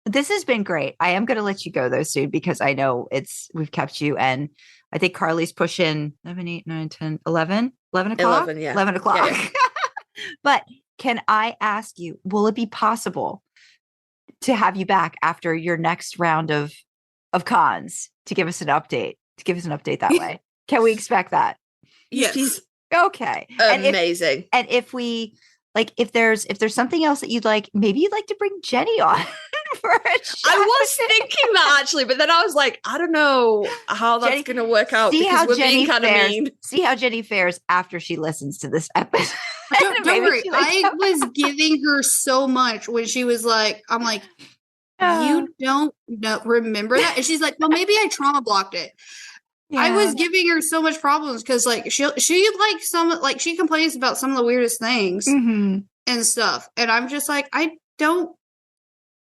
This has been great. I am going to let you go though soon because I know we've kept you, and I think Carly's pushing 7, 8, 9, 10, 11 o'clock. 11, yeah. 11 o'clock. Yeah. But can I ask you, will it be possible to have you back after your next round of cons to give us an update? To give us an update that way. Can we expect that? Yes. Okay. Amazing. And if we like, if there's something else that you'd like, maybe you'd like to bring Jenny on for a chat. I was thinking that actually, but then I was like, I don't know how that's going to work out because we're being kind of mean. See how Jenny fares after she listens to this episode. Don't worry. I was giving her so much when she was like, I'm like, you don't remember that? And she's like, well, maybe I trauma blocked it. Yeah. I was giving her so much problems because like she like she complains about some of the weirdest things and stuff. And I'm just like, I don't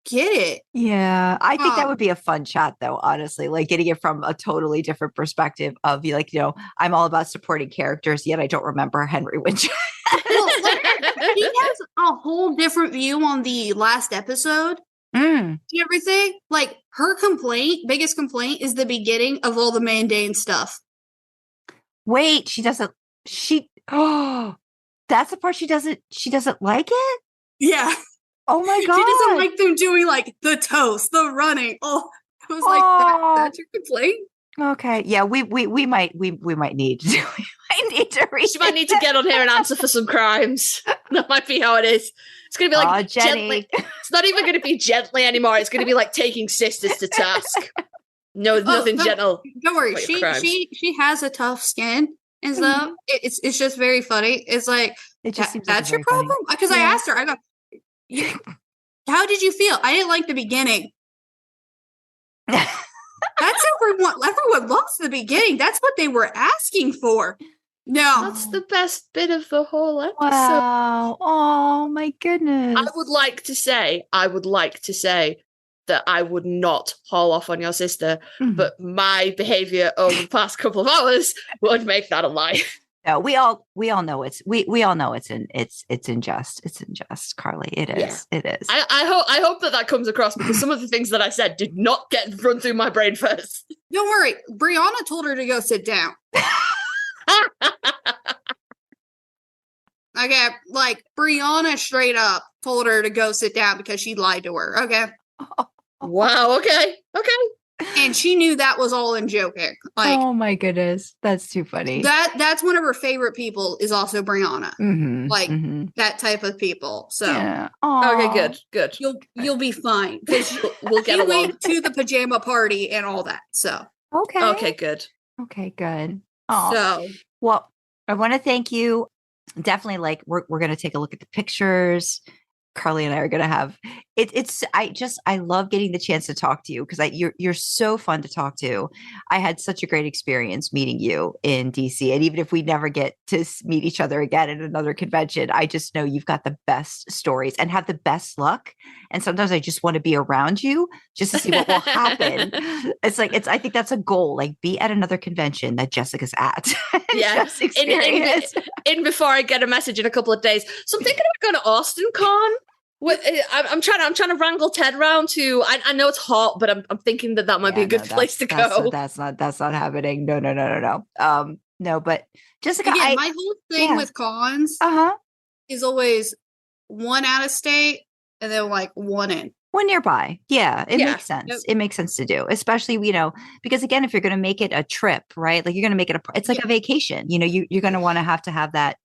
get it. Yeah. I think that would be a fun chat though, honestly, like getting it from a totally different perspective of like, I'm all about supporting characters, yet I don't remember Henry Winchester. Well, he has a whole different view on the last episode. Everything, like her biggest complaint is the beginning of all the mundane stuff. Wait, that's the part she doesn't like it? Yeah. Oh my God. She doesn't like them doing like the toast, the running. Oh, I was like, that's your complaint? Okay. Yeah, we might need to read. She might need to get on here and answer for some crimes. That might be how it is. It's going to be like gently. It's not even going to be gently anymore. It's going to be like taking sisters to task. No, nothing gentle. Don't worry. She has a tough skin and stuff. It's just very funny. It's like, it just seems that's your problem? Because I asked her, I go, how did you feel? I didn't like the beginning. That's everyone loves the beginning. That's what they were asking for. No. That's the best bit of the whole episode. Wow. Oh my goodness. I would like to say that I would not haul off on your sister, but my behavior over the past couple of hours would make that a lie. No, we all know it's unjust. It's unjust, Carly. It is. Yeah. It is. I hope that comes across because some of the things that I said did not get run through my brain first. Don't worry. Brianna told her to go sit down. Okay, like Brianna straight up told her to go sit down because she lied to her. Okay. Wow. Okay. And she knew that was all in joking. Like, oh my goodness, that's too funny. That's one of her favorite people is also Brianna. That type of people. So yeah. Okay, good. You'll be fine because we'll get along. Went to the pajama party and all that. So okay, good. Oh, so well, I want to thank you. Definitely, like we're going to take a look at the pictures Carly and I are going to have I love getting the chance to talk to you because you're so fun to talk to. I had such a great experience meeting you in DC. And even if we never get to meet each other again at another convention, I just know you've got the best stories and have the best luck. And sometimes I just want to be around you just to see what will happen. I think that's a goal, like be at another convention that Jessica's at. Yeah. Just experience. In before I get a message in a couple of days. So I'm thinking about going to Austin Con. I'm trying to wrangle Ted round to. I know it's hot, but I'm thinking that might be a good place to go. That's not happening. No. No, but Jessica, again, my whole thing with cons is always one out of state and then like one in. One nearby. Yeah, it makes sense. Yep. It makes sense to do, especially, because again, if you're going to make it a trip, right? Like you're going to make it it's like a vacation, you're going to want to have that,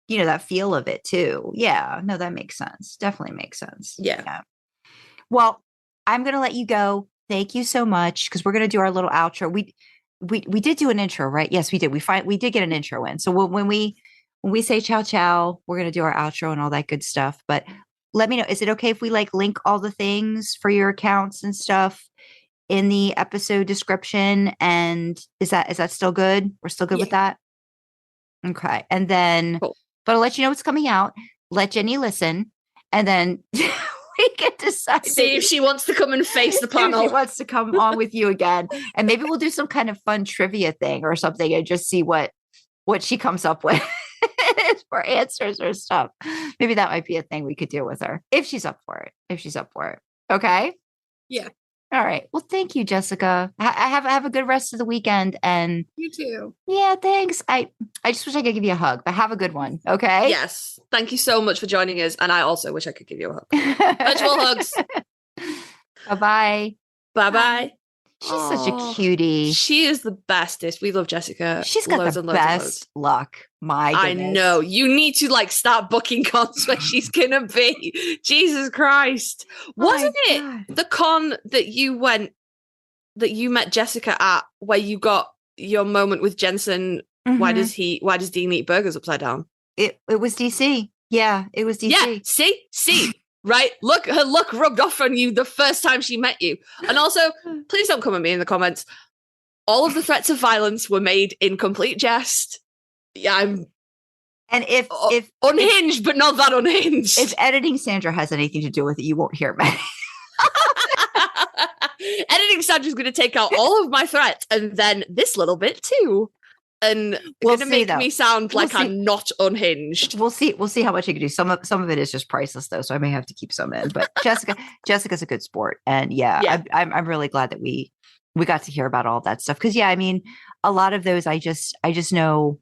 that feel of it too. Yeah, no, that makes sense. Definitely makes sense. Yeah. Well, I'm going to let you go. Thank you so much. Cause we're going to do our little outro. We did do an intro, right? Yes, we did. We did get an intro in. So when we say ciao, ciao, we're going to do our outro and all that good stuff. But let me know. Is it okay if we link all the things for your accounts and stuff in the episode description? And is that still good? We're still good with that? Okay. And then, cool. But I'll let you know what's coming out. Let Jenny listen. And then we can decide. See if she wants to come and face the panel. If she wants to come on with you again. And maybe we'll do some kind of fun trivia thing or something and just see what she comes up with. For answers or stuff. Maybe that might be a thing we could do with her if she's up for it. Okay. Yeah. All right. Well, thank you, Jessica. Have a good rest of the weekend. And you too. Yeah. Thanks. I just wish I could give you a hug, but have a good one. Okay. Yes. Thank you so much for joining us. And I also wish I could give you a hug. Virtual hugs. Bye-bye. Bye-bye. She's such a cutie. She is the bestest. We love Jessica. She's got the best luck. My goodness. I know. You need to start booking cons where she's gonna be. Jesus Christ. Wasn't it the con that you met Jessica at where you got your moment with Jensen? Mm-hmm. Why does Dean eat burgers upside down? It was DC. Yeah, it was DC. Yeah, see. Right? Look, her look rubbed off on you the first time she met you. And also, please don't come at me in the comments. All of the threats of violence were made in complete jest. Yeah, and if unhinged, but not that unhinged. If editing Sandra has anything to do with it, you won't hear me. Editing Sandra's going to take out all of my threats and then this little bit too. And going to make me sound like I'm not unhinged. We'll see how much I can do. Some of it is just priceless though, so I may have to keep some in. But Jessica's a good sport, and I'm really glad that we got to hear about all that stuff. Because I mean, a lot of those I just know,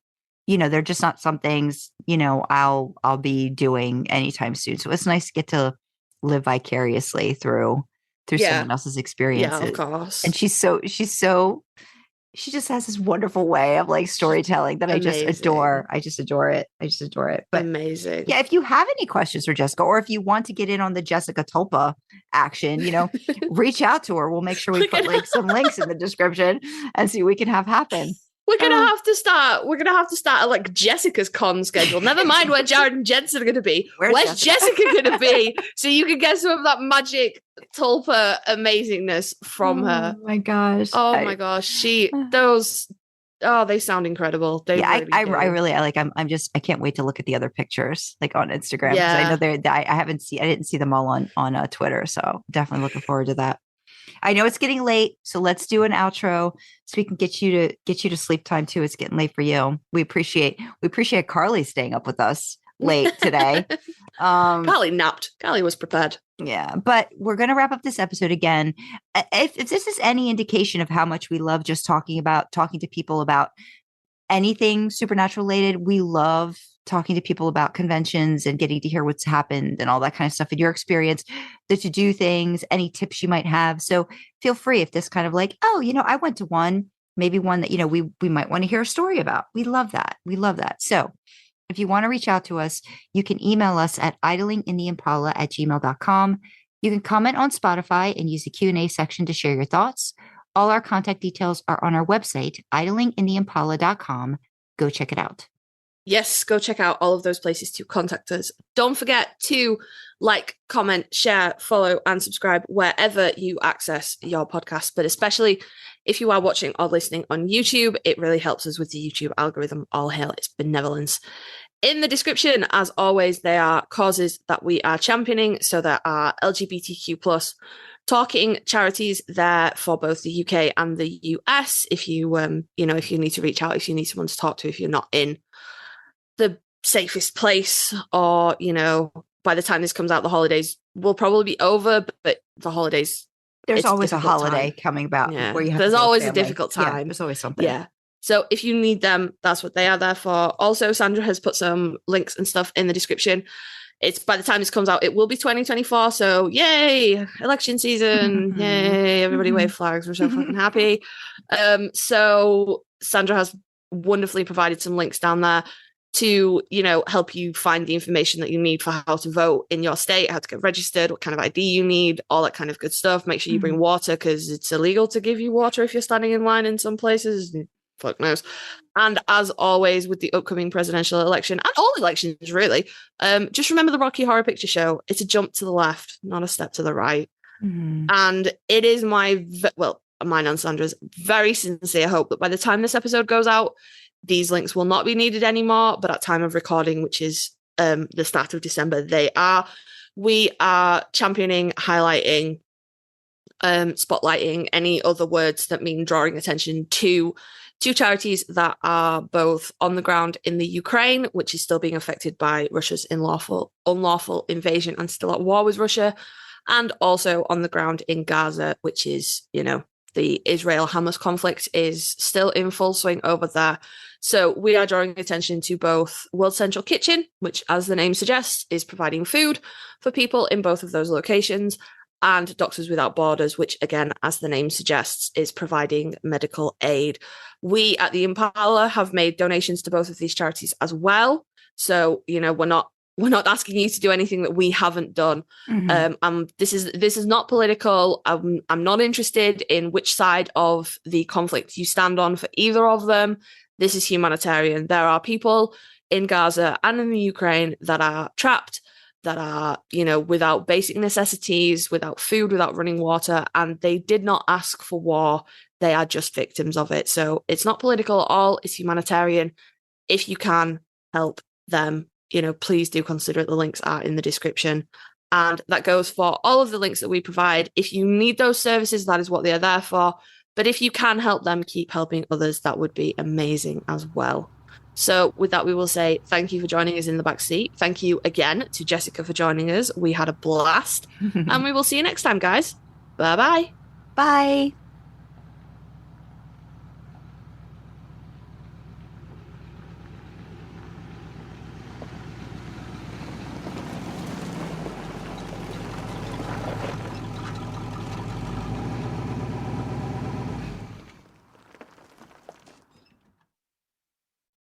they're just not some things I'll be doing anytime soon. So it's nice to get to live vicariously through someone else's experiences. Yeah, of course. And she just has this wonderful way of storytelling that Amazing. I just adore. I just adore it. But amazing. Yeah, if you have any questions for Jessica, or if you want to get in on the Jessica Tulpa action, reach out to her. We'll make sure we put some links in the description and see what we can have happen. We're gonna have to start a Jessica's con schedule. Never mind where Jared and Jensen are gonna be. Where's Jessica gonna be? So you can get some of that magic Tulpa amazingness from her. Oh my gosh. Oh my gosh. They sound incredible. I can't wait to look at the other pictures on Instagram. Yeah. I know I didn't see them all on Twitter. So definitely looking forward to that. I know it's getting late, so let's do an outro so we can get you to sleep time too. It's getting late for you. We appreciate Carly staying up with us late today. Carly napped. Carly was prepared. Yeah, but we're going to wrap up this episode again. If this is any indication of how much we love just talking to people about anything supernatural related, we love talking to people about conventions and getting to hear what's happened and all that kind of stuff in your experience, the to-do things, any tips you might have. So feel free if this kind of I went to one, maybe one that, we might want to hear a story about. We love that. So if you want to reach out to us, you can email us at idlingintheimpala@gmail.com. You can comment on Spotify and use the Q&A section to share your thoughts. All our contact details are on our website, idlingintheimpala.com. Go check it out. yes, go check out all of those places to contact us. Don't forget to like, comment, share, follow, and subscribe wherever you access your podcast. But especially if you are watching or listening on YouTube, it really helps us with the YouTube algorithm. All hail its benevolence. In the description, as always, there are causes that we are championing. So there are LGBTQ plus talking charities there for both the UK and the US. If you, if you need to reach out, if you need someone to talk to, if you're not in the safest place, or, by the time this comes out, the holidays will probably be over, but the holidays. There's always a holiday coming about. Yeah. Where you have there's to always family. a difficult time. Yeah, there's always something. Yeah. So if you need them, that's what they are there for. Also, Sandra has put some links and stuff in the description. It's by the time this comes out, it will be 2024. So yay, election season. Yay, everybody wave flags. We're so fucking happy. So Sandra has wonderfully provided some links down there to, help you find the information that you need for how to vote in your state, how to get registered, what kind of ID you need, all that kind of good stuff. Make sure you bring water, because it's illegal to give you water if you're standing in line in some places. Fuck knows. And as always, with the upcoming presidential election and all elections, really, just remember the Rocky Horror Picture Show. It's a jump to the left, not a step to the right. And it is mine and Sandra's very sincere hope that by the time this episode goes out, these links will not be needed anymore. But at time of recording, which is the start of December, they are. We are championing, highlighting, spotlighting any other words that mean drawing attention to two charities that are both on the ground in the Ukraine, which is still being affected by Russia's unlawful invasion and still at war with Russia, and also on the ground in Gaza, which is, the Israel-Hamas conflict is still in full swing over there. So we are drawing attention to both World Central Kitchen, which, as the name suggests, is providing food for people in both of those locations, and Doctors Without Borders, which, again, as the name suggests, is providing medical aid. We at the Impala have made donations to both of these charities as well. So, we're not asking you to do anything that we haven't done. This is not political. I'm not interested in which side of the conflict you stand on for either of them. This is humanitarian. There are people in Gaza and in the Ukraine that are trapped, that are, without basic necessities, without food, without running water, and they did not ask for war. They are just victims of it. So it's not political at all. It's humanitarian. If you can help them, please do consider it. The links are in the description. And that goes for all of the links that we provide. If you need those services, that is what they are there for. But if you can help them keep helping others, that would be amazing as well. So with that, we will say thank you for joining us in the backseat. Thank you again to Jessica for joining us. We had a blast. And we will see you next time, guys. Bye-bye. Bye.